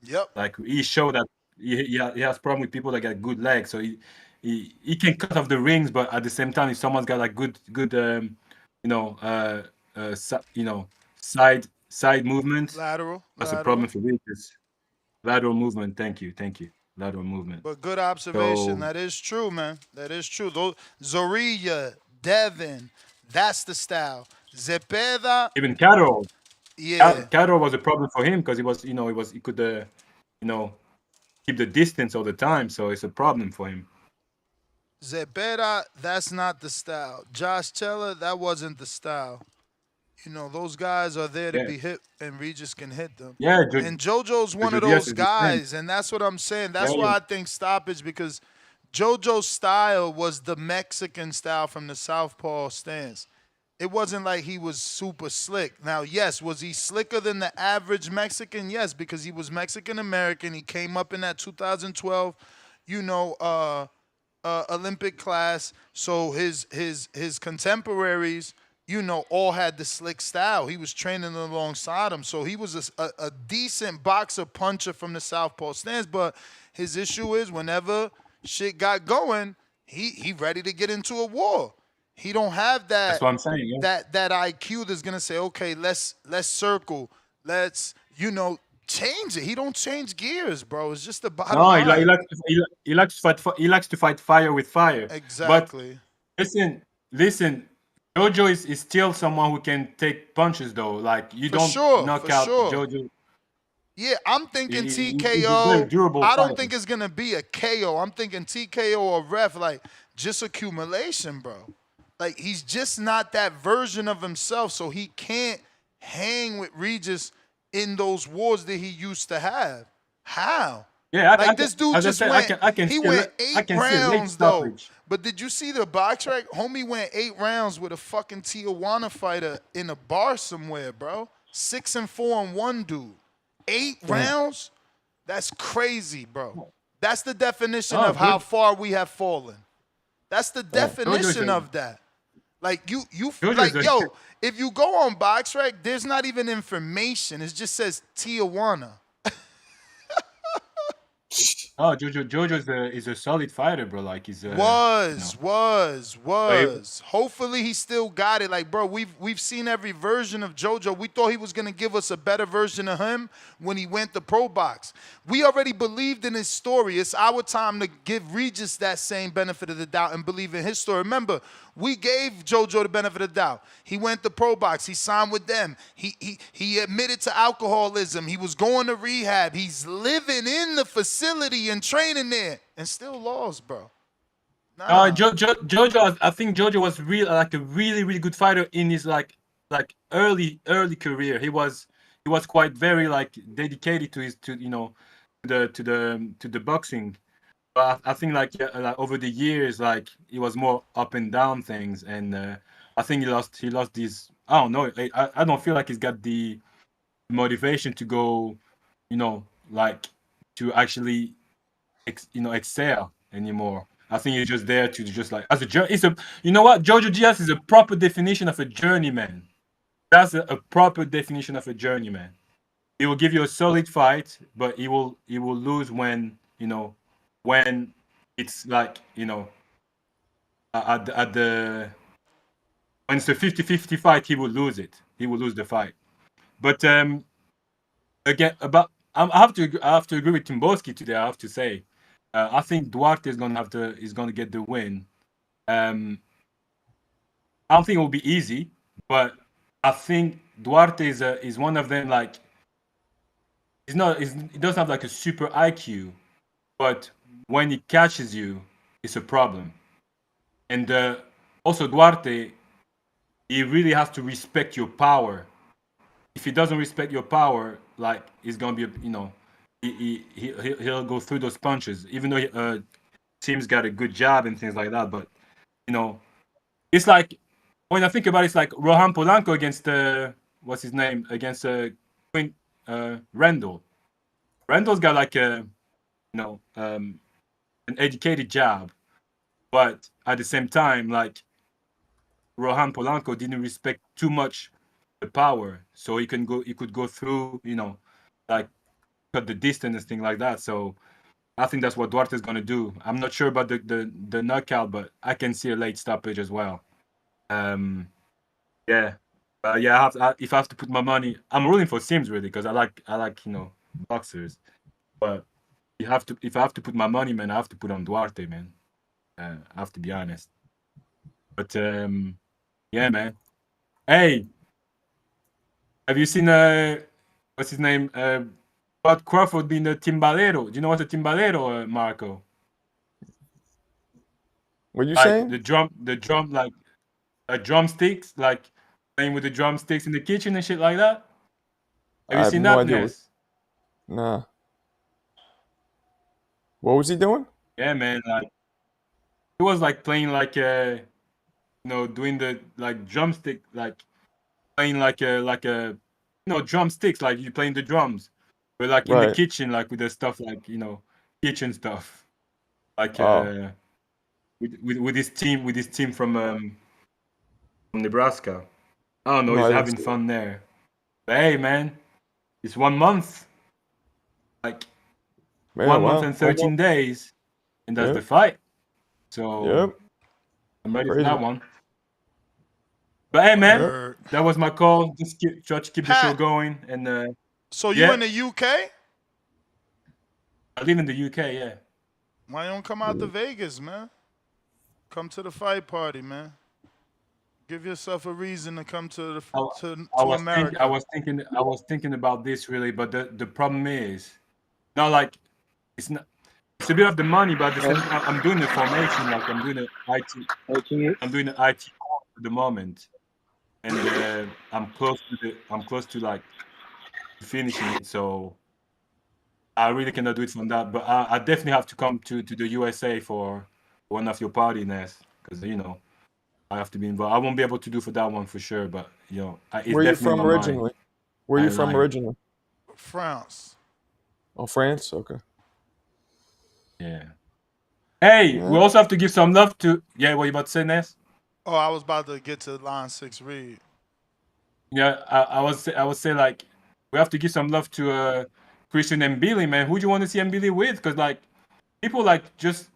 Yep. Like he showed that he has problem with people that got good legs, so he can cut off the rings, but at the same time, if someone's got like good you know uh side movement, Lateral. that's a problem for Regis. Lateral movement. Thank you. Lateral movement. But good observation. So That is true, man. That is true. Those Zorilla, Devin, that's the style. Zepeda, even Carol, yeah. Carol was a problem for him because he could you know keep the distance all the time, so it's a problem for him. Zepeda, that's not the style. Josh Teller, that wasn't the style. Those guys are there to Yeah, be hit, and Regis can hit them. yeah. And JoJo's one Jojo of Diaz those is the same. guys, and that's what I'm saying. Yeah, That's yeah. why I think stoppage, because JoJo's style was the Mexican style from the southpaw stance. It wasn't like he was super slick. Now, yes, was he slicker than the average Mexican? Yes, because he was Mexican American. He came up in that 2012, Olympic class. So his contemporaries, all had the slick style. He was training alongside him, so he was a decent boxer puncher from the southpaw stance. But his issue is whenever shit got going, he ready to get into a war. He don't have That's what I'm saying. Yeah. that IQ that's gonna say, okay, let's circle, let's change it. He don't change gears, bro. It's just the bottom No, he, line. he likes to fight. He likes to fight fire with fire. But Exactly. listen. Jojo is still someone who can take punches, though. Like you For don't sure, knock for out sure. Jojo. Yeah, I'm thinking He's a very TKO. durable I don't fighter. think it's gonna be a KO. I'm thinking TKO or ref, like just accumulation, bro. Like he's just not that version of himself, so he can't hang with Regis in those wars that he used to have. How? Yeah, Like this dude as I just said, went. I can He see went I 8 can see a late rounds though. stoppage. But did you see the box track? Homie went 8 rounds with a fucking Tijuana fighter in a bar somewhere, bro. 6-4-1 dude. 8 rounds? That's crazy, bro. That's the definition Oh, of how good. far we have fallen. That's the definition of that. Like you Jojo's like yo, if you go on BoxRec, there's not even information. It just says Tijuana. Oh, Jojo is a solid fighter, bro. Like he's Was. Like, Hopefully he still got it. Like, bro, we've seen every version of JoJo. We thought he was gonna give us a better version of him when he went to Pro Box. We already believed in his story. It's our time to give Regis that same benefit of the doubt and believe in his story. Remember, we gave JoJo the benefit of the doubt. He went to Pro Box. He signed with them. He admitted to alcoholism. He was going to rehab. He's living in the facility and training there, and still lost, bro. Jojo, I think Jojo was a really good fighter in his like early career. He was quite very like dedicated to his to the boxing. But I think like over the years, like it was more up and down things, and I think he lost these. I don't know. I don't feel like he's got the motivation to go, like to actually excel anymore. I think he's just there to just like as a journey. It's a Jojo Diaz is a proper definition of a journeyman. That's a proper definition of a journeyman. He will give you a solid fight, but he will lose when when it's like at the when it's a 50-50 fight, he will lose it. He will lose the fight. But again, I have to agree with Timboski today. I have to say. I think Dwarte is gonna get the win. I don't think it will be easy, but I think Dwarte is one of them. Like, he doesn't have like a super IQ, but when he catches you, it's a problem. And also Dwarte, he really has to respect your power. If he doesn't respect your power, like he's gonna be he'll go through those punches, even though Tim's got a good job and things like that. But it's like when I think about it, it's like Rohan Polanco against what's his name against Randall. Randall's got like an educated job, but at the same time, like Rohan Polanco didn't respect too much the power, so he could go through, like cut the distance and things like that. So I think that's what Dwarte is going to do. I'm not sure about the knockout, but I can see a late stoppage as well. Yeah, if I have to put my money, I'm rooting for Sims really because I like boxers. But if I have to put my money, man, I have to put on Dwarte, man. I have to be honest. But yeah, man. Hey, have you seen what's his name? Bud Crawford being a timbalero. Do you know what a timbalero, Marco? What you like saying? The drum, like drumsticks, like playing with the drumsticks in the kitchen and shit like that. Have you seen no that, idea. Ness? Nah. What was he doing? Yeah, man. Like he was like playing like doing the like drumstick, like playing like a drumsticks, like you playing the drums, but like in the Right. kitchen, like with the stuff like kitchen stuff, like with his team from Nebraska. I don't know. No, I He's didn't having see fun there. But hey, man, it's 1 month, like Man, 1 month wow. and 13 days, and that's Yep. the fight. So Yep. I'm ready for Crazy. that one. But hey, man, Word. that was my call. Just try to keep the show Pat, going. And so you yeah, in the UK? I live in the UK. Yeah. Why you don't come out to Vegas, man? Come to the fight party, man. Give yourself a reason to come to America. I was thinking about this really, but the problem is not like it's not. It's a bit of the money, but at the same time, I'm doing the formation, like I'm doing the IT. I'm doing the IT at the moment, and I'm close to like finishing it. So I really cannot do it from that. But I definitely have to come to the USA for one of your parties, because I have to be involved. I won't be able to do for that one for sure, but it's Where you definitely from on my mind. originally? Where you from originally? France. Oh, France. Okay. Yeah. Hey, Yeah. we also have to give some love to. Yeah, what you about to say, Ness? Oh, I was about to get to line 6 read. Yeah, I would say like we have to give some love to Christian and Billy, man. Who do you want to see Billy with? Because like people like just.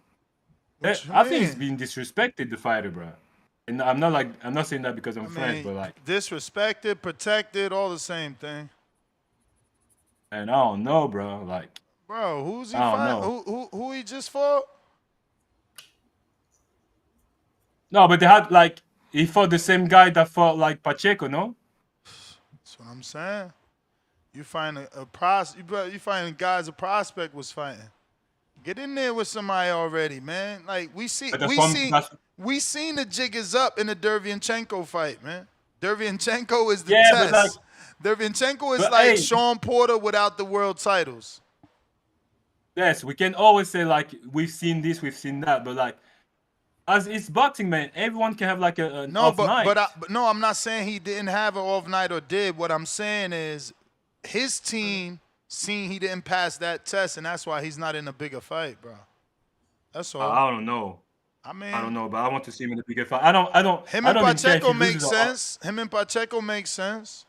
I think he's being disrespected, the fighter, bro. And I'm not saying that because I'm French, but like disrespected, protected, all the same thing. And I don't know, bro. Like, bro, who's he I don't fighting? know. Who he just fought? No, but they had like he fought the same guy that fought like Pacheco, no? That's what I'm saying. You find you find guys a prospect was fighting. Get in there with somebody already, man. Like we seen the jig is up in the Derevyanchenko fight, man. Derevyanchenko is the test. Derevyanchenko is like Sean Porter without the world titles. Yes, we can always say like we've seen this, we've seen that, but like as it's boxing, man, everyone can have like an off night. But no, I'm not saying he didn't have an off night or did. What I'm saying is his team seen he didn't pass that test, and that's why he's not in a bigger fight, bro. That's all. I don't know. I mean, I don't know, but I want to see him in a bigger fight. I don't. Him and Pacheco make sense. Him and Pacheco make sense.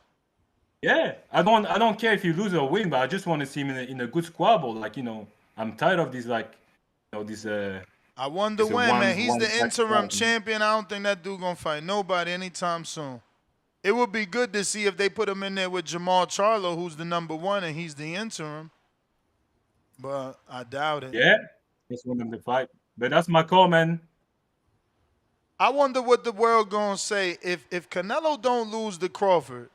Yeah, I don't care if you lose or win, but I just want to see him in a good squabble. Like I'm tired of this this. I wonder when, man. He's the interim champion. I don't think that dude gonna fight nobody anytime soon. It would be good to see if they put him in there with Jamal Charlo, who's the #1 and he's the interim. But I doubt it. Yeah, just want them to fight. But that's my call, man. I wonder what the world gonna say if Canelo don't lose to Crawford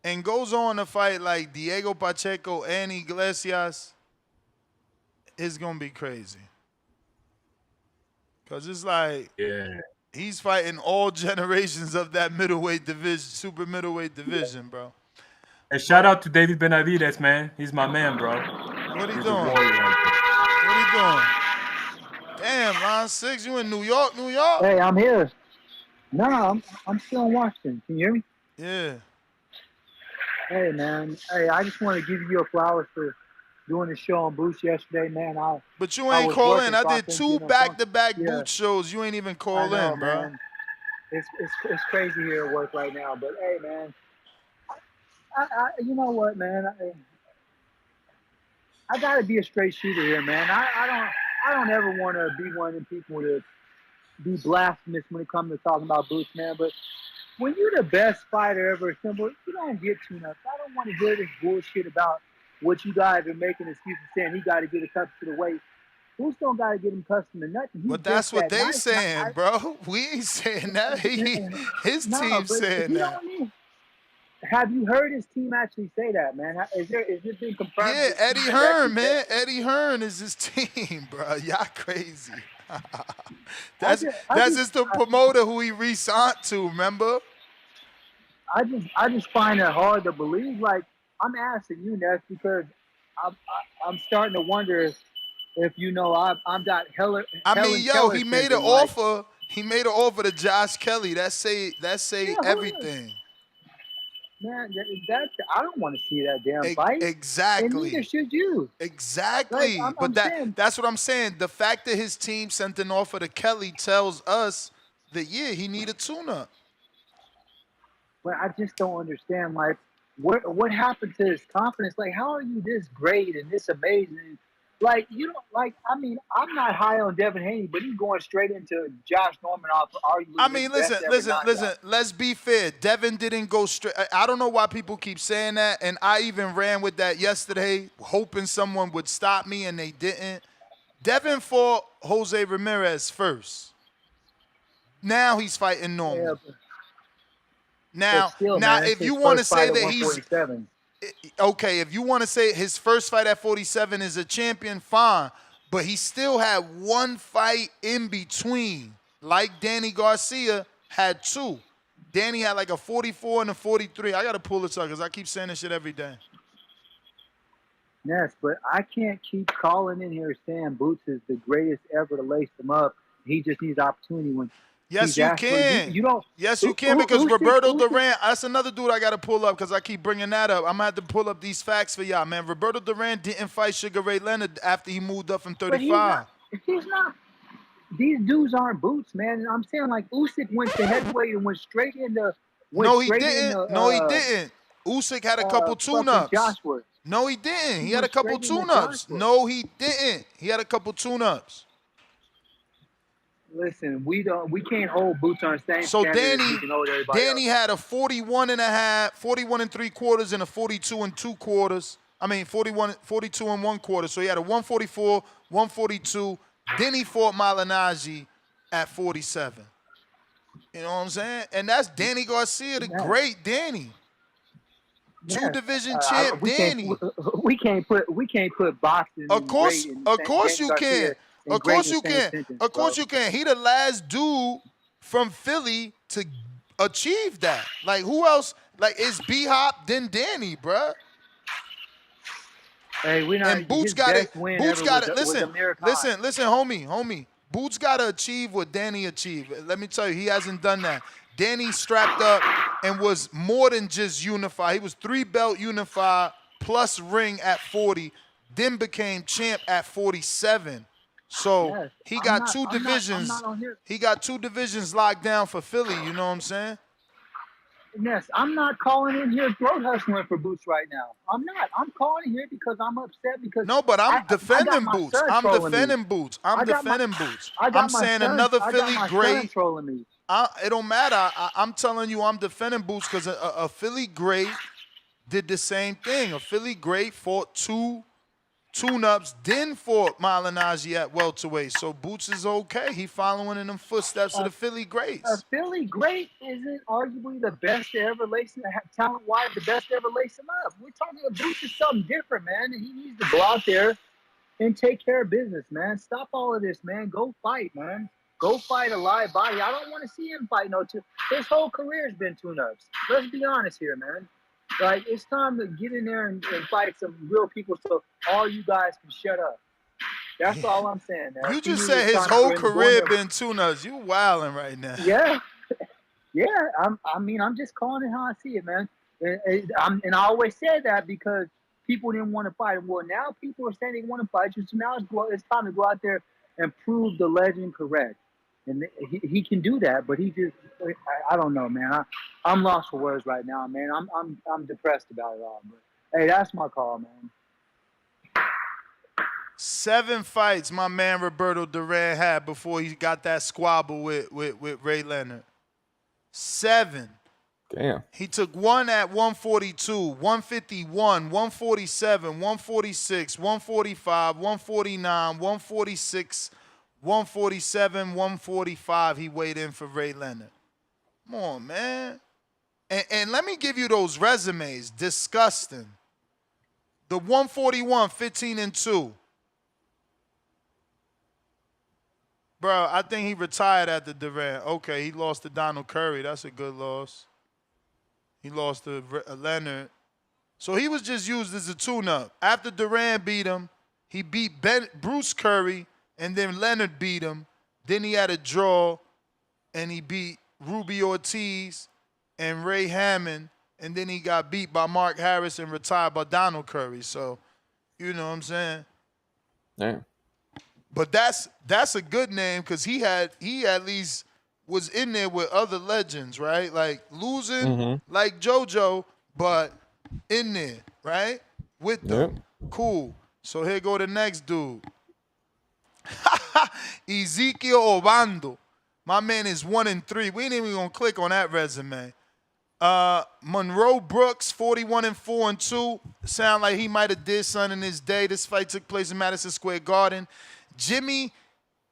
and goes on to fight like Diego Pacheco and Iglesias. It's gonna be crazy. Cause it's like he's fighting all generations of that middleweight division, super middleweight division, bro. Hey, shout out to David Benavidez, man. He's my man, bro. What he doing? What he doing? Damn, Line 6, you in New York, New York? Hey, I'm here. No, I'm still in Washington. Can you hear me? Yeah. Hey, man. Hey, I just want to give you a flowers for doing the show on Boots yesterday, man. But you ain't call in. I did 2 back-to-back Boot shows. You ain't even call in, bro. Man. It's crazy here at work right now. But hey, man, I you know what, man? I gotta be a straight shooter here, man. I don't ever want to be one of them people to be blasphemous when it comes to talking about Boots, man. But when you're the best fighter ever assembled, you don't get tune-ups. I don't want to hear this bullshit about what you guys are making excuses saying he got to get accustomed to the weight. Boots don't got to get him accustomed to nothing. But that's what they saying, bro. We ain't saying that. His team saying that. Have you heard his team actually say that, man? Is it been confirmed? Yeah, Eddie Hearn, man. Eddie Hearn is his team, bro. Y'all crazy. That's just the promoter who he re-signed to, remember? I just find it hard to believe. Like, I'm asking you, Ness, because I'm starting to wonder if I'm got Helen. I mean, yo, he made an offer. He made an offer to Josh Kelly. That say everything. Man, I don't want to see that damn fight. Exactly. And neither should you. Exactly. Like, that's what I'm saying. The fact that his team sent an offer to Kelly tells us that, yeah, he need a tune-up. But I just don't understand, like, what happened to his confidence? Like, how are you this great and this amazing? Like, you don't, like, I mean, I'm not high on Devin Haney, but he's going straight into Josh Norman off arguably. I mean, listen, let's be fair. Devin didn't go straight. I don't know why people keep saying that, and I even ran with that yesterday, hoping someone would stop me, and they didn't. Devin fought Jose Ramirez first. Now he's fighting Norman. Yeah, now, if you want to say that he's okay, if you want to say his first fight at 47 is a champion, fine. But he still had one fight in between, like Danny Garcia had 2. Danny had like a 44 and a 43. I got to pull this up because I keep saying this shit every day. Yes, but I can't keep calling in here saying Boots is the greatest ever to lace them up. He just needs opportunity when. Yes, you can. You don't. Yes, you can because Roberto Duran, that's another dude I got to pull up because I keep bringing that up. I'm going to have to pull up these facts for y'all, man. Roberto Duran didn't fight Sugar Ray Leonard after he moved up from 35. He's not. These dudes aren't Boots, man. I'm saying, like, Usyk went to heavyweight and went straight into. No, he didn't. Usyk had a couple tune-ups. Joshua. No, he didn't. He had a went couple straight in the front tune-ups. foot. No, he didn't. He had a couple tune-ups. Listen, we can't hold Boots on the same So standard as we can hold everybody else. Danny had a 41 and a half, 41 and 3/4, and a 42 and 2/4. I mean, 42 and 1/4. So he had a 144, 142. Then he fought Malignaggi at 47. You know what I'm saying? And that's Danny Garcia, the great Danny. Yeah. Two division champ Danny. We can't put boxing. Of course you can. Of course you can. Of course you can. He the last dude from Philly to achieve that. Like who else? Like it's B-Hop then Danny, bruh. Hey, we not. And Boots got it. Boots got it. Listen, homie. Boots got to achieve what Danny achieved. Let me tell you, he hasn't done that. Danny strapped up and was more than just unified. He was 3-belt unified plus ring at 40, then became champ at 47. So yes, he got two divisions. He got 2 divisions locked down for Philly. You know what I'm saying? Yes, I'm not calling in here throat hustling for Boots right now. I'm not. I'm calling in here because I'm upset because no, but I'm defending Boots. I'm defending Boots. I'm saying another Philly great. It don't matter. I'm telling you, I'm defending Boots because a Philly great did the same thing. A Philly great fought 2 tune-ups, then fought Malignaggi at welterweight. So Boots is okay. He following in them footsteps of the Philly greats. A Philly great isn't arguably the best to ever lace him, talent-wise, the best to ever lace him up. We're talking about Boots is something different, man. He needs to go out there and take care of business, man. Stop all of this, man. Go fight, man. Go fight a live body. I don't want to see him fight no two. His whole career's been tune-ups. Let's be honest here, man. Like, it's time to get in there and fight some real people so all you guys can shut up. That's all I'm saying, man. You just said his whole career been tune-ups. You wilding right now. Yeah. Yeah. I'm just calling it how I see it, man. And I always said that because people didn't want to fight him. Well, now people are saying they want to fight you, so now it's time to go out there and prove the legend correct. And he can do that, but he just, I don't know, man. I'm lost for words right now, man. I'm depressed about it all. But hey, that's my call, man. 7 fights my man Roberto Duran had before he got that squabble with Ray Leonard. 7. Damn. He took 1 at 142, 151, 147, 146, 145, 149, 146, 147, 145. He weighed in for Ray Leonard. Come on, man. And let me give you those resumes. Disgusting. The 141, 15-2. Bro, I think he retired after Duran. Okay, he lost to Donald Curry. That's a good loss. He lost to Leonard. So he was just used as a tune-up. After Duran beat him, he beat Bruce Curry, and then Leonard beat him. Then he had a draw, and he beat Ruby Ortiz and Ray Hammond, and then he got beat by Mark Harris and retired by Donald Curry. So, you know what I'm saying? Damn. But that's a good name because he at least was in there with other legends, right? Like losing like JoJo, but in there, right? With them. Yep. Cool. So here go the next dude. Ezekiel Obando. My man is 1-3. We ain't even gonna click on that resume. Monroe Brooks, 41-4-2. Sound like he might have did something in his day. This fight took place in Madison Square Garden. Jimmy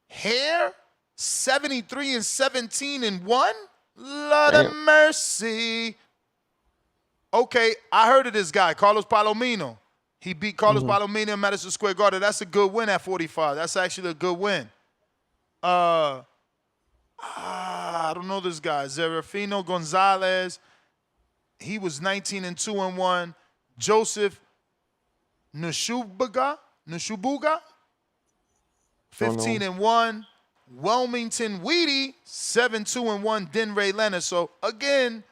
Hare, 73-17-1. Lord of mercy. Okay, I heard of this guy, Carlos Palomino. He beat Carlos Palomino in Madison Square Garden. That's a good win at 45. That's actually a good win. I don't know this guy. Zerafino Gonzalez. He was 19-2-1. Joseph Nshubuga, 15-1. Wilmington Weedy, 7-2-1. Then Ray Leonard. So again,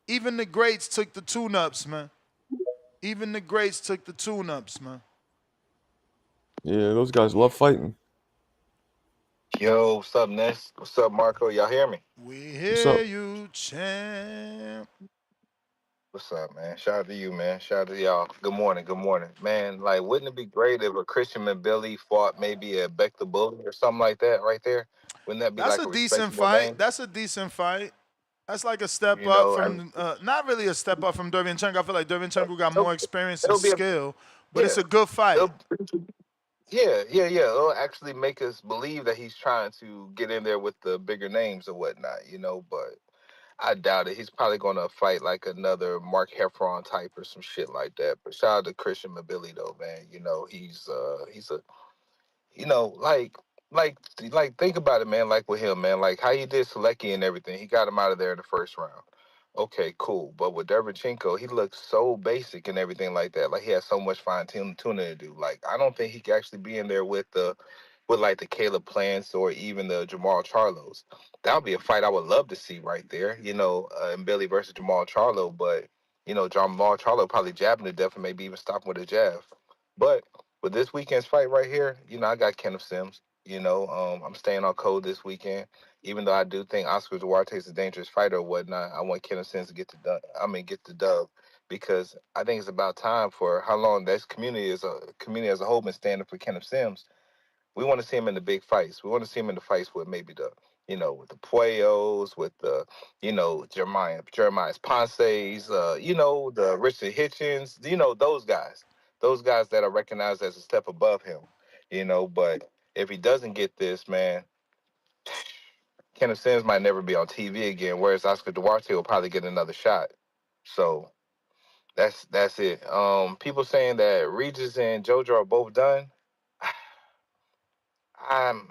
even the greats took the tune-ups, man. Even the greats took the tune-ups, man. Yeah, those guys love fighting. Yo, what's up, Ness? What's up, Marco? Y'all hear me? We hear you, champ. What's up, man? Shout out to you, man. Shout out to y'all. Good morning. Good morning, man. Like, wouldn't it be great if a Christian and Billy fought maybe a Beck the Bully or something like that right there? Wouldn't that be That's like a a decent respectable fight. name? That's a decent fight. That's like a step You up know, from, not really a step up from Derevyanchenko. I feel like Derevyanchenko got it'll, more experience and it'll be a skill, but yeah. it's a good fight. It'll, yeah. It'll actually make us believe that he's trying to get in there with the bigger names or whatnot. You know, but I doubt it. He's probably going to fight like another Mark Heffron type or some shit like that. But shout out to Christian Mobility though, man. You know, he's a you know, like think about it, man. Like with him, man. Like how he did Selecki and everything. He got him out of there in the first round. Okay, cool. But with Derevchenko, he looks so basic and everything like that. Like he has so much tuning to do. Like I don't think he could actually be in there with like the Caleb Plants or even the Jamal Charlos. That would be a fight I would love to see right there. You know, and Billy versus Jamal Charlo. But you know, Jamal Charlo probably jabbing to death and maybe even stopping with a jab. But with this weekend's fight right here, you know, I got Kenneth Sims. You know, I'm staying on code this weekend. Even though I do think Oscar Duarte is a dangerous fighter or whatnot, I want Kenneth Sims to get the dub because I think it's about time for how long this community as a whole been standing for Kenneth Sims. We want to see him in the big fights. We want to see him in the fights with maybe with the Pueyos, with the, Jeremiah's Ponce's, the Richard Hitchens, those guys that are recognized as a step above him, but if he doesn't get this, man, Kenneth Sims might never be on TV again, whereas Oscar Duarte will probably get another shot. So that's it. People saying that Regis and JoJo are both done. I'm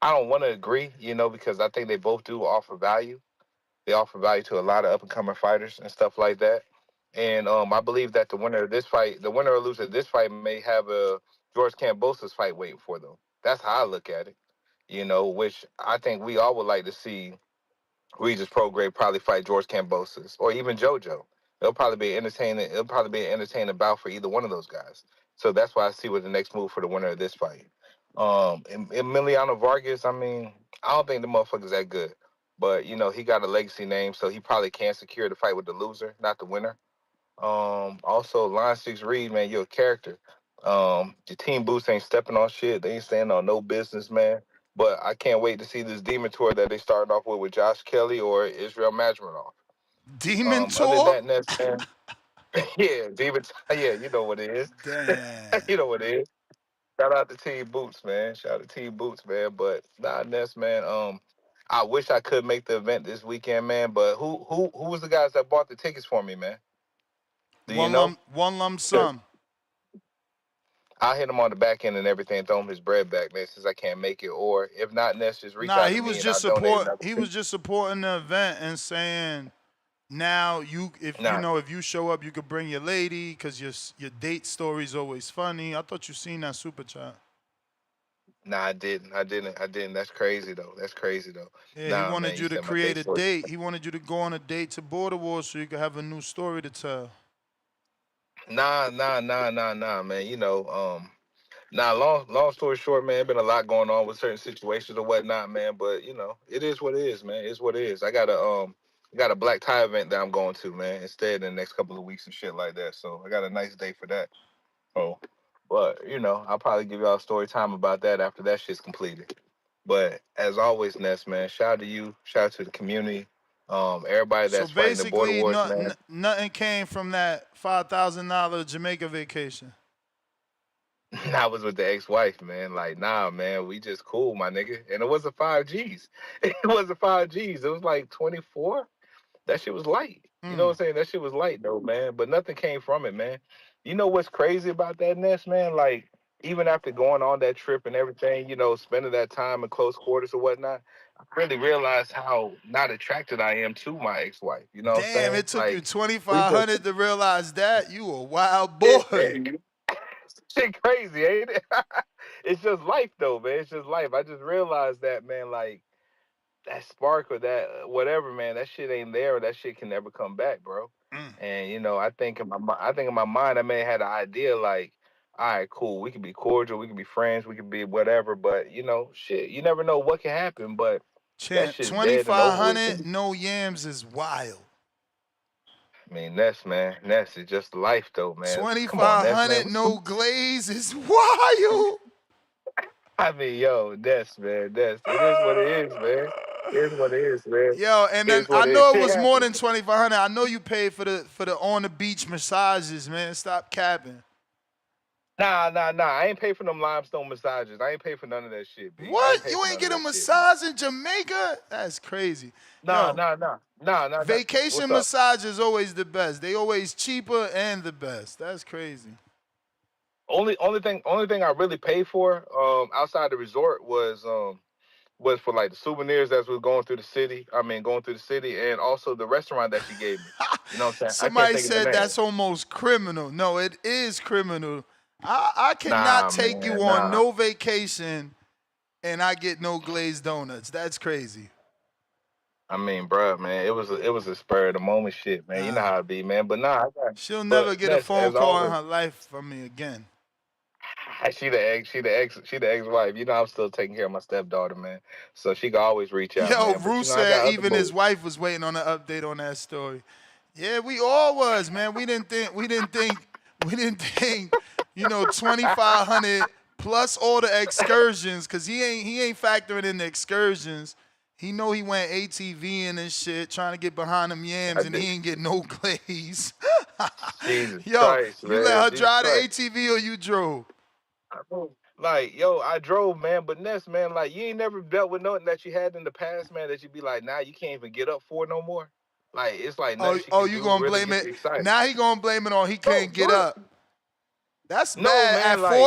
I don't want to agree, because I think they both do offer value. They offer value to a lot of up and coming fighters and stuff like that. And I believe that the winner or loser of this fight may have a George Kambosos fight waiting for them. That's how I look at it. Which I think we all would like to see Regis Prograis probably fight George Kambosos or even JoJo. It'll probably be an entertaining bout for either one of those guys. So that's why I see what the next move for the winner of this fight. Emiliano Vargas, I mean, I don't think the motherfucker's that good. But, he got a legacy name, so he probably can secure the fight with the loser, not the winner. Also, Line 6 Reed, man, you're a character. Your team boots ain't stepping on shit. They ain't standing on no business, man. But I can't wait to see this Demon Tour that they started off with Josh Kelly or Israel Madrimov. Demon Other Tour? than that, man, yeah, Demon, yeah, you know what it is. Damn. You know what it is. Shout out to Team Boots, man. Shout out to Team Boots, man. But nah, Ness, man. I wish I could make the event this weekend, man. But who was the guys that bought the tickets for me, man? Do you know? One lump sum. I'll hit him on the back end and everything, throw him his bread back, man, since I can't make it. Or if not, Ness, just reach Nah, out he to me was and I'll just donate support. another He fee. was just supporting the event and saying, now Nah, if you show up, you could bring your lady because your date story's always funny. I thought you seen that super chat. nah, I didn't. That's crazy though. That's crazy though. Yeah, he Nah, man, wanted you you to said my create date a story. date. He wanted you to go on a date to Border Wars so you could have a new story to tell. Nah, man. Nah, long story short, man, been a lot going on with certain situations or whatnot, man. But it is what it is, man. It's what it is. I got a black tie event that I'm going to, man, instead in the next couple of weeks and shit like that. So I got a nice day for that. Oh, but I'll probably give y'all a story time about that after that shit's completed. But as always, Ness, man, shout out to you, shout out to the community, everybody So that's fighting the border basically, wars, man. nothing came from that $5,000 Jamaica vacation. I was with the ex-wife, man. Like, nah, man, we just cool, my nigga. And it wasn't 5 Gs. It wasn't 5 Gs. It was like 24. That shit was light. You know what I'm saying? That shit was light though, man. But nothing came from it, man. You know what's crazy about that, Ness, man? Like, even after going on that trip and everything, spending that time in close quarters or whatnot, I really realized how not attracted I am to my ex-wife. You know what I'm Damn, saying? it took you Like, we just 2,500 to realize that you a wild yeah, boy. shit crazy, ain't it? It's just life though, man. It's just life. I just realized that, man, like that spark or that whatever, man, that shit ain't there or that shit can never come back, bro. And I think in my mind I may have had an idea like, all right, cool, we can be cordial, we can be friends, we can be whatever, but shit, you never know what can happen, but that Champ, shit's dead and over with. 2,500 no yams is wild. I mean, Ness is just life, though, man. Come on, Ness, man. 2,500 no glaze is wild. I mean, yo, Ness. It is what it is, man. It is what it is, man. Yo, and It then is I what it is. know it Shit was more happens. than 2,500. I know you paid for the on the beach massages, man. Stop capping. Nah. I ain't pay for them limestone massages. I ain't pay for none of that shit, B. I ain't What? pay You for ain't none of get a that shit, man. massage in Jamaica? That's crazy. Yo, Nah. vacation What's up? massage is always the best. They always cheaper and the best. That's crazy. Only thing I really paid for, outside the resort was for like the souvenirs as we were going through the city. I mean, going through the city, and also the restaurant that she gave me. You know what I'm saying? I can't Somebody think of the said name. that's almost criminal. No, it is criminal. I cannot Nah, take you man, on nah. no vacation and I get no glazed donuts. That's crazy. I mean, bruh, man, it was a spur of the moment shit, man. You know Nah. how it be, man. But nah, She'll never but get a Ness, phone as call in always, her life from me again. she the ex-wife. You know, I'm still taking care of my stepdaughter, man. So she can always reach out, Yo, man. But Rue you know, I said got other even his moves. wife was waiting on an update on that story. Yeah, we all was, man. We didn't think, 2,500 plus all the excursions, cause he ain't factoring in the excursions. He know he went ATVing and shit, trying to get behind them I yams, and he did. ain't get no glaze. Jesus Yo, Christ, you let man. her Jesus drive the Christ. ATV or you drove? Like, yo, I drove, man, but Ness, man, like, you ain't never dealt with nothing that you had in the past, man, that you be like, nah, you can't even get up for no more. Like, it's like Oh, nothing she oh, can you do gonna really blame get it? you excited. Now he gonna blame it on he No, can't for get real. up. That's No, bad. At man, like,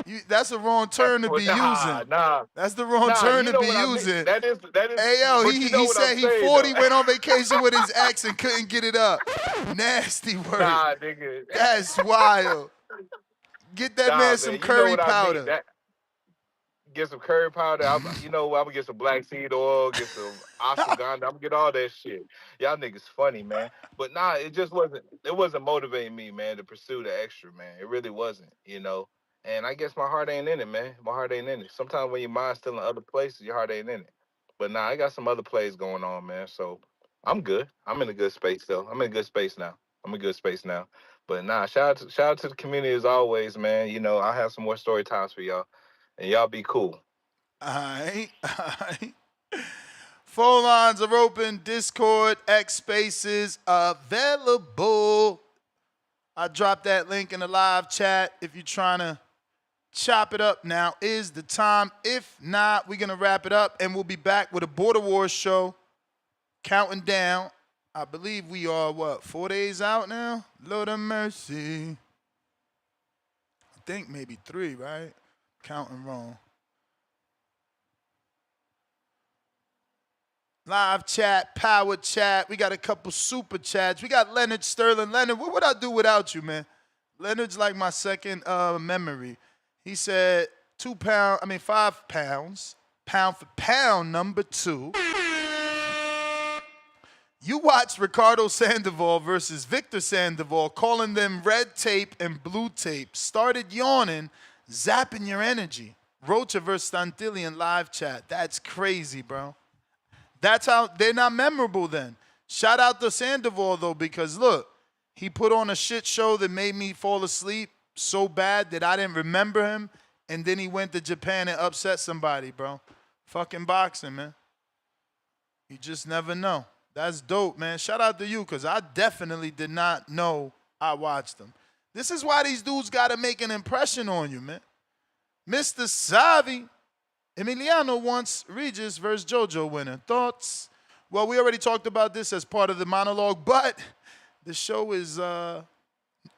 40, that's a wrong term to be nah, using. nah, That's the wrong nah, term you to know be what I mean? using. That is, Hey yo, but he you know he what I'm said he saying, 40 though. went on vacation with his ex and couldn't get it up. Nasty work. Nah, nigga. That's wild. Get that man Nah, some man, you know curry what I mean. powder. That get some curry powder. You know what? I'm gonna get some black seed oil, get some ashwagandha. I'm gonna get all that shit. Y'all niggas funny, man. But nah, it wasn't motivating me, man, to pursue the extra, man. It really wasn't, you know. And I guess my heart ain't in it, man. My heart ain't in it. Sometimes when your mind's still in other places, your heart ain't in it. But nah, I got some other plays going on, man. So I'm good. I'm in a good space though. I'm in a good space now. I'm in a good space now. But nah, shout out to the community as always, man. You know, I have some more story times for y'all. And y'all be cool. Alright. Phone lines are open. Discord, X Spaces available. I dropped that link in the live chat if you're trying to chop it up. Now is the time. If not, we're going to wrap it up and we'll be back with a Border Wars show counting down. I believe we are, 4 days out now? Lord of mercy. I think maybe 3, right? Counting wrong. Live chat, power chat. We got a couple super chats. We got Leonard Sterling. Leonard, what would I do without you, man? Leonard's like my second memory. He said 5 pounds, pound for pound, number 2. You watched Ricardo Sandoval versus Victor Sandoval, calling them red tape and blue tape. Started yawning, zapping your energy. Rocha versus Stantillian live chat. That's crazy, bro. That's how they're not memorable then. Shout out to Sandoval, though, because look, he put on a shit show that made me fall asleep so bad that I didn't remember him, and then he went to Japan and upset somebody, bro. Fucking boxing, man. You just never know. That's dope, man. Shout out to you, because I definitely did not know I watched them. This is why these dudes got to make an impression on you, man. Mr. Savi. Emiliano wants Regis versus JoJo winner. Thoughts? Well, we already talked about this as part of the monologue, but the show is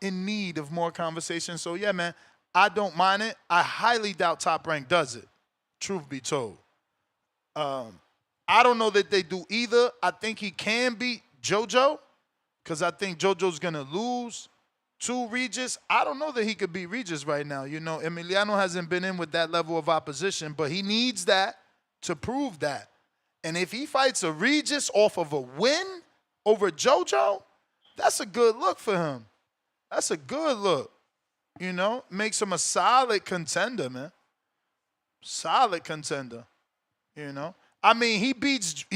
in need of more conversation. So, yeah, man, I don't mind it. I highly doubt Top Rank does it, truth be told. I don't know that they do either. I think he can beat JoJo because I think JoJo's going to lose to Regis. I don't know that he could beat Regis right now. You know, Emiliano hasn't been in with that level of opposition, but he needs that to prove that. And if he fights a Regis off of a win over JoJo, that's a good look for him. That's a good look. You know, makes him a solid contender, man. Solid contender. You know, I mean, he beats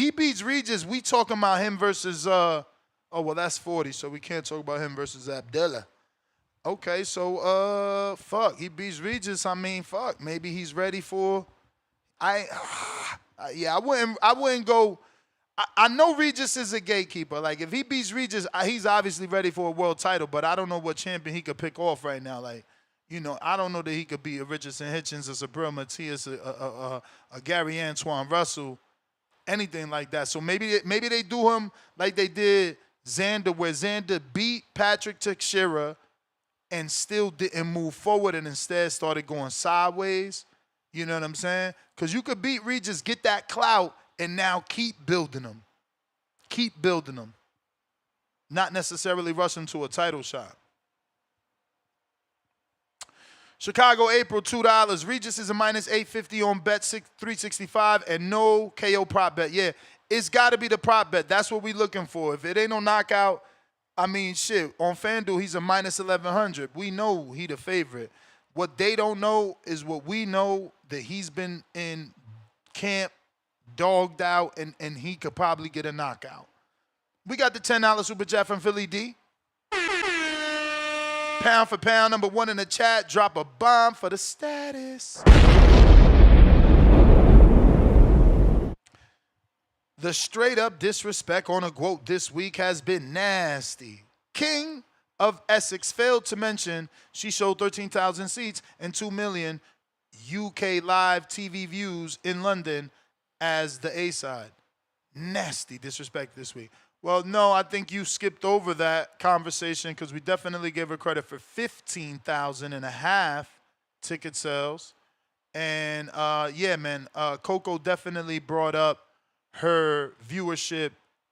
Regis. We talking about him versus Oh, well, that's 40, so we can't talk about him versus Abdullah. Okay, so fuck, he beats Regis. I mean, fuck, maybe he's ready for. Yeah, I wouldn't go. I know Regis is a gatekeeper. Like if he beats Regis, he's obviously ready for a world title. But I don't know what champion he could pick off right now. Like, I don't know that he could beat a Richardson Hitchens, a Sabril Matias, a Gary Antoine Russell, anything like that. So maybe they do him like they did Xander, where Xander beat Patrick Teixeira and still didn't move forward and instead started going sideways. You know what I'm saying? Because you could beat Regis, get that clout, and now keep building them. Keep building them. Not necessarily rushing to a title shot. Chicago, April, $2. Regis is a minus 850 on bet 365 and no KO prop bet. Yeah, it's got to be the prop bet. That's what we looking for. If it ain't no knockout, I mean, shit, on FanDuel, he's a minus 1,100. We know he the favorite. What they don't know is what we know, that he's been in camp, dogged out, and he could probably get a knockout. We got the $10 Super Chat from Philly D. Pound for pound, number one in the chat. Drop a bomb for the status. The straight up disrespect on a quote this week has been nasty. King of Essex failed to mention she showed 13,000 seats and 2 million UK live TV views in London as the A-side. Nasty disrespect this week. Well, no, I think you skipped over that conversation because we definitely gave her credit for 15,000 and a half ticket sales. And yeah, man, Coco definitely brought up her viewership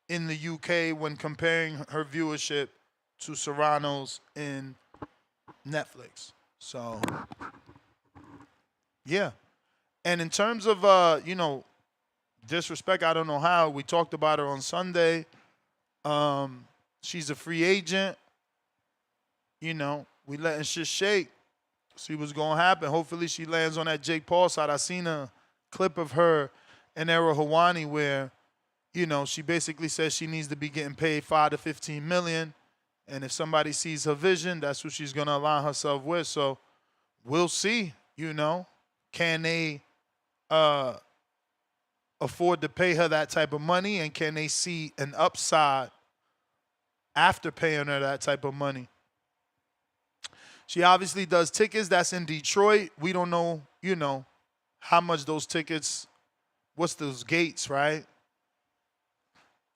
in the UK when comparing her viewership to Serrano's in Netflix. So, yeah. And in terms of, disrespect, I don't know how. We talked about her on Sunday. She's a free agent. We letting shit shake. See what's going to happen. Hopefully she lands on that Jake Paul side. I seen a clip of her in Era Hawani where, she basically says she needs to be getting paid $5 to $15 million. And if somebody sees her vision, that's who she's going to align herself with. So we'll see, Can they afford to pay her that type of money? And can they see an upside after paying her that type of money? She obviously does tickets. That's in Detroit. We don't know, how much those tickets, what's those gates, right?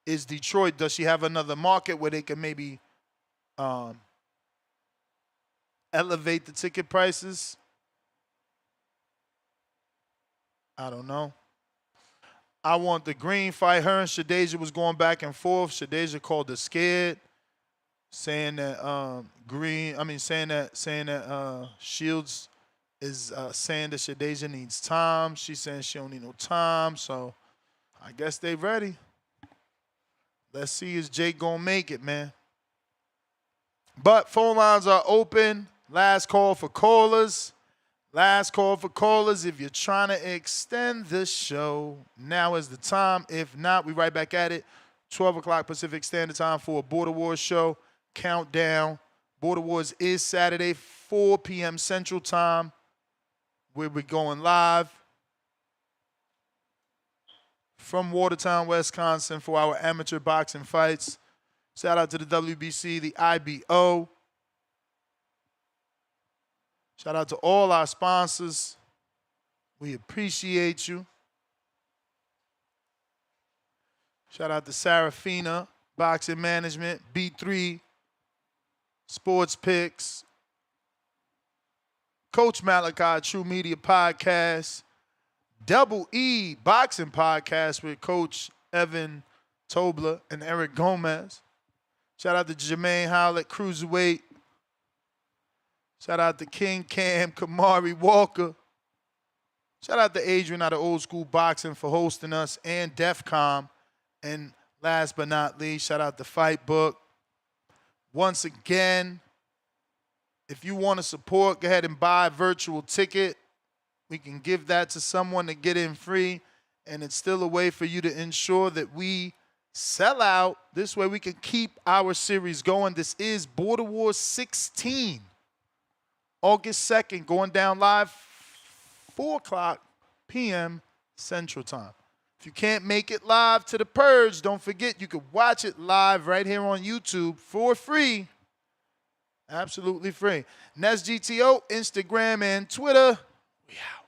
Is Detroit, does she have another market where they can maybe elevate the ticket prices? I don't know. I want the Green fight. Her and Shadeja was going back and forth. Shadeja called her scared, saying that Shields is saying that Shadeja needs time. She's saying she don't need no time. So I guess they ready. Let's see, is Jake gonna make it, man? But phone lines are open. Last call for callers. Last call for callers. If you're trying to extend the show, now is the time. If not, we right back at it. 12 o'clock Pacific Standard Time for a Border Wars show. Countdown. Border Wars is Saturday, 4 p.m. Central Time, where we're going live from Watertown, Wisconsin for our amateur boxing fights. Shout out to the WBC, the IBO. Shout out to all our sponsors. We appreciate you. Shout out to Sarafina, Boxing Management, B3, Sports Picks, Coach Malachi, True Media Podcast, Double E Boxing Podcast with Coach Evan Tobler and Eric Gomez. Shout out to Jermaine Howlett, Cruiserweight. Shout out to King Cam, Kamari Walker. Shout out to Adrian out of Old School Boxing for hosting us, and DEFCON. And last but not least, shout out to Fight Book. Once again, if you want to support, go ahead and buy a virtual ticket. We can give that to someone to get in free, and it's still a way for you to ensure that we Sell out. This way we can keep our series going. This is Border Wars 16. August 2nd, going down live 4 o'clock p.m. Central Time. If you can't make it live to the Purge, don't forget you can watch it live right here on YouTube for free. Absolutely free. NESGTO, Instagram, and Twitter. We out.